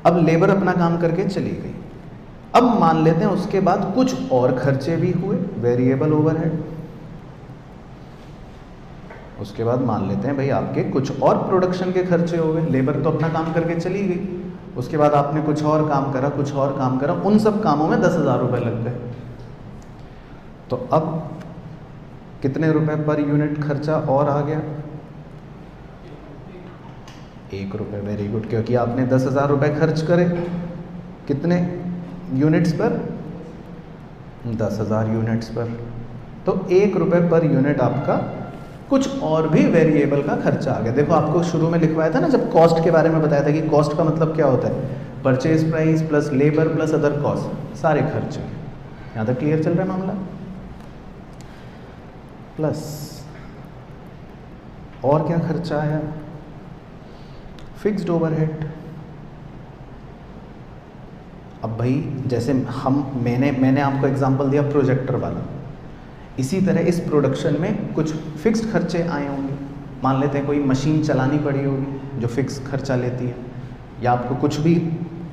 अब लेबर अपना काम करके चली गई। अब मान लेते हैं उसके बाद कुछ और खर्चे भी हुए, वेरिएबल ओवरहेड। उसके बाद मान लेते हैं भाई आपके कुछ और प्रोडक्शन के खर्चे हो गए। लेबर तो अपना काम करके चली गई, उसके बाद आपने कुछ और काम करा, कुछ और काम करा, उन सब कामों में 10,000 रुपये लग गए। तो अब कितने रुपए पर यूनिट खर्चा और आ गया, 1 रुपये, वेरी गुड। क्योंकि आपने 10,000 रुपये खर्च करे कितने यूनिट्स पर, 10,000 यूनिट्स पर। तो 1 रुपये पर यूनिट आपका कुछ और भी वेरिएबल का खर्चा आ गया। देखो आपको शुरू में लिखवाया था ना, जब कॉस्ट के बारे में बताया था कि कॉस्ट का मतलब क्या होता है, purchase price plus labour plus other cost, सारे खर्चे। यहाँ तक क्लियर चल रहा है मामला। प्लस और क्या खर्चा आया? Fixed overhead. अब भाई जैसे मैंने आपको एग्जांपल दिया प्रोजेक्टर वाला, इसी तरह इस प्रोडक्शन में कुछ फिक्स्ड खर्चे आए होंगे। मान लेते हैं कोई मशीन चलानी पड़ी होगी जो फिक्स खर्चा लेती है, या आपको कुछ भी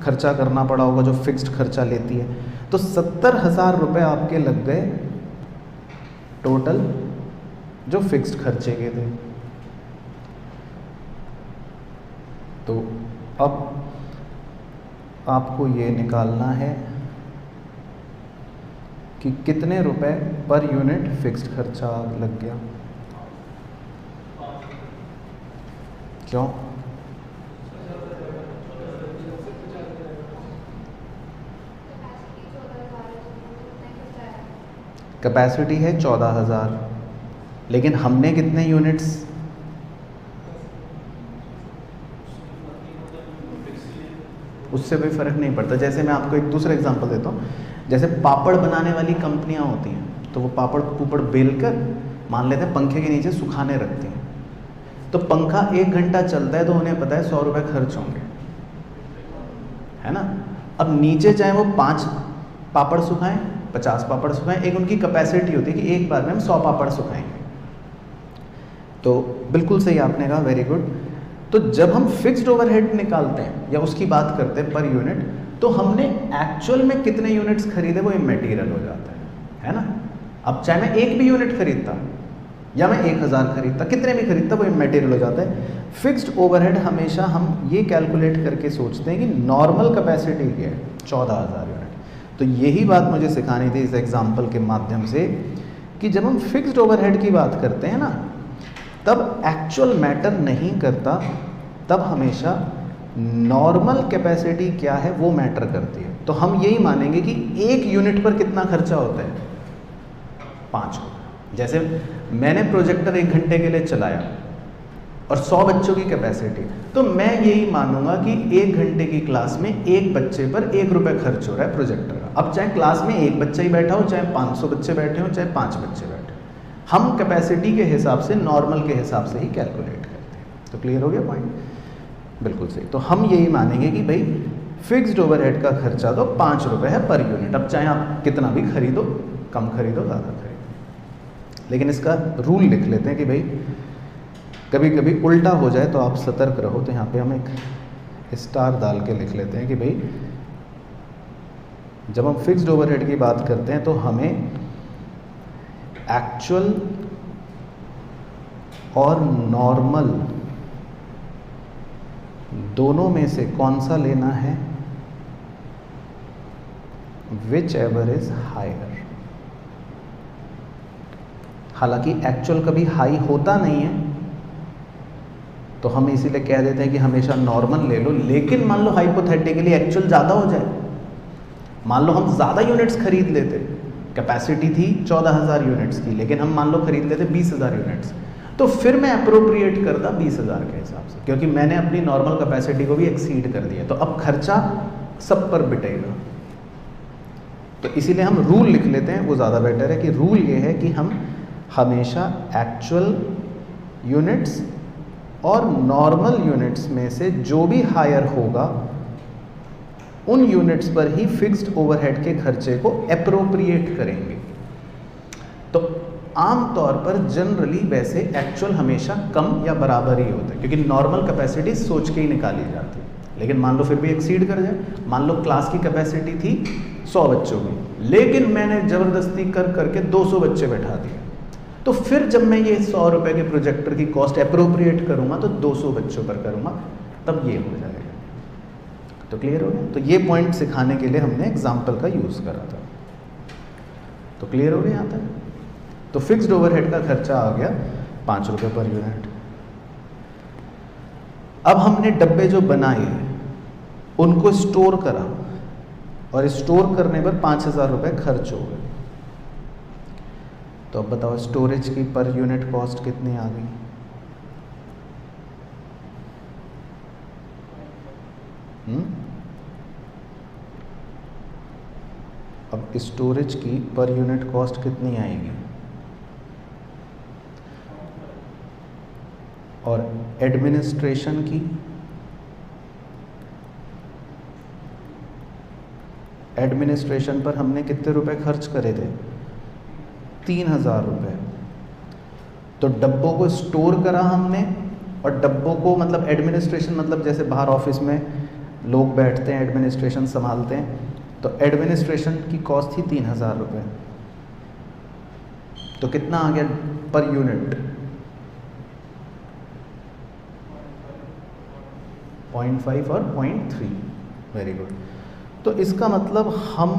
खर्चा करना पड़ा होगा जो फिक्स्ड खर्चा लेती है। तो 70,000 रुपये आपके लग गए टोटल जो फिक्स्ड खर्चे के थे। तो अब आपको ये निकालना है कि कितने रुपए पर यूनिट फिक्स्ड खर्चा लग गया। क्यों? कैपेसिटी है 14,000, लेकिन हमने कितने यूनिट्स? उससे कोई फ़र्क नहीं पड़ता। जैसे मैं आपको एक दूसरा एग्जांपल देता हूँ, जैसे पापड़ बनाने वाली कंपनियाँ होती हैं, तो वो पापड़ पुपड़ बेल कर मान लेते हैं पंखे के नीचे सुखाने रखती हैं। तो पंखा 1 घंटा चलता है तो उन्हें पता है 100 रुपये खर्च होंगे, है ना। अब नीचे चाहे वो 5 पापड़ सुखाएं, 50 पापड़ सुखाएं, एक उनकी कैपेसिटी होती है कि एक बार में हम 100 पापड़ सुखाएंगे। तो बिल्कुल सही आपने कहा, वेरी गुड। तो जब हम फिक्स्ड ओवरहेड निकालते हैं या उसकी बात करते हैं पर यूनिट, तो हमने एक्चुअल में कितने यूनिट्स खरीदे वो इमैटेरियल हो जाता है ना। अब चाहे मैं 1 भी यूनिट खरीदता या मैं 1000 खरीदता, कितने भी खरीदता, वो इमैटेरियल हो जाता है। फिक्स्ड ओवरहेड हमेशा हम ये कैलकुलेट करके सोचते हैं कि नॉर्मल कैपेसिटी क्या है, 14,000 यूनिट। तो यही बात मुझे सिखानी थी इस एग्जाम्पल के माध्यम से कि जब हम फिक्स्ड ओवरहेड की बात करते हैं ना, तब एक्चुअल मैटर नहीं करता, तब हमेशा नॉर्मल कैपेसिटी क्या है वो मैटर करती है। तो हम यही मानेंगे कि 1 यूनिट पर कितना खर्चा होता है, 5 रुपये। जैसे मैंने प्रोजेक्टर 1 घंटे के लिए चलाया और 100 बच्चों की कैपेसिटी, तो मैं यही मानूंगा कि 1 घंटे की क्लास में 1 बच्चे पर 1 रुपये खर्च हो रहा है प्रोजेक्टर का। अब चाहे क्लास में 1 बच्चा ही बैठा हो, चाहे 500 बच्चे बैठे हो, चाहे 5 बच्चे बैठे हो, हम कैपेसिटी के हिसाब से, नॉर्मल के हिसाब से ही कैलकुलेट करते हैं। तो क्लियर हो गया पॉइंट? बिल्कुल सही। तो हम यही मानेंगे कि भाई फिक्स्ड ओवरहेड का खर्चा तो 5 रुपये है पर यूनिट। अब चाहे आप कितना भी खरीदो, कम खरीदो, ज़्यादा खरीदो, लेकिन इसका रूल लिख लेते हैं कि भाई कभी कभी उल्टा हो जाए तो आप सतर्क रहो। तो यहाँ पे हम एक स्टार डाल के लिख लेते हैं कि भाई जब हम फिक्स्ड ओवरहेड की बात करते हैं तो हमें एक्चुअल और नॉर्मल दोनों में से कौन सा लेना है, विच एवर इज हायर। हालांकि एक्चुअल कभी हाई होता नहीं है, तो हम इसीलिए कह देते हैं कि हमेशा नॉर्मल ले लो। लेकिन मान लो हाइपोथेटिकली एक्चुअल ज़्यादा हो जाए, मान लो हम ज़्यादा यूनिट्स खरीद लेते, कैपेसिटी थी 14,000 यूनिट्स की, लेकिन हम मान लो खरीद लेते 20,000 यूनिट्स, तो फिर मैं अप्रोप्रिएट करता 20,000 के हिसाब से, क्योंकि मैंने अपनी नॉर्मल कैपेसिटी को भी एक्सीड कर दिया। तो अब खर्चा सब पर बिटेगा। तो इसीलिए हम रूल लिख लेते हैं, वो ज़्यादा बेटर है कि रूल ये है कि हम हमेशा एक्चुअल यूनिट्स और नॉर्मल यूनिट्स में से जो भी हायर होगा उन यूनिट्स पर ही फिक्स्ड ओवरहेड के खर्चे को एप्रोप्रिएट करेंगे। तो आमतौर पर जनरली वैसे एक्चुअल हमेशा कम या बराबर ही होता है, क्योंकि नॉर्मल कैपेसिटी सोच के ही निकाली जाती है। लेकिन मान लो फिर भी एक्सीड कर जाए, मान लो क्लास की कैपेसिटी थी 100 बच्चों की, लेकिन मैंने ज़बरदस्ती कर करके 200 बच्चे बैठा दिए, तो फिर जब मैं ये 100 रुपये के प्रोजेक्टर की कॉस्ट एप्रोप्रिएट करूँगा तो 200 बच्चों पर करूँगा, तब ये हो जाएगा। तो क्लियर हो गया? तो ये पॉइंट सिखाने के लिए हमने एग्जाम्पल का यूज़ करा था। तो क्लियर हो गया यहाँ तक? तो फिक्स्ड ओवरहेड का खर्चा आ गया 5 रुपये पर यूनिट। अब हमने डब्बे जो बनाए उनको स्टोर करा, और स्टोर करने पर 5,000 रुपये खर्च हो गए। तो अब बताओ स्टोरेज की पर यूनिट कॉस्ट कितनी आ गई? अब स्टोरेज की पर यूनिट कॉस्ट कितनी आएगी? और एडमिनिस्ट्रेशन की एडमिनिस्ट्रेशन पर हमने कितने रुपए खर्च करे थे? 3000 रुपये। तो डब्बों को स्टोर करा हमने, और डब्बों को मतलब एडमिनिस्ट्रेशन मतलब जैसे बाहर ऑफिस में लोग बैठते हैं एडमिनिस्ट्रेशन संभालते हैं, तो एडमिनिस्ट्रेशन की कॉस्ट थी 3000 रुपये। तो कितना आ गया पर यूनिट? 0.5 और 0.3। Very good. तो इसका मतलब हम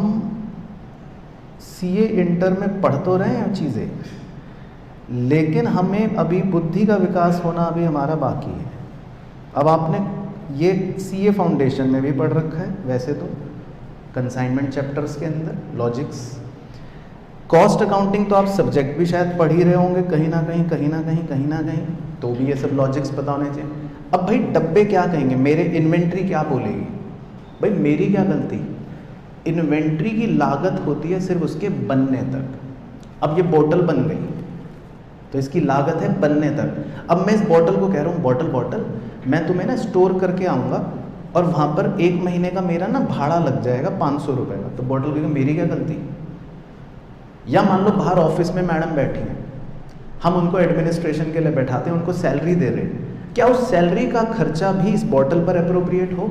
सीए इंटर में पढ़ तो रहे हैं चीज़ें, लेकिन हमें अभी बुद्धि का विकास होना अभी हमारा बाकी है। अब आपने ये सीए फाउंडेशन में भी पढ़ रखा है वैसे तो, कंसाइनमेंट चैप्टर्स के अंदर लॉजिक्स। कॉस्ट अकाउंटिंग तो आप सब्जेक्ट भी शायद पढ़ ही रहे होंगे कहीं ना कहीं, तो भी ये सब लॉजिक्स पता होने चाहिए। अब भाई डब्बे क्या कहेंगे, मेरे इन्वेंट्री क्या बोलेगी? भाई मेरी क्या गलती? इन्वेंट्री की लागत होती है सिर्फ उसके बनने तक। अब ये बोतल बन गई तो इसकी लागत है बनने तक। अब मैं इस बोतल को कह रहा हूँ बोतल मैं तुम्हें ना स्टोर करके आऊँगा और वहाँ पर 1 महीने का मेरा ना भाड़ा लग जाएगा 500 रुपये का, तो बोतल कहेगी मेरी क्या गलती? या मान लो बाहर ऑफिस में मैडम बैठी हैं, हम उनको एडमिनिस्ट्रेशन के लिए बैठाते हैं, उनको सैलरी दे रहे हैं, क्या उस सैलरी का खर्चा भी इस बोतल पर अप्रोप्रिएट हो?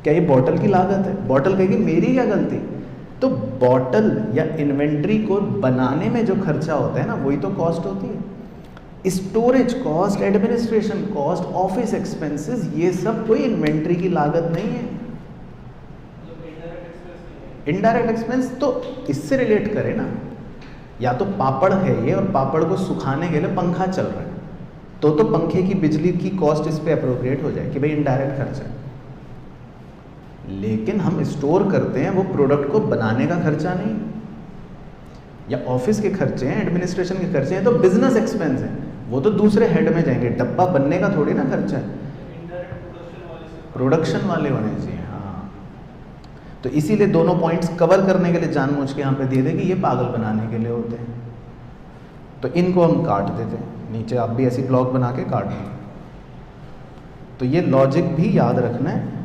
क्या ये बोतल की लागत है? बोतल कहेगी मेरी क्या गलती? तो बोतल या इन्वेंट्री को बनाने में जो खर्चा होता है ना, वही तो कॉस्ट होती है। Storage cost, administration cost, office expenses, ये सब कोई इन्वेंट्री की लागत नहीं है। इनडायरेक्ट एक्सपेंस तो इससे रिलेट करें ना, या तो पापड़ है ये और पापड़ को सुखाने के लिए पंखा चल रहा है, तो पंखे की बिजली की कॉस्ट इस पे अप्रोप्रिएट हो जाए कि भाई इनडायरेक्ट खर्चा है। लेकिन हम स्टोर करते हैं वो प्रोडक्ट को बनाने का खर्चा नहीं, या ऑफिस के खर्चे हैं, एडमिनिस्ट्रेशन के खर्चे हैं, तो बिजनेस एक्सपेंस है, वो तो दूसरे हेड में जाएंगे। डब्बा बनने का थोड़ी ना खर्चा है, प्रोडक्शन वाले होने चाहिए। हाँ, तो इसीलिए दोनों पॉइंट्स कवर करने के लिए जानबूझ के यहाँ पे दिए थे कि ये पागल बनाने के लिए होते हैं, तो इनको हम काट देते हैं। नीचे आप भी ऐसी ब्लॉक बना के काट दें। तो ये लॉजिक भी याद रखना है।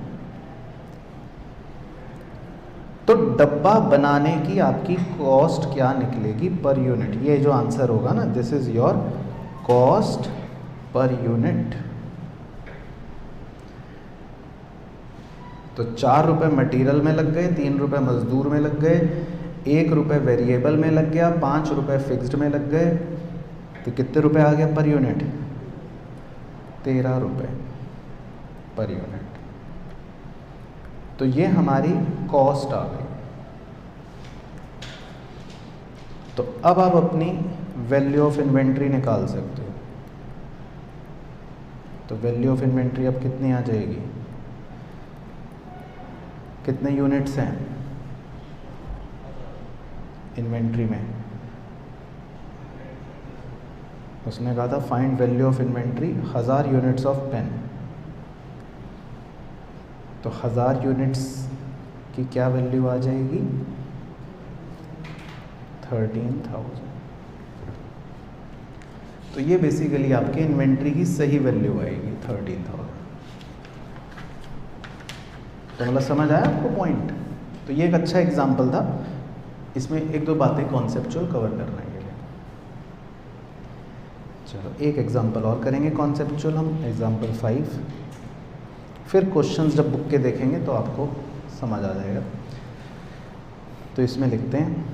तो डब्बा बनाने की आपकी कॉस्ट क्या निकलेगी पर यूनिट? ये जो आंसर होगा ना, this is your cost per unit. तो 4 रुपये मटेरियल में लग गए, 3 रुपये मजदूर में लग गए, 1 रुपये वेरिएबल में लग गया, 5 रुपये फिक्स्ड में लग गए, तो कितने रुपए आ गया पर यूनिट? 13 रुपये पर यूनिट। तो ये हमारी कॉस्ट आ गई। तो अब आप अपनी वैल्यू ऑफ इन्वेंट्री निकाल सकते हो। तो वैल्यू ऑफ इन्वेंट्री अब कितनी आ जाएगी? कितने यूनिट्स हैं इन्वेंट्री में? उसने कहा था find value of inventory 1000 units of pen. तो 1000 यूनिट्स की क्या वैल्यू आ जाएगी? 13,000। तो ये बेसिकली आपके इन्वेंट्री की सही वैल्यू आएगी 13,000। तो मतलब समझ आया आपको पॉइंट? तो ये एक अच्छा एग्जाम्पल था, इसमें 1-2 बातें कॉन्सेप्चुअल कवर करने के लिए। चलो एक एग्जाम्पल और करेंगे कॉन्सेप्चुअल हम, एग्जाम्पल 5। फिर क्वेश्चंस जब बुक के देखेंगे तो आपको समझ आ जाएगा। तो इसमें लिखते हैं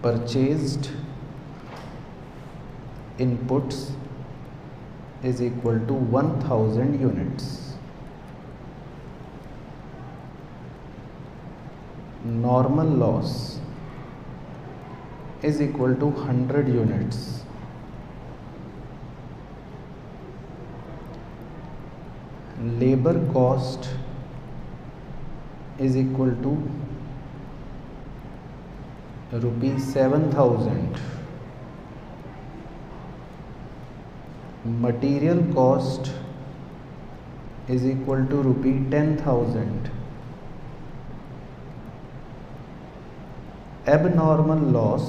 purchased inputs is equal to 1000 units. Normal loss is equal to 100 units. Labour cost is equal to ₹7,000। Material cost is equal to ₹10,000। Abnormal loss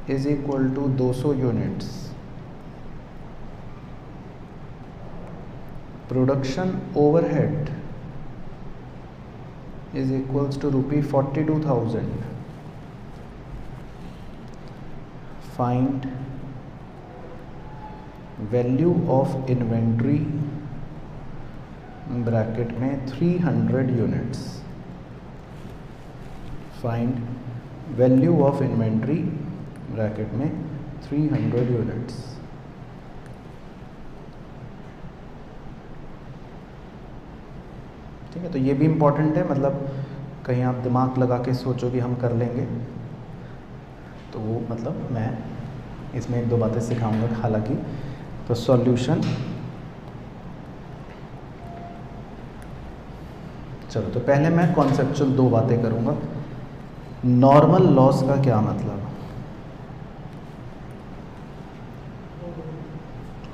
is equal to 200 units, production overhead is equals to ₹42,000, find value of inventory bracket में 300 units, find value of inventory bracket में 300 units. ठीक है, तो ये भी important है, मतलब कहीं आप दिमाग लगा के सोचो कि हम कर लेंगे तो वो मतलब मैं इसमें एक दो बातें सिखाऊंगा हालांकि। तो सॉल्यूशन, चलो तो पहले मैं कॉन्सेप्चुअल दो बातें करूंगा। नॉर्मल लॉस का क्या मतलब,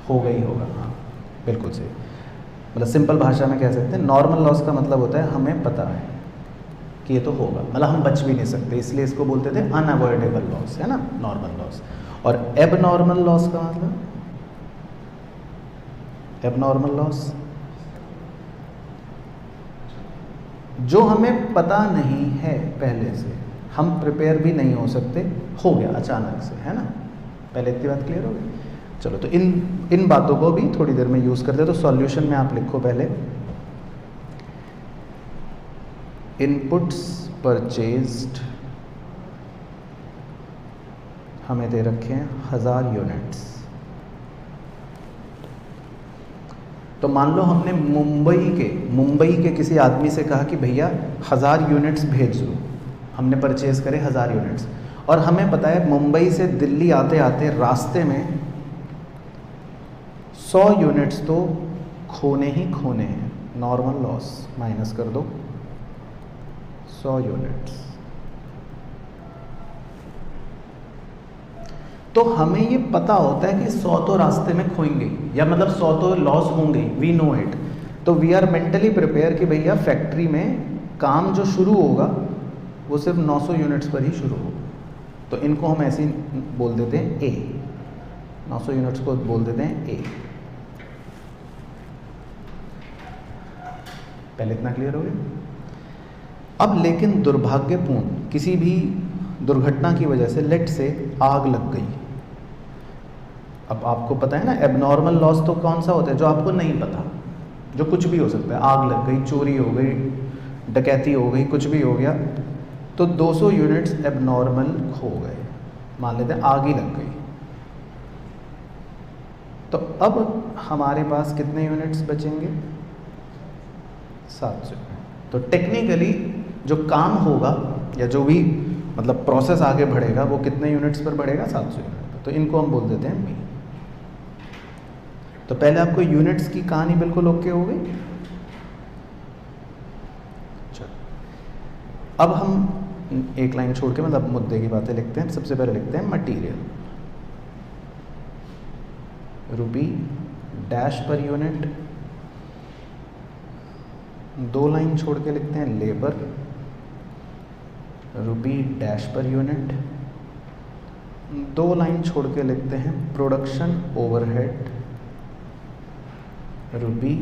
होगा ही होगा, हाँ बिल्कुल सही। मतलब सिंपल भाषा में कह सकते हैं नॉर्मल लॉस का मतलब होता है हमें पता है कि ये तो होगा, मतलब हम बच भी नहीं सकते, इसलिए इसको बोलते थे अनअवॉइडेबल लॉस, है ना नॉर्मल लॉस। और एबनॉर्मल लॉस का मतलब, एबनॉर्मल लॉस जो हमें पता नहीं है पहले से, हम प्रिपेयर भी नहीं हो सकते, हो गया अचानक से, है ना। पहले इतनी बात क्लियर हो गई। चलो तो इन बातों को भी थोड़ी देर में यूज़ करते हैं। तो सॉल्यूशन में आप लिखो पहले, इनपुट्स परचेज्ड हमें दे रखे हैं 1000 यूनिट्स। तो मान लो हमने मुंबई के किसी आदमी से कहा कि भैया 1000 यूनिट्स भेज दो, हमने परचेज करे 1000 यूनिट्स, और हमें पता है मुंबई से दिल्ली आते आते रास्ते में 100 यूनिट्स तो खोने ही खोने हैं। नॉर्मल लॉस माइनस कर दो 100 यूनिट्स। तो हमें ये पता होता है कि 100 तो रास्ते में खोएंगे, या मतलब 100 तो लॉस होंगे, वी नो इट। तो वी आर मेंटली प्रिपेयर कि भैया फैक्ट्री में काम जो शुरू होगा वो सिर्फ 900 यूनिट्स पर ही शुरू होगा। तो इनको हम ऐसे ही बोल देते हैं ए, 900 यूनिट्स को बोल देते हैं ए। पहले इतना क्लियर हो गया। अब लेकिन दुर्भाग्यपूर्ण किसी भी दुर्घटना की वजह से लेट से आग लग गई। अब आपको पता है ना एबनॉर्मल लॉस तो कौन सा होता है, जो आपको नहीं पता, जो कुछ भी हो सकता है, आग लग गई, चोरी हो गई, डकैती हो गई, कुछ भी हो गया, तो 200 यूनिट्स एबनॉर्मल खो गए, मान लेते हैं आग ही लग गई। तो अब हमारे पास कितने यूनिट्स बचेंगे, 700। तो टेक्निकली जो काम होगा या जो भी मतलब प्रोसेस आगे बढ़ेगा वो कितने यूनिट्स पर बढ़ेगा, 700 यूनिट पर। तो इनको हम बोल देते हैं बी। तो पहले आपको यूनिट्स की कहानी बिल्कुल ओके हो गई। चलो अब हम एक लाइन छोड़ के मतलब मुद्दे की बातें लिखते हैं। सबसे पहले लिखते हैं मटेरियल, रुपी डैश पर यूनिट। 2 लाइन छोड़ के लिखते हैं लेबर, रुपी डैश पर यूनिट। 2 लाइन छोड़ के लिखते हैं प्रोडक्शन ओवरहेड, रुपी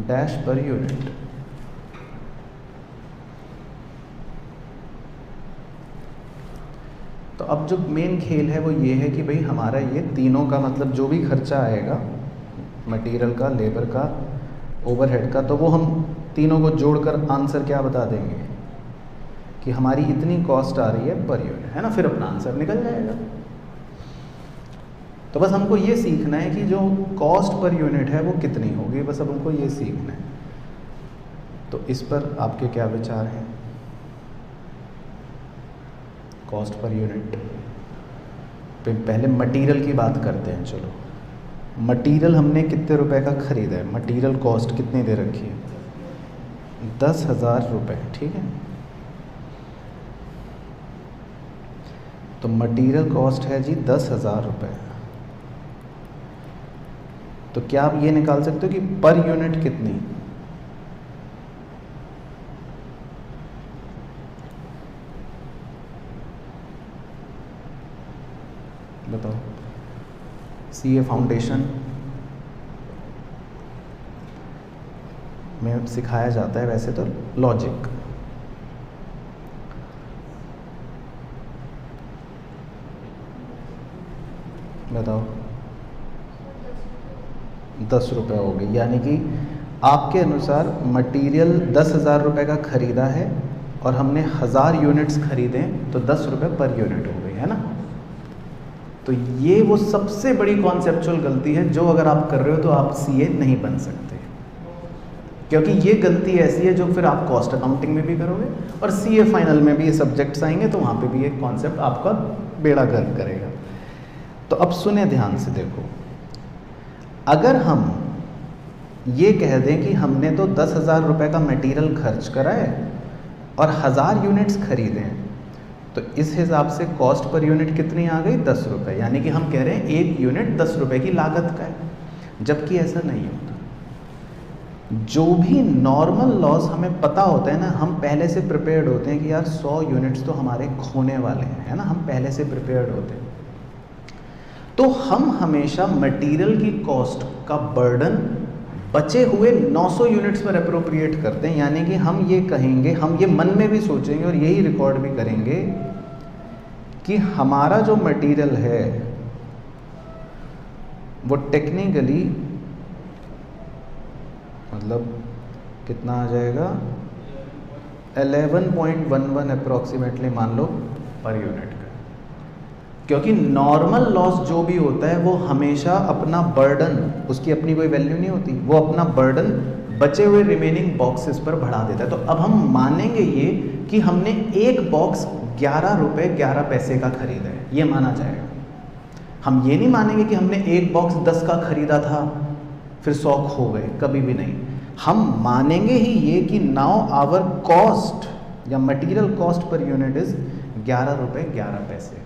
डैश पर यूनिट। तो अब जो मेन खेल है वो ये है कि भाई हमारा ये तीनों का मतलब जो भी खर्चा आएगा, मटेरियल का, लेबर का, ओवरहेड का, तो वो हम तीनों को जोड़कर आंसर क्या बता देंगे कि हमारी इतनी कॉस्ट आ रही है पर यूनिट, है ना। फिर अपना आंसर निकल जाएगा। तो बस हमको ये सीखना है कि जो कॉस्ट पर यूनिट है वो कितनी होगी, बस अब हमको ये सीखना है। तो इस पर आपके क्या विचार हैं, कॉस्ट पर यूनिट पे? पहले मटेरियल की बात करते हैं। चलो मटेरियल हमने कितने रुपए का ख़रीदा है, मटेरियल कॉस्ट कितनी दे रखी है, 10,000 रुपये, ठीक है। तो मटेरियल कॉस्ट है जी 10,000 रुपये। तो क्या आप ये निकाल सकते हो कि पर यूनिट कितनी, बताओ, सीए फाउंडेशन में सिखाया जाता है वैसे तो लॉजिक। बताओ 10 रुपये हो गई, यानी कि आपके अनुसार मटेरियल 10,000 रुपये का ख़रीदा है और हमने 1000 यूनिट्स ख़रीदे तो 10 रुपये पर यूनिट हो गई, है ना। तो ये वो सबसे बड़ी कॉन्सेप्चुअल गलती है जो अगर आप कर रहे हो तो आप सीए नहीं बन सकते, क्योंकि ये गलती ऐसी है जो फिर आप कॉस्ट अकाउंटिंग में भी करोगे और सीए फाइनल में भी ये सब्जेक्ट्स आएंगे तो वहाँ पे भी ये कॉन्सेप्ट आपका बेड़ा गर्क करेगा। तो अब सुने ध्यान से, देखो, अगर हम ये कह दें कि हमने तो 10,000 रुपये का मटेरियल खर्च करा है और 1000 यूनिट्स खरीदे हैं, तो इस हिसाब से कॉस्ट पर यूनिट कितनी आ गई? 10 रुपये। यानी कि हम कह रहे हैं एक यूनिट 10 रुपये की लागत का है, जबकि ऐसा नहीं होता। जो भी नॉर्मल लॉस हमें पता होता है ना, हम पहले से प्रिपेयर्ड होते हैं कि यार 100 यूनिट्स तो हमारे खोने वाले हैं, है ना, हम पहले से प्रिपेयर्ड होते हैं। तो हम हमेशा मटेरियल की कॉस्ट का बर्डन बचे हुए 900 यूनिट्स पर अप्रोप्रिएट करते हैं। यानी कि हम ये कहेंगे, हम ये मन में भी सोचेंगे और यही रिकॉर्ड भी करेंगे कि हमारा जो मटेरियल है वो टेक्निकली मतलब कितना आ जाएगा, 11.11 अप्रॉक्सीमेटली मान लो पर यूनिट का। क्योंकि नॉर्मल लॉस जो भी होता है वो हमेशा अपना बर्डन, उसकी अपनी कोई वैल्यू नहीं होती, वो अपना बर्डन बचे हुए रिमेनिंग बॉक्सेस पर बढ़ा देता है। तो अब हम मानेंगे ये कि हमने एक बॉक्स 11 रुपये 11 पैसे का खरीदा है, ये माना जाएगा। हम ये नहीं मानेंगे कि हमने एक बॉक्स 10 का खरीदा था फिर 100 खो गए, कभी भी नहीं। हम मानेंगे ही ये कि नाउ आवर कॉस्ट या material cost per unit is 11 रुपये 11 पैसे,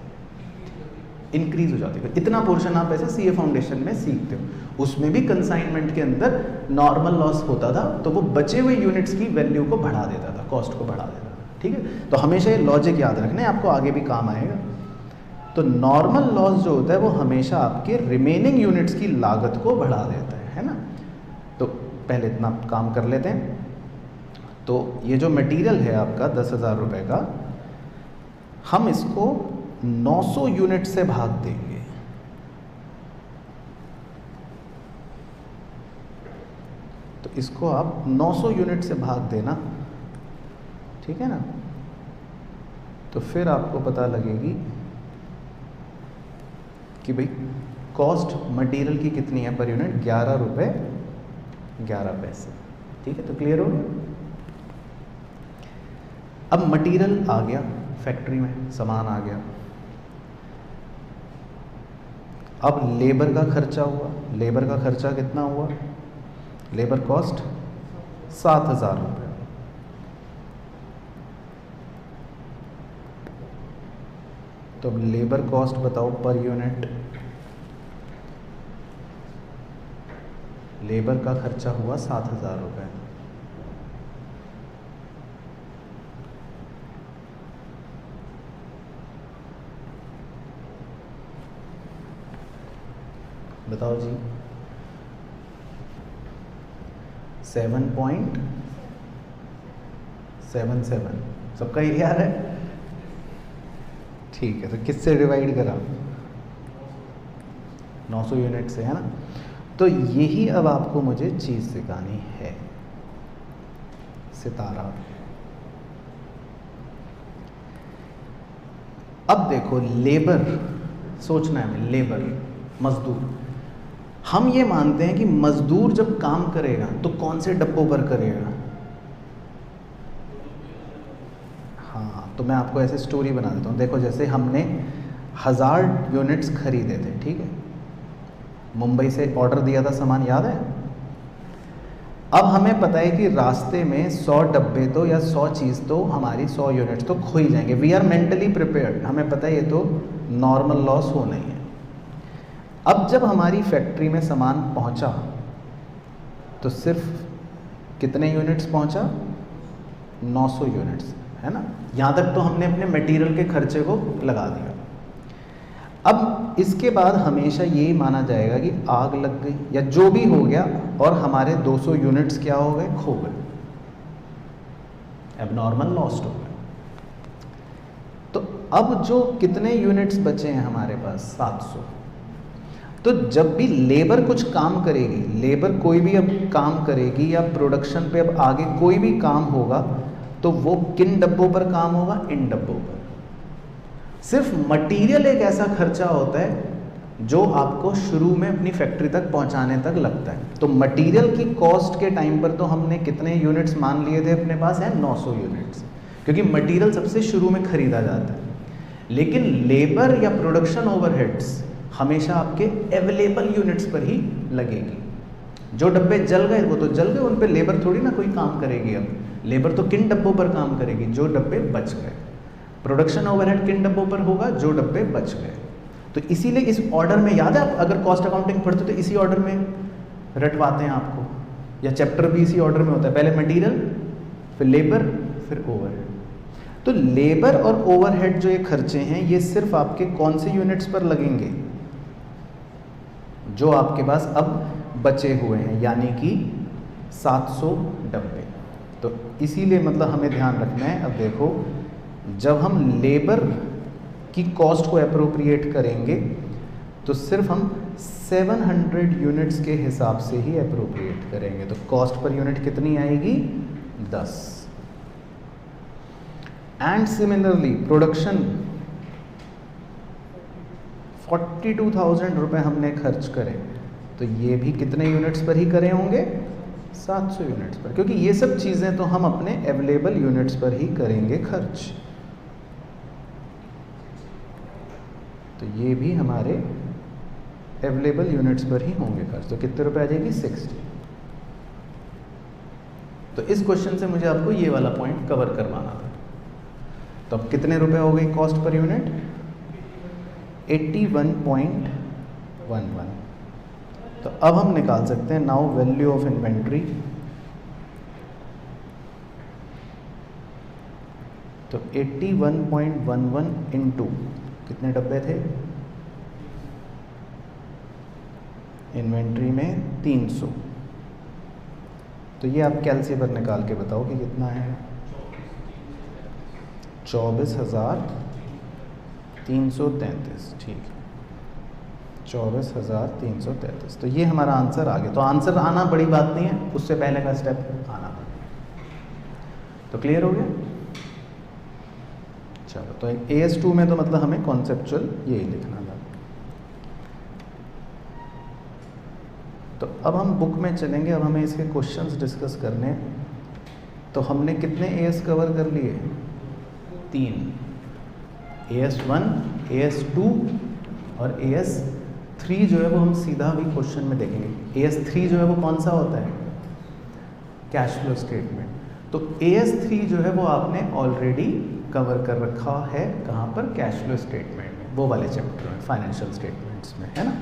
इंक्रीज हो जाती है। इतना पोर्शन आप ऐसे सीए फाउंडेशन में सीखते हो। उसमें भी कंसाइनमेंट के अंदर नॉर्मल लॉस होता था तो वो बचे हुए यूनिट्स की वैल्यू को बढ़ा देता था, कॉस्ट को बढ़ा देता था, ठीक है। तो हमेशा ये लॉजिक याद रखना है, आपको आगे भी काम आएगा। तो नॉर्मल लॉस जो होता है वो हमेशा आपके रिमेनिंग यूनिट्स की लागत को बढ़ा देता है ना। तो पहले इतना काम कर लेते हैं। तो ये जो मटेरियल है आपका 10,000 रुपये का, हम इसको 900 यूनिट से भाग देंगे। तो इसको आप 900 यूनिट से भाग देना, ठीक है ना। तो फिर आपको पता लगेगी कि भाई कॉस्ट मटेरियल की कितनी है पर यूनिट, 11 रुपये 11 पैसे, ठीक है। तो क्लियर हो गया। अब मटेरियल आ गया फैक्ट्री में, सामान आ गया। अब लेबर का खर्चा हुआ। लेबर का खर्चा कितना हुआ? लेबर कॉस्ट 7,000 रुपये। तो अब लेबर कॉस्ट बताओ पर यूनिट। लेबर का खर्चा हुआ 7,000 रुपये। बताओ जी, 7.77 सबका ये याद है? ठीक है। तो किससे डिवाइड करा? 900 यूनिट से, है ना। तो यही अब आपको मुझे चीज़ सिखानी है, सितारा। अब देखो, लेबर सोचना है, लेबर मजदूर। हम ये मानते हैं कि मजदूर जब काम करेगा तो कौन से डब्बों पर करेगा? हाँ, तो मैं आपको ऐसे स्टोरी बना देता हूँ। देखो, जैसे हमने 1000 यूनिट्स खरीदे थे, ठीक है, मुंबई से ऑर्डर दिया था सामान, याद है। अब हमें पता है कि रास्ते में 100 डब्बे तो या 100 चीज़ तो हमारी 100 यूनिट्स तो खो ही जाएंगे। वी आर मेंटली प्रिपेयर्ड, हमें पता है ये तो नॉर्मल लॉस होना ही है। अब जब हमारी फैक्ट्री में सामान पहुंचा तो सिर्फ कितने यूनिट्स पहुंचा? 900 यूनिट्स, है ना। यहाँ तक तो हमने अपने मटेरियल के खर्चे को लगा दिया। अब इसके बाद हमेशा ये माना जाएगा कि आग लग गई या जो भी हो गया और हमारे 200 यूनिट्स क्या हो गए, खो गए, एबनॉर्मल लॉस्ट हो गए। तो अब जो कितने यूनिट्स बचे हैं हमारे पास, 700। तो जब भी लेबर कुछ काम करेगी, लेबर कोई भी अब काम करेगी या प्रोडक्शन पे अब आगे कोई भी काम होगा, तो वो किन डब्बों पर काम होगा, इन डब्बों पर। सिर्फ मटेरियल एक ऐसा खर्चा होता है जो आपको शुरू में अपनी फैक्ट्री तक पहुंचाने तक लगता है। तो मटेरियल की कॉस्ट के टाइम पर तो हमने कितने यूनिट्स मान लिए थे, अपने पास है 900 यूनिट्स, क्योंकि मटेरियल सबसे शुरू में खरीदा जाता है। लेकिन लेबर या प्रोडक्शन ओवरहेड्स हमेशा आपके अवेलेबल यूनिट्स पर ही लगेगी। जो डब्बे जल गए वो तो जल गए, उन पे लेबर थोड़ी ना कोई काम करेगी। अब लेबर तो किन डब्बों पर काम करेगी, जो डब्बे बच गए। प्रोडक्शन ओवरहेड किन डब्बों पर होगा, जो डब्बे बच गए। तो इसीलिए इस ऑर्डर में, याद है आप अगर कॉस्ट अकाउंटिंग पढ़ते तो इसी ऑर्डर में रटवाते हैं आपको, या चैप्टर भी इसी ऑर्डर में होता है, पहले मटेरियल, फिर लेबर, फिर ओवरहेड। तो लेबर और ओवरहेड जो ये खर्चे हैं, ये सिर्फ आपके कौन से यूनिट्स पर लगेंगे, जो आपके पास अब बचे हुए हैं, यानी कि 700 डब्बे। तो इसीलिए मतलब हमें ध्यान रखना है। अब देखो, जब हम लेबर की कॉस्ट को अप्रोप्रिएट करेंगे तो सिर्फ हम 700 यूनिट्स के हिसाब से ही अप्रोप्रिएट करेंगे। तो कॉस्ट पर यूनिट कितनी आएगी, 10। एंड सिमिलरली प्रोडक्शन 42,000 रुपये हमने खर्च करे, तो ये भी कितने यूनिट्स पर ही करे होंगे, 700 यूनिट्स पर, क्योंकि ये सब चीज़ें तो हम अपने अवेलेबल यूनिट्स पर ही करेंगे खर्च। तो ये भी हमारे अवेलेबल यूनिट्स पर ही होंगे खर्च। तो कितने रुपए आ जाएगी, 60। तो इस क्वेश्चन से मुझे आपको ये वाला पॉइंट कवर करवाना था। तो अब कितने रुपए हो गई कॉस्ट पर यूनिट, 81.11। तो अब हम निकाल सकते हैं नाउ वैल्यू ऑफ इन्वेंट्री। तो 81.11 इंटू कितने डब्बे थे, इन्वेंट्री में 300। तो ये आप कैलसी पर निकाल के बताओ कि कितना है, 24,333। ठीक है, 24,333। तो ये हमारा आंसर आ गया। तो आंसर आना बड़ी बात नहीं है, उससे पहले का स्टेप आना। तो क्लियर हो गया। चलो, तो AS2 में तो मतलब हमें कॉन्सेप्चुअल यही लिखना था। तो अब हम बुक में चलेंगे, अब हमें इसके क्वेश्चंस डिस्कस करने। तो हमने कितने AS कवर कर लिए, 3, AS1, AS2 और AS3 जो है वो हम सीधा भी क्वेश्चन में देखेंगे। AS3 जो है वो कौन सा होता है, कैश फ्लो स्टेटमेंट। तो AS3 जो है वो आपने ऑलरेडी कवर कर रखा है, कहाँ पर, कैश फ्लो स्टेटमेंट में, वो वाले चैप्टर में, फाइनेंशियल स्टेटमेंट्स में, है ना।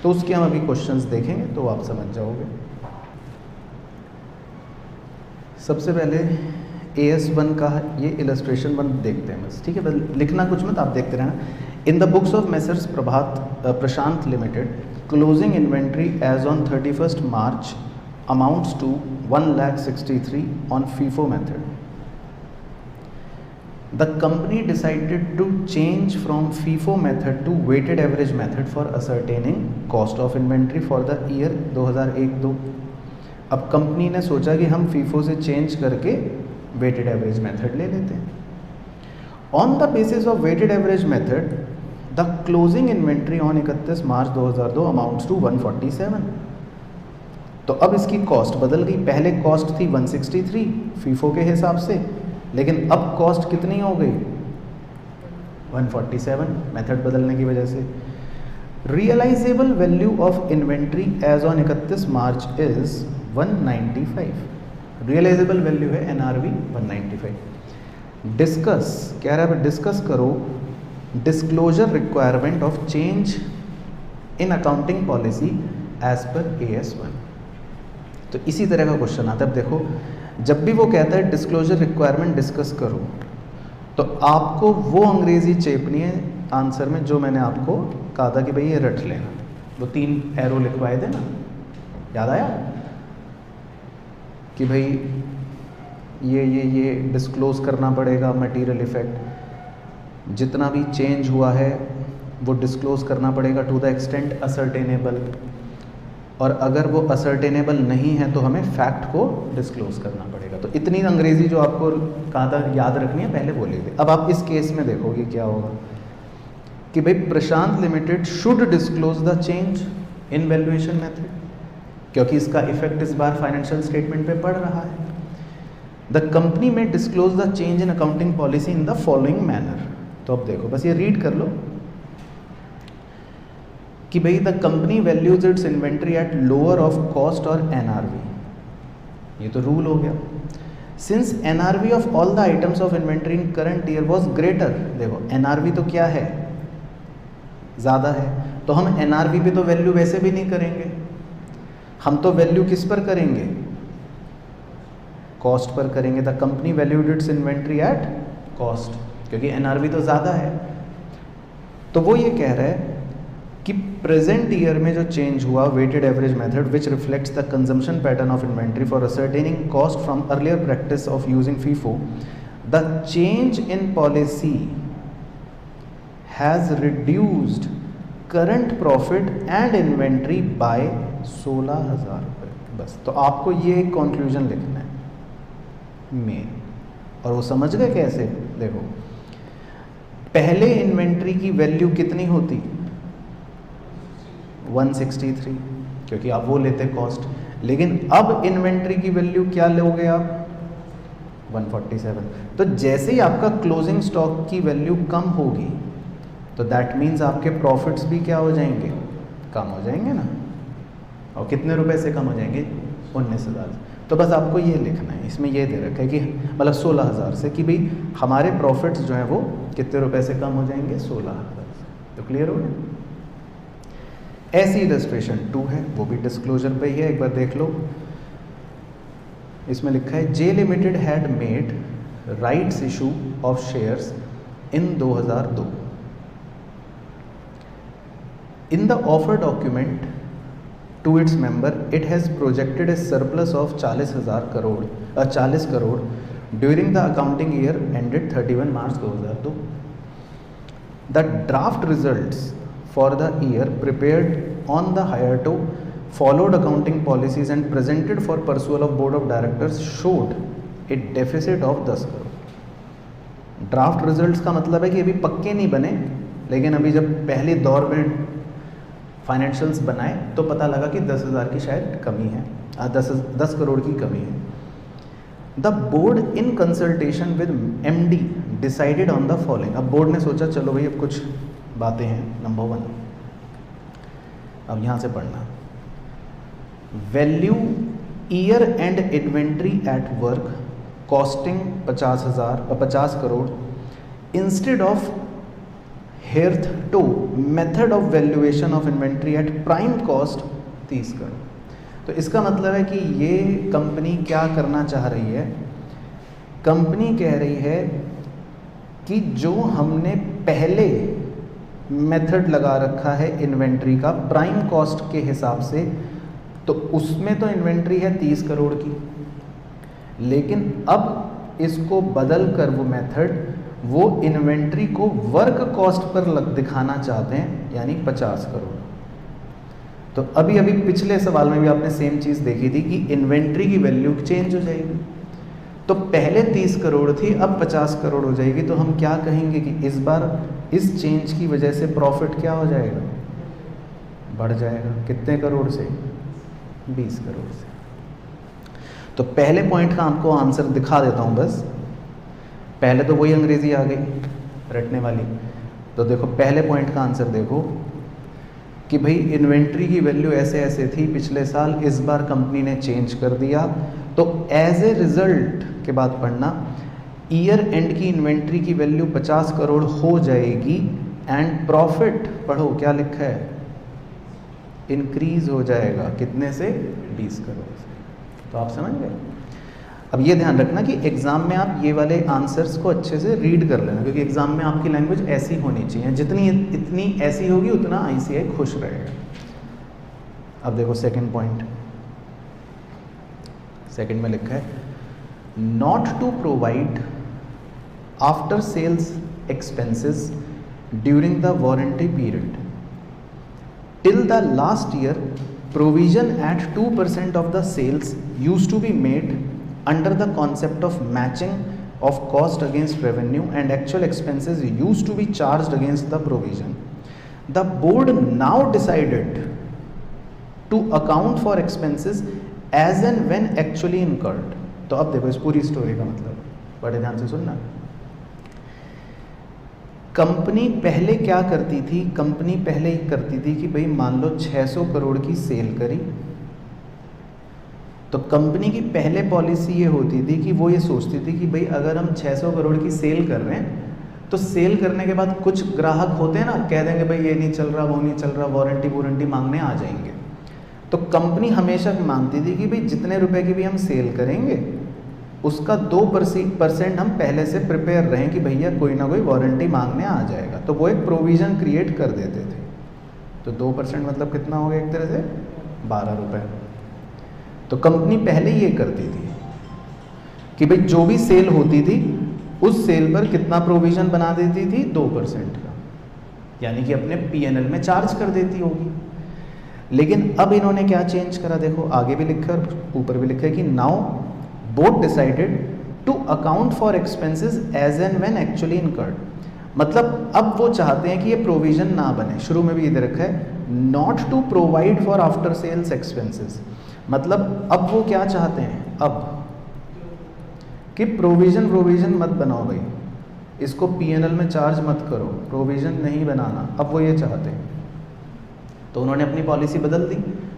तो उसके हम अभी क्वेश्चंस देखेंगे तो आप समझ जाओगे। सबसे पहले AS1 का ये इलस्ट्रेशन 1 देखते हैं बस, ठीक है, बस लिखना कुछ मत, आप देखते रहना। In the books of Messrs Prashant limited, closing inventory as on 31st March amounts to 1,63,000 on FIFO method. The company decided to change from FIFO method to weighted average method for ascertaining cost of inventory for the year 2001-2। अब company ने सोचा कि हम FIFO से change करके weighted average method ले लेते हैं। On the basis of weighted average method, the closing inventory on 31 March 2002 amounts to 147। तो अब इसकी कॉस्ट बदल गई, पहले कॉस्ट थी 163 FIFO के हिसाब से, लेकिन अब कॉस्ट कितनी हो गई, 147, मेथड बदलने की वजह से। Realisable value of inventory as on 31 March is 195। Realisable value है NRV 195। डिस्कस कह रहा है, डिस्कस करो disclosure requirement of change in accounting policy as per AS1। तो इसी तरह का क्वेश्चन आता है। अब देखो, जब भी वो कहता है डिस्क्लोजर रिक्वायरमेंट डिस्कस करो, तो आपको वो अंग्रेजी चेपनी है आंसर में जो मैंने आपको कहा था कि भाई ये रट लेना, वो 3 एरो लिखवाए थे ना, याद आया कि भाई ये डिस्क्लोज करना पड़ेगा मटेरियल इफेक्ट, जितना भी चेंज हुआ है वो डिस्क्लोज करना पड़ेगा टू द एक्सटेंट असर्टेनेबल, और अगर वो असर्टेनेबल नहीं है तो हमें फैक्ट को डिस्क्लोज करना पड़ेगा। तो इतनी अंग्रेजी जो आपको कहा था याद रखनी है पहले बोली थी। अब आप इस केस में देखोगे क्या होगा कि भाई Prashant limited should disclose the change in valuation method, क्योंकि इसका इफेक्ट इस बार फाइनेंशियल स्टेटमेंट पे पड़ रहा है। द कंपनी में disclose the change in accounting policy in the following manner. तो अब देखो बस ये रीड कर लो कि भाई the company values it's inventory at lower of cost और एनआरवी, ये तो रूल हो गया। Since NRV of all the items of inventory in current year was greater, देखो एनआरवी तो क्या है, ज़्यादा है, तो हम एनआरवी पे तो वैल्यू वैसे भी नहीं करेंगे, हम तो वैल्यू किस पर करेंगे, कॉस्ट पर करेंगे। The company valued it's inventory at cost, क्योंकि एनआरवी तो ज़्यादा है। तो वो ये कह रहा है कि प्रेजेंट ईयर में जो चेंज हुआ weighted average method which reflects the consumption pattern of inventory for ascertaining cost from earlier practice of using FIFO, the change in policy has reduced current profit and inventory by 16,000 रुपये। बस, तो आपको ये conclusion लिखना है main, और वो समझ गए कैसे। देखो पहले इन्वेंट्री की वैल्यू कितनी होती, 163, क्योंकि आप वो लेते कॉस्ट, लेकिन अब इन्वेंट्री की वैल्यू क्या लोगे आप, 147। तो जैसे ही आपका क्लोजिंग स्टॉक की वैल्यू कम होगी तो दैट मीन्स आपके प्रॉफिट्स भी क्या हो जाएंगे, कम हो जाएंगे ना। और कितने रुपए से कम हो जाएंगे, 19,000। तो बस आपको ये लिखना है, इसमें ये दे रखा है कि मतलब 16,000 से, कि भाई हमारे प्रॉफिट्स जो हैं वो कितने रुपए से कम हो जाएंगे, 16,000 से। तो क्लियर हो गया। ऐसी इलस्ट्रेशन 2 है, वो भी डिस्क्लोजर पे ही है, एक बार देख लो। इसमें लिखा है J limited had made rights issue of shares in 2002। In the offer document to its member it has projected a surplus of 40 crore during the accounting year ended 31 March 2002। द ड्राफ्ट रिजल्ट्स for the year prepared on the hire to followed accounting policies and presented for pursual of board of directors showed a deficit of 10 crore. Draft results का मतलब है कि अभी पक्के नहीं बने, लेकिन अभी जब पहले दौर में फाइनेंशियल्स बनाए तो पता लगा कि 10,000 की शायद कमी है, 10 करोड़ की कमी है। The board in consultation with MD decided on the following. अब बोर्ड ने सोचा चलो भाई अब कुछ बातें हैं। नंबर 1, अब यहाँ से पढ़ना, value year end inventory at work costing 50 crore instead of hearth to method of valuation of inventory at prime cost 30 crore. तो इसका मतलब है कि ये कंपनी क्या करना चाह रही है, कंपनी कह रही है कि जो हमने पहले मेथड लगा रखा है इन्वेंट्री का प्राइम कॉस्ट के हिसाब से, तो उसमें तो इन्वेंट्री है 30 करोड़ की, लेकिन अब इसको बदल कर वो मेथड वो इन्वेंट्री को वर्क कॉस्ट पर दिखाना चाहते हैं, यानी 50 करोड़। तो अभी पिछले सवाल में भी आपने सेम चीज़ देखी थी कि इन्वेंट्री की वैल्यू चेंज हो जाएगी। तो पहले 30 करोड़ थी, अब 50 करोड़ हो जाएगी। तो हम क्या कहेंगे कि इस बार इस चेंज की वजह से प्रॉफिट क्या हो जाएगा, बढ़ जाएगा। कितने करोड़ से, 20 करोड़ से। तो पहले पॉइंट का आपको आंसर दिखा देता हूँ बस। पहले तो वही अंग्रेजी आ गई रटने वाली। तो देखो पहले पॉइंट का आंसर देखो कि भाई इन्वेंट्री की वैल्यू ऐसे ऐसे थी पिछले साल, इस बार कंपनी ने चेंज कर दिया। तो एज ए रिजल्ट के बाद पढ़ना, ईयर एंड की इन्वेंट्री की वैल्यू 50 करोड़ हो जाएगी एंड प्रॉफिट, पढ़ो क्या लिखा है, इंक्रीज हो जाएगा। कितने से, 20 करोड़ से। तो आप समझ गए। अब ये ध्यान रखना कि एग्ज़ाम में आप ये वाले आंसर्स को अच्छे से रीड कर लेना, क्योंकि एग्ज़ाम में आपकी लैंग्वेज ऐसी होनी चाहिए, जितनी इतनी ऐसी होगी उतना आईसीआई खुश रहेगा। अब देखो सेकंड पॉइंट, सेकंड में लिखा है not to provide after sales expenses during the warranty period till the last year provision at 2% of the sales used to be made under the concept of matching of cost against revenue and actual expenses used to be charged against the provision. The board now decided to account for expenses as and when actually incurred. तो अब देखो इस पूरी story का मतलब, बड़े ध्यान से सुनना। कंपनी पहले क्या करती थी, कंपनी पहले ही करती थी कि भाई मान लो 600 करोड़ की सेल करी, तो कंपनी की पहले पॉलिसी ये होती थी कि वो ये सोचती थी कि भाई अगर हम 600 करोड़ की सेल कर रहे हैं तो सेल करने के बाद कुछ ग्राहक होते हैं ना, कह देंगे भाई ये नहीं चल रहा, वो नहीं चल रहा, वारंटी मांगने आ जाएंगे। तो कंपनी हमेशा मानती थी कि भाई जितने रुपए की भी हम सेल करेंगे उसका 2% हम पहले से प्रिपेयर रहें कि भैया कोई ना कोई वारंटी मांगने आ जाएगा, तो वो एक प्रोविज़न क्रिएट कर देते थे। तो 2% मतलब कितना हो गया, एक तरह से 12 रुपये। तो कंपनी पहले ये करती थी कि भाई जो भी सेल होती थी उस सेल पर कितना प्रोविज़न बना देती थी, 2% का, यानी कि अपने पीएनएल में चार्ज कर देती होगी। लेकिन अब इन्होंने क्या चेंज करा, देखो आगे भी लिखा है ऊपर भी लिखा है कि now board decided to account for expenses as and when actually incurred. मतलब अब वो चाहते हैं कि ये प्रोविजन ना बने, शुरू में भी इधर रखा है not to provide for after sales expenses. मतलब अब वो क्या चाहते हैं, अब कि प्रोविजन मत बनाओ भाई, इसको पीएनएल में चार्ज मत करो, प्रोविजन नहीं बनाना, अब वो ये चाहते हैं। तो उन्होंने अपनी पॉलिसी बदल दी,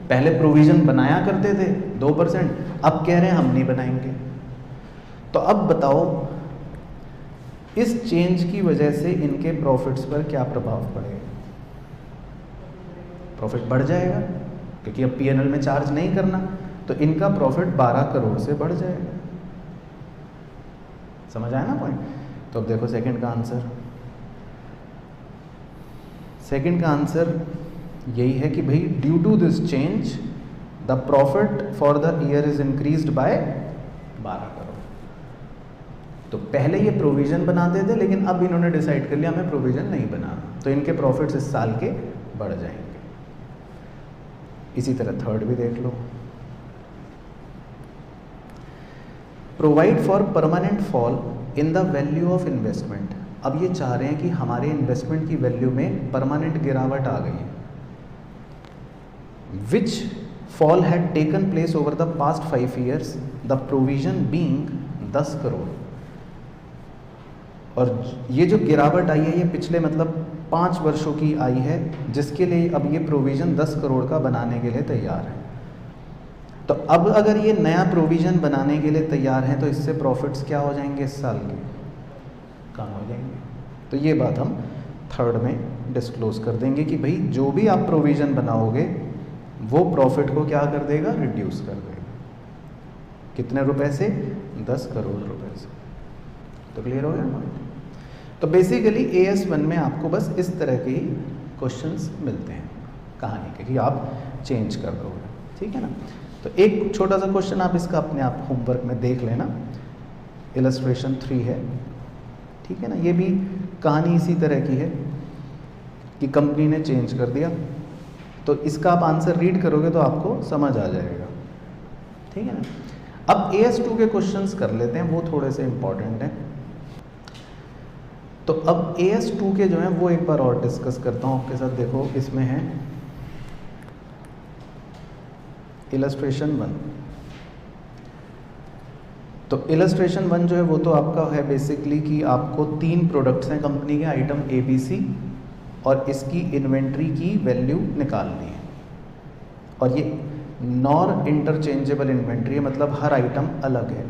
पहले प्रोविजन बनाया करते थे 2%, अब कह रहे हैं हम नहीं बनाएंगे। तो अब बताओ इस चेंज की वजह से इनके प्रॉफिट्स पर क्या प्रभाव पड़ेगा? प्रॉफिट बढ़ जाएगा, क्योंकि अब पीएनएल में चार्ज नहीं करना, तो इनका प्रॉफिट 12 करोड़ से बढ़ जाएगा। समझ आया ना पॉइंट? तो अब देखो सेकंड का आंसर, सेकंड का आंसर यही है कि भाई due to this change the profit for the year is increased by 12 crore. तो पहले ये प्रोविजन बनाते थे, लेकिन अब इन्होंने डिसाइड कर लिया हमें प्रोविजन नहीं बनाना, तो इनके प्रॉफिट्स इस साल के बढ़ जाएंगे। इसी तरह थर्ड भी देख लो, provide for permanent fall in the value of investment. अब ये चाह रहे हैं कि हमारे इन्वेस्टमेंट की वैल्यू में परमानेंट गिरावट आ गई है, which fall had taken place over the past 5 years, the provision being 10 crore. और ये जो गिरावट आई है ये पिछले मतलब 5 वर्षों की आई है, जिसके लिए अब ये प्रोविज़न 10 करोड़ का बनाने के लिए तैयार है। तो अब अगर ये नया प्रोविज़न बनाने के लिए तैयार हैं तो इससे प्रॉफिट्स क्या हो जाएंगे, इस साल के कम हो जाएंगे। तो ये बात हम थर्ड में डिस्क्लोज कर देंगे कि भाई जो भी आप प्रोविज़न बनाओगे वो प्रॉफिट को क्या कर देगा, रिड्यूस कर देगा। कितने रुपए से, 10 करोड़ रुपए से। तो क्लियर हो गया पॉइंट? तो बेसिकली AS1 में आपको बस इस तरह के ही क्वेश्चंस मिलते हैं कहानी के, कि आप चेंज कर दोगे, ठीक है ना। तो एक छोटा सा क्वेश्चन आप इसका अपने आप होमवर्क में देख लेना, इलस्ट्रेशन 3 है, ठीक है ना। ये भी कहानी इसी तरह की है कि कंपनी ने चेंज कर दिया, तो इसका आप आंसर रीड करोगे तो आपको समझ आ जाएगा, ठीक है ना। अब AS2 के क्वेश्चंस कर लेते हैं, वो थोड़े से इंपॉर्टेंट हैं। तो अब AS2 के जो हैं वो एक बार और डिस्कस करता हूँ आपके साथ। देखो इसमें है इलस्ट्रेशन 1। तो इलस्ट्रेशन 1 जो है वो तो आपका है बेसिकली कि आपको 3 प्रोडक्ट्स हैं कंपनी के, आइटम ABC, और इसकी इन्वेंट्री की वैल्यू निकालनी है। और ये नॉन इंटरचेंजेबल इन्वेंट्री है, मतलब हर आइटम अलग है।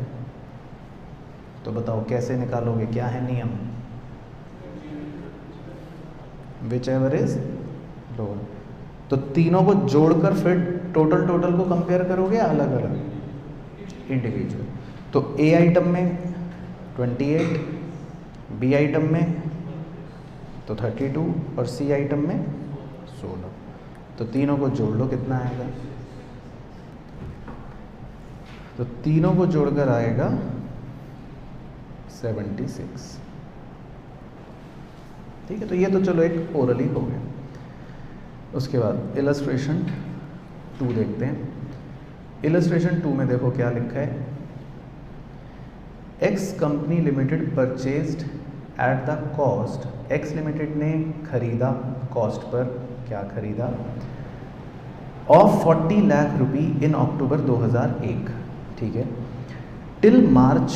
तो बताओ कैसे निकालोगे, क्या है नियम? Which ever is lower. तो तीनों को जोड़कर फिर टोटल को कंपेयर करोगे अलग अलग, इंडिविजुअल। तो ए आइटम में 28, बी आइटम में तो 32 और सी आइटम में 16। तो तीनों को जोड़ लो, कितना आएगा? तो तीनों को जोड़कर आएगा 76। ठीक है, तो ये तो चलो एक ओरली हो गया। उसके बाद इलस्ट्रेशन 2 देखते हैं। इलस्ट्रेशन 2 में देखो क्या लिखा है। X company limited purchased at the cost, x limited ने खरीदा कॉस्ट पर, क्या खरीदा? ऑफ 40 लाख रुपी इन अक्टूबर 2001। ठीक है, till March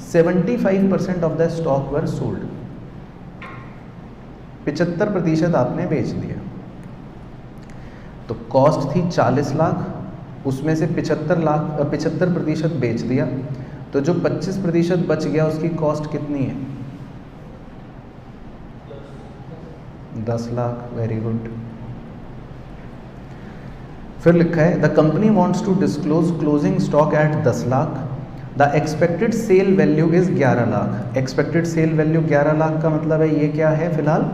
75% of the stock were sold, 75% आपने बेच दिया। तो कॉस्ट थी 40 लाख, उसमें से 75% बेच दिया, तो जो 25% बच गया उसकी कॉस्ट कितनी है? 10 लाख। Very good. फिर लिखा है the company wants to disclose closing stock at 10 lakh, the expected sale value is 11 lakh. Expected sale value 11 lakh का मतलब है ये क्या है फिलहाल?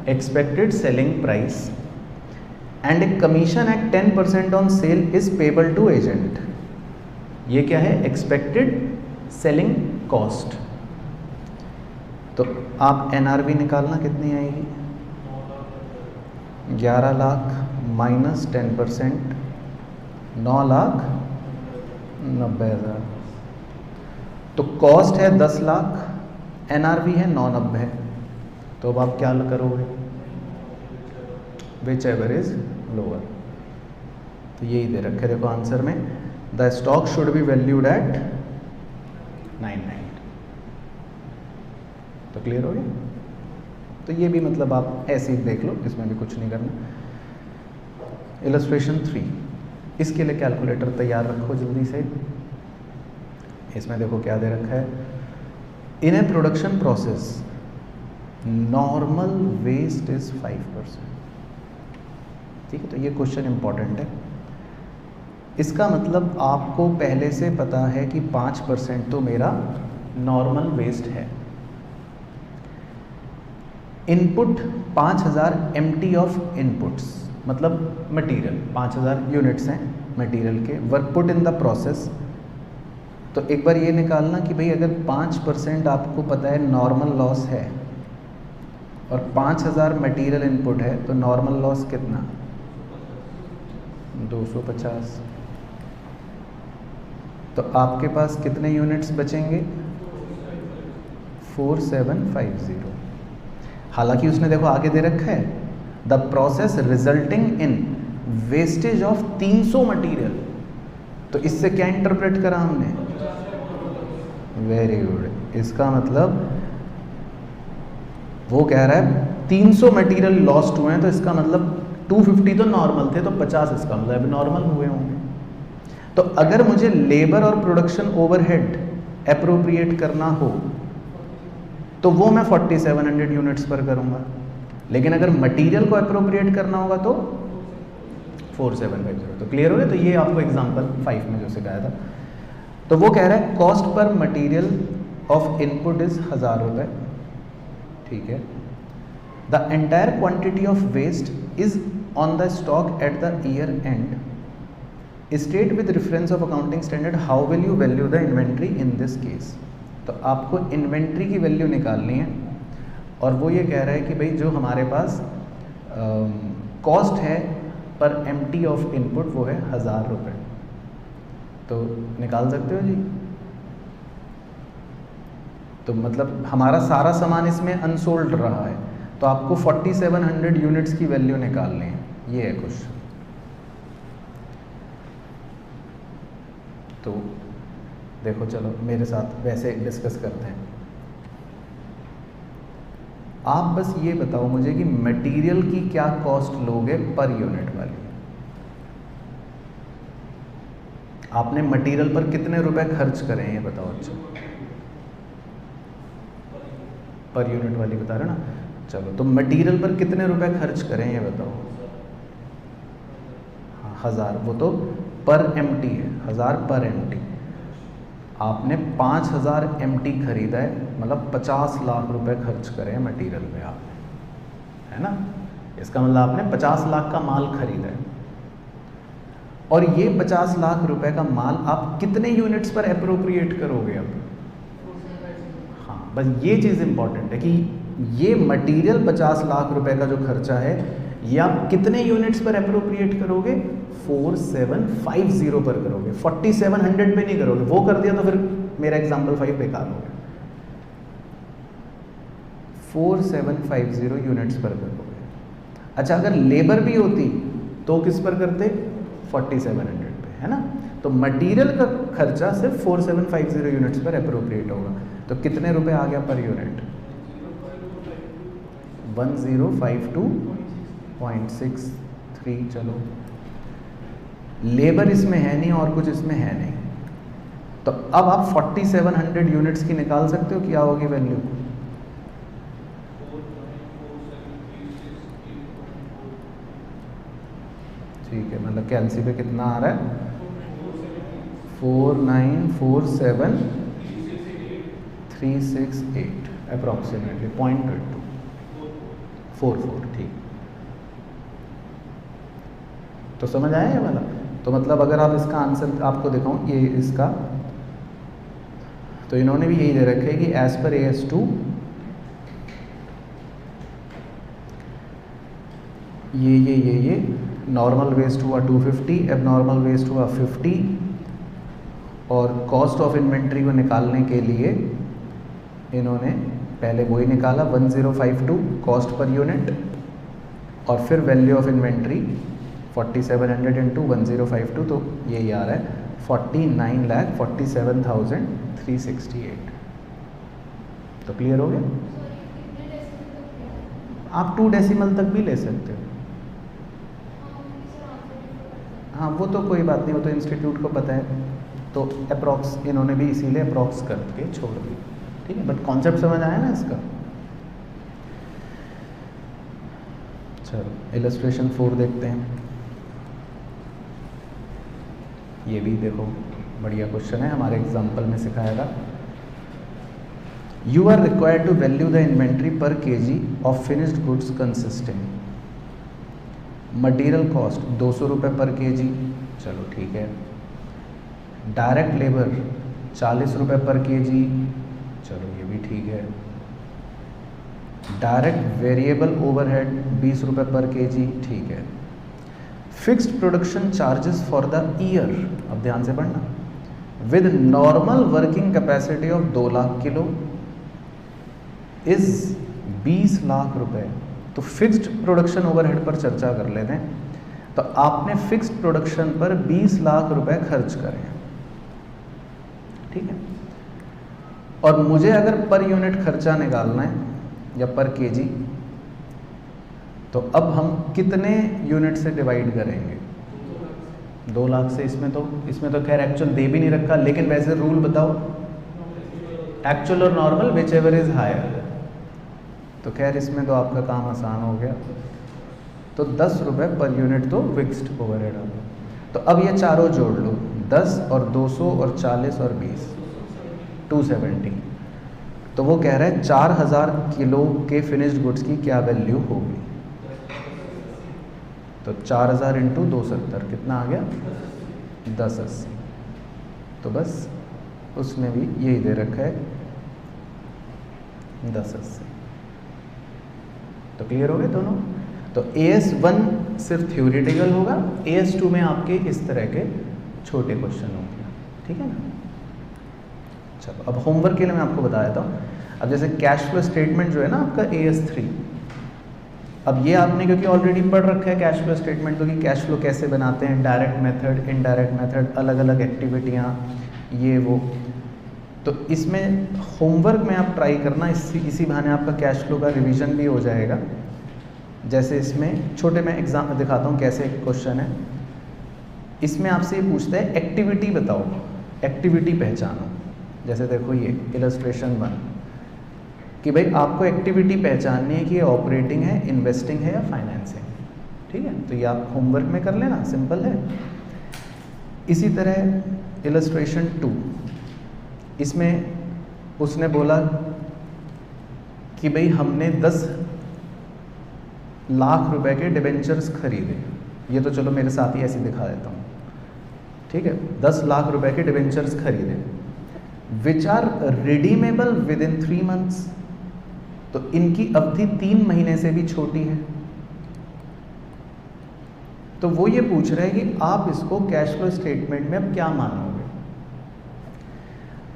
Expected selling price. And a commission at 10% on sale is payable to agent. ये क्या है? Expected selling cost. तो आप NRV निकालना, कितनी आएगी? 11 लाख माइनस 10%, 9,90,000। तो कॉस्ट है 10 लाख, NRV है 990। तो अब आप क्या करोगे? Which ever is lower. तो यही दे रखे देखो आंसर में, the stock should be valued at 99। तो क्लियर हो गया? तो ये भी मतलब आप ऐसे ही देख लो, इसमें भी कुछ नहीं करना। इलस्ट्रेशन 3, इसके लिए कैलकुलेटर तैयार रखो जल्दी से। इसमें देखो क्या दे रखा है। In a production process normal waste is 5%। ठीक है, तो ये क्वेश्चन इंपॉर्टेंट है। इसका मतलब आपको पहले से पता है कि 5% तो मेरा नॉर्मल वेस्ट है। इनपुट 5000 MT ऑफ इनपुट्स, मतलब मटेरियल 5000 यूनिट्स हैं मटेरियल के, work put in the process. तो एक बार ये निकालना कि भाई अगर 5% आपको पता है नॉर्मल लॉस है और 5000 मटेरियल इनपुट है, तो नॉर्मल लॉस कितना? 250। तो आपके पास कितने यूनिट्स बचेंगे? 4750। हालांकि उसने देखो आगे दे रखा है the process resulting in wastage of 300 material. तो इससे क्या इंटरप्रेट करा हमने? Very good. इसका मतलब वो कह रहा है 300 मटेरियल लॉस्ट हुए हैं, तो इसका मतलब 250 तो नॉर्मल थे, तो 50 इसका मतलब नॉर्मल हुए होंगे। तो अगर मुझे लेबर और प्रोडक्शन ओवरहेड एप्रोप्रिएट करना हो तो वो मैं 4700 यूनिट्स पर करूंगा, लेकिन अगर मटेरियल को एप्रोप्रिएट करना होगा तो 4750। तो क्लियर हो गया? तो ये आपको एग्जांपल 5 में जो सिखाया था। तो वो कह रहा है cost per material of input is 1000 रुपये। ठीक है, the entire quantity of waste is on the stock at the year end, state with reference of accounting standard how will you value the inventory in this case. तो आपको inventory की value निकालनी है, और वो ये कह रहा है कि भाई जो हमारे पास कॉस्ट है पर MT ऑफ इनपुट वो है 1000 रुपये। तो निकाल सकते हो जी। तो मतलब हमारा सारा सामान इसमें अनसोल्ड रहा है, तो आपको 4700 यूनिट्स की वैल्यू निकालनी है। ये है क्वेश्चन। तो देखो चलो मेरे साथ वैसे डिस्कस करते हैं। आप बस ये बताओ मुझे कि मटेरियल की क्या कॉस्ट लोगे पर यूनिट वाली? आपने मटेरियल पर कितने रुपए खर्च करें ये बताओ। अच्छा, पर यूनिट वाली बता रहे ना। चलो, तो मटेरियल पर कितने रुपए खर्च करें ये बताओ। हाँ, 1000। वो तो पर MT है, 1000 पर MT। आपने 5000 MT खरीदा है, मतलब 50 लाख रुपए खर्च करे हैं मटेरियल पे आपने, है ना। इसका मतलब आपने 50 लाख का माल खरीदा है, और ये 50 लाख रुपए का माल आप कितने यूनिट्स पर अप्रोप्रिएट करोगे अब? हाँ, बस ये चीज़ इंपॉर्टेंट है कि ये मटेरियल 50 लाख रुपए का जो खर्चा है, ये आप कितने यूनिट्स पर अप्रोप्रिएट करोगे? 4750 पर करोगे, 4700 पे नहीं करोगे। वो कर दिया तो फिर मेरा एग्जाम्पल 5 बेकार हो गया। 4750 यूनिट्स पर करोगे। अच्छा, अगर लेबर भी होती तो किस पर करते? 4700 पे, है ना। तो मटेरियल का खर्चा सिर्फ 4750 यूनिट्स पर अप्रोप्रिएट होगा। तो कितने रुपए आ गया पर यूनिट? 1052.63। चलो, लेबर इसमें है नहीं और कुछ इसमें है नहीं, तो अब आप 4700 यूनिट्स की निकाल सकते हो, क्या होगी वैल्यू? ठीक है, मतलब कैलसी पे कितना आ रहा है? 4947368 अप्रॉक्सीमेटली 0.44। ठीक, तो समझ आया ये वाला? तो मतलब अगर आप इसका आंसर आपको दिखाऊं, ये इसका, तो इन्होंने भी यही दे रखे है कि एज पर AS2 ये नॉर्मल वेस्ट हुआ 250, एबनॉर्मल वेस्ट हुआ 50, और कॉस्ट ऑफ इन्वेंट्री को निकालने के लिए इन्होंने पहले वही निकाला 1052 कॉस्ट पर यूनिट, और फिर वैल्यू ऑफ इन्वेंट्री 4700 इंटू 1052, तो यही आ रहा है 49,47,368। तो क्लियर हो गया? आप 2 डेसिमल तक भी ले सकते हो। हाँ, वो तो कोई बात नहीं, वो तो इंस्टीट्यूट को पता है, तो अप्रॉक्स इन्होंने भी इसीलिए अप्रॉक्स करके छोड़ दी। ठीक है, बट कॉन्सेप्ट समझ आया ना इसका? चलो इलस्ट्रेशन 4 देखते हैं। ये भी देखो बढ़िया क्वेश्चन है, हमारे एग्जाम्पल में सिखाया था। You are required to value the inventory per KG of finished goods consisting material cost 200 रुपये पर केजी, चलो ठीक है। डायरेक्ट लेबर 40 रुपये पर केजी, चलो ये भी ठीक है। डायरेक्ट वेरिएबल ओवरहेड 20 रुपये पर केजी, ठीक है। Fixed production charges for the year, अब ध्यान से पढ़ना, with normal working capacity of 2 lakh kilo is 20 lakh रुपए। तो फिक्स्ड प्रोडक्शन ओवरहेड पर चर्चा कर लेते हैं। तो आपने फिक्स्ड प्रोडक्शन पर 20 लाख रुपए खर्च करें, ठीक है। और मुझे अगर पर यूनिट खर्चा निकालना है या पर केजी, तो अब हम कितने यूनिट से डिवाइड करेंगे? 2 लाख से। इसमें तो खैर एक्चुअल दे भी नहीं रखा, लेकिन वैसे रूल बताओ, एक्चुअल और normal whichever is higher. तो खैर इसमें तो आपका काम आसान हो गया। तो 10 रुपये पर यूनिट तो फिक्स्ड ओवरहेड आ गया। तो अब ये चारों जोड़ लो, 10 और 200 और 40 और 20, 270। तो वो कह रहा है 4000 किलो के फिनिश्ड गुड्स की क्या वैल्यू होगी? तो 4000 इंटू 270 कितना आ गया? 1080। तो बस उसने भी यही दे रखा है 1080। तो क्लियर हो गए दोनों? तो AS1 सिर्फ थ्योरेटिकल होगा, AS2 में आपके इस तरह के छोटे क्वेश्चन होंगे, ठीक है ना। चलो अब होमवर्क के लिए मैं आपको बता देता हूँ। अब जैसे कैश फ्लो स्टेटमेंट जो है ना आपका AS3, अब ये आपने क्योंकि ऑलरेडी पढ़ रखा है कैश फ्लो स्टेटमेंट, तो कि कैश फ्लो कैसे बनाते हैं, डायरेक्ट मेथड, इनडायरेक्ट मेथड, अलग अलग एक्टिविटियाँ, ये वो। तो इसमें होमवर्क में आप ट्राई करना, इसी बहाने आपका कैश फ्लो का रिवीजन भी हो जाएगा। जैसे इसमें छोटे मैं एग्जाम दिखाता हूँ कैसे क्वेश्चन है। इसमें आपसे ये पूछता है एक्टिविटी बताओ, एक्टिविटी पहचानो। जैसे देखो ये इलस्ट्रेशन 1 कि भाई आपको एक्टिविटी पहचाननी है कि ये ऑपरेटिंग है, इन्वेस्टिंग है या फाइनेंसिंग, ठीक है। तो ये आप होमवर्क में कर लेना, सिंपल है। इसी तरह इलस्ट्रेशन 2 इसमें उसने बोला कि भाई हमने 10 लाख रुपए के डिबेंचर्स खरीदे, ये तो चलो मेरे साथ ही ऐसे दिखा देता हूँ, ठीक है, 10 लाख रुपए के डिबेंचर्स खरीदे which are redeemable within 3 months, तो इनकी अवधि 3 महीने से भी छोटी है। तो वो ये पूछ रहे हैं कि आप इसको कैश फ्लो स्टेटमेंट में अब क्या मानोगे।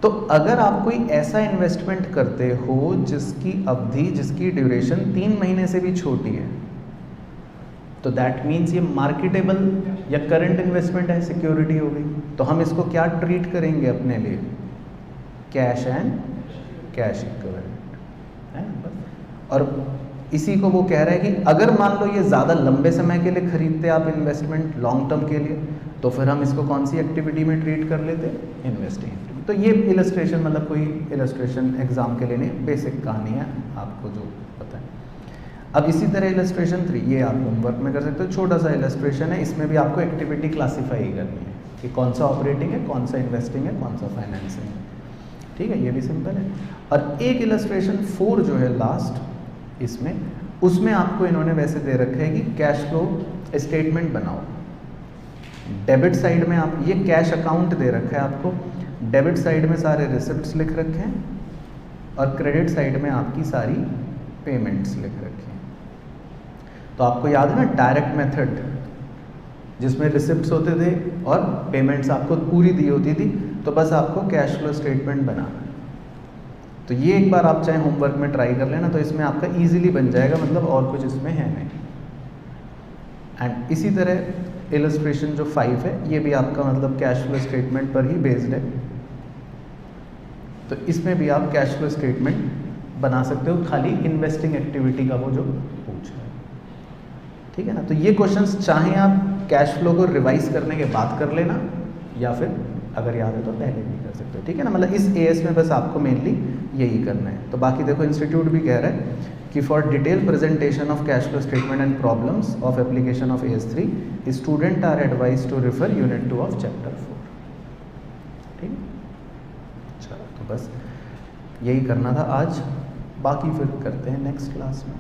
तो अगर आप कोई ऐसा इन्वेस्टमेंट करते हो जिसकी अवधि, जिसकी ड्यूरेशन 3 महीने से भी छोटी है, तो दैट मीन्स ये मार्केटेबल या करंट इन्वेस्टमेंट है, सिक्योरिटी हो गई। तो हम इसको क्या ट्रीट करेंगे अपने लिए, कैश एंड कैश इक्विवेलेंट है बस। और इसी को वो कह रहे हैं कि अगर मान लो ये ज़्यादा लंबे समय के लिए खरीदते आप इन्वेस्टमेंट लॉन्ग टर्म के लिए, तो फिर हम इसको कौन सी एक्टिविटी में ट्रीट कर लेते, इन्वेस्टिंग। तो ये इलस्ट्रेशन मतलब कोई इलस्ट्रेशन एग्जाम के लिए नहीं, बेसिक कहानी है आपको जो पता है। अब इसी तरह इलस्ट्रेशन 3 ये आप होमवर्क में कर सकते हो, छोटा सा इलस्ट्रेशन है, इसमें भी आपको एक्टिविटी क्लासीफाई करनी है कि कौन सा ऑपरेटिंग है, कौन सा इन्वेस्टिंग है, कौन सा फाइनेंसिंग है, ठीक है, ये भी सिंपल है। और एक इलस्ट्रेशन 4 जो है लास्ट इसमें, उसमें आपको इन्होंने वैसे दे रखा है कि कैश फ्लो स्टेटमेंट बनाओ। डेबिट साइड में आप ये कैश अकाउंट दे रखा है आपको, डेबिट साइड में सारे रिसिप्ट्स लिख रखे हैं और क्रेडिट साइड में आपकी सारी पेमेंट्स लिख रखी हैं। तो आपको याद है ना डायरेक्ट मेथड जिसमें रिसिप्ट्स होते थे और पेमेंट्स आपको पूरी दी होती थी, तो बस आपको कैश फ्लो स्टेटमेंट बनाना है। तो ये एक बार आप चाहे होमवर्क में ट्राई कर लेना, तो इसमें आपका इजीली बन जाएगा, मतलब और कुछ इसमें है नहीं। एंड इसी तरह इलस्ट्रेशन जो 5 है ये भी आपका मतलब कैश फ्लो स्टेटमेंट पर ही बेस्ड है, तो इसमें भी आप कैश फ्लो स्टेटमेंट बना सकते हो, खाली इन्वेस्टिंग एक्टिविटी का वो जो पूछ रहा है, ठीक है ना। तो ये क्वेश्चंस चाहे आप कैश फ्लो को रिवाइज करने के बाद कर लेना, या फिर अगर याद है तो पहले भी कर सकते हो, ठीक है ना। मतलब इस एएस में बस आपको मेनली यही करना है। तो बाकी देखो इंस्टीट्यूट भी कह रहा है कि for detail presentation of cash flow statement and problems of application of AS3 student are advise to refer unit 2 ऑफ चैप्टर 4, ठीक है। चलो तो बस यही करना था आज, बाकी फिर करते हैं नेक्स्ट क्लास में।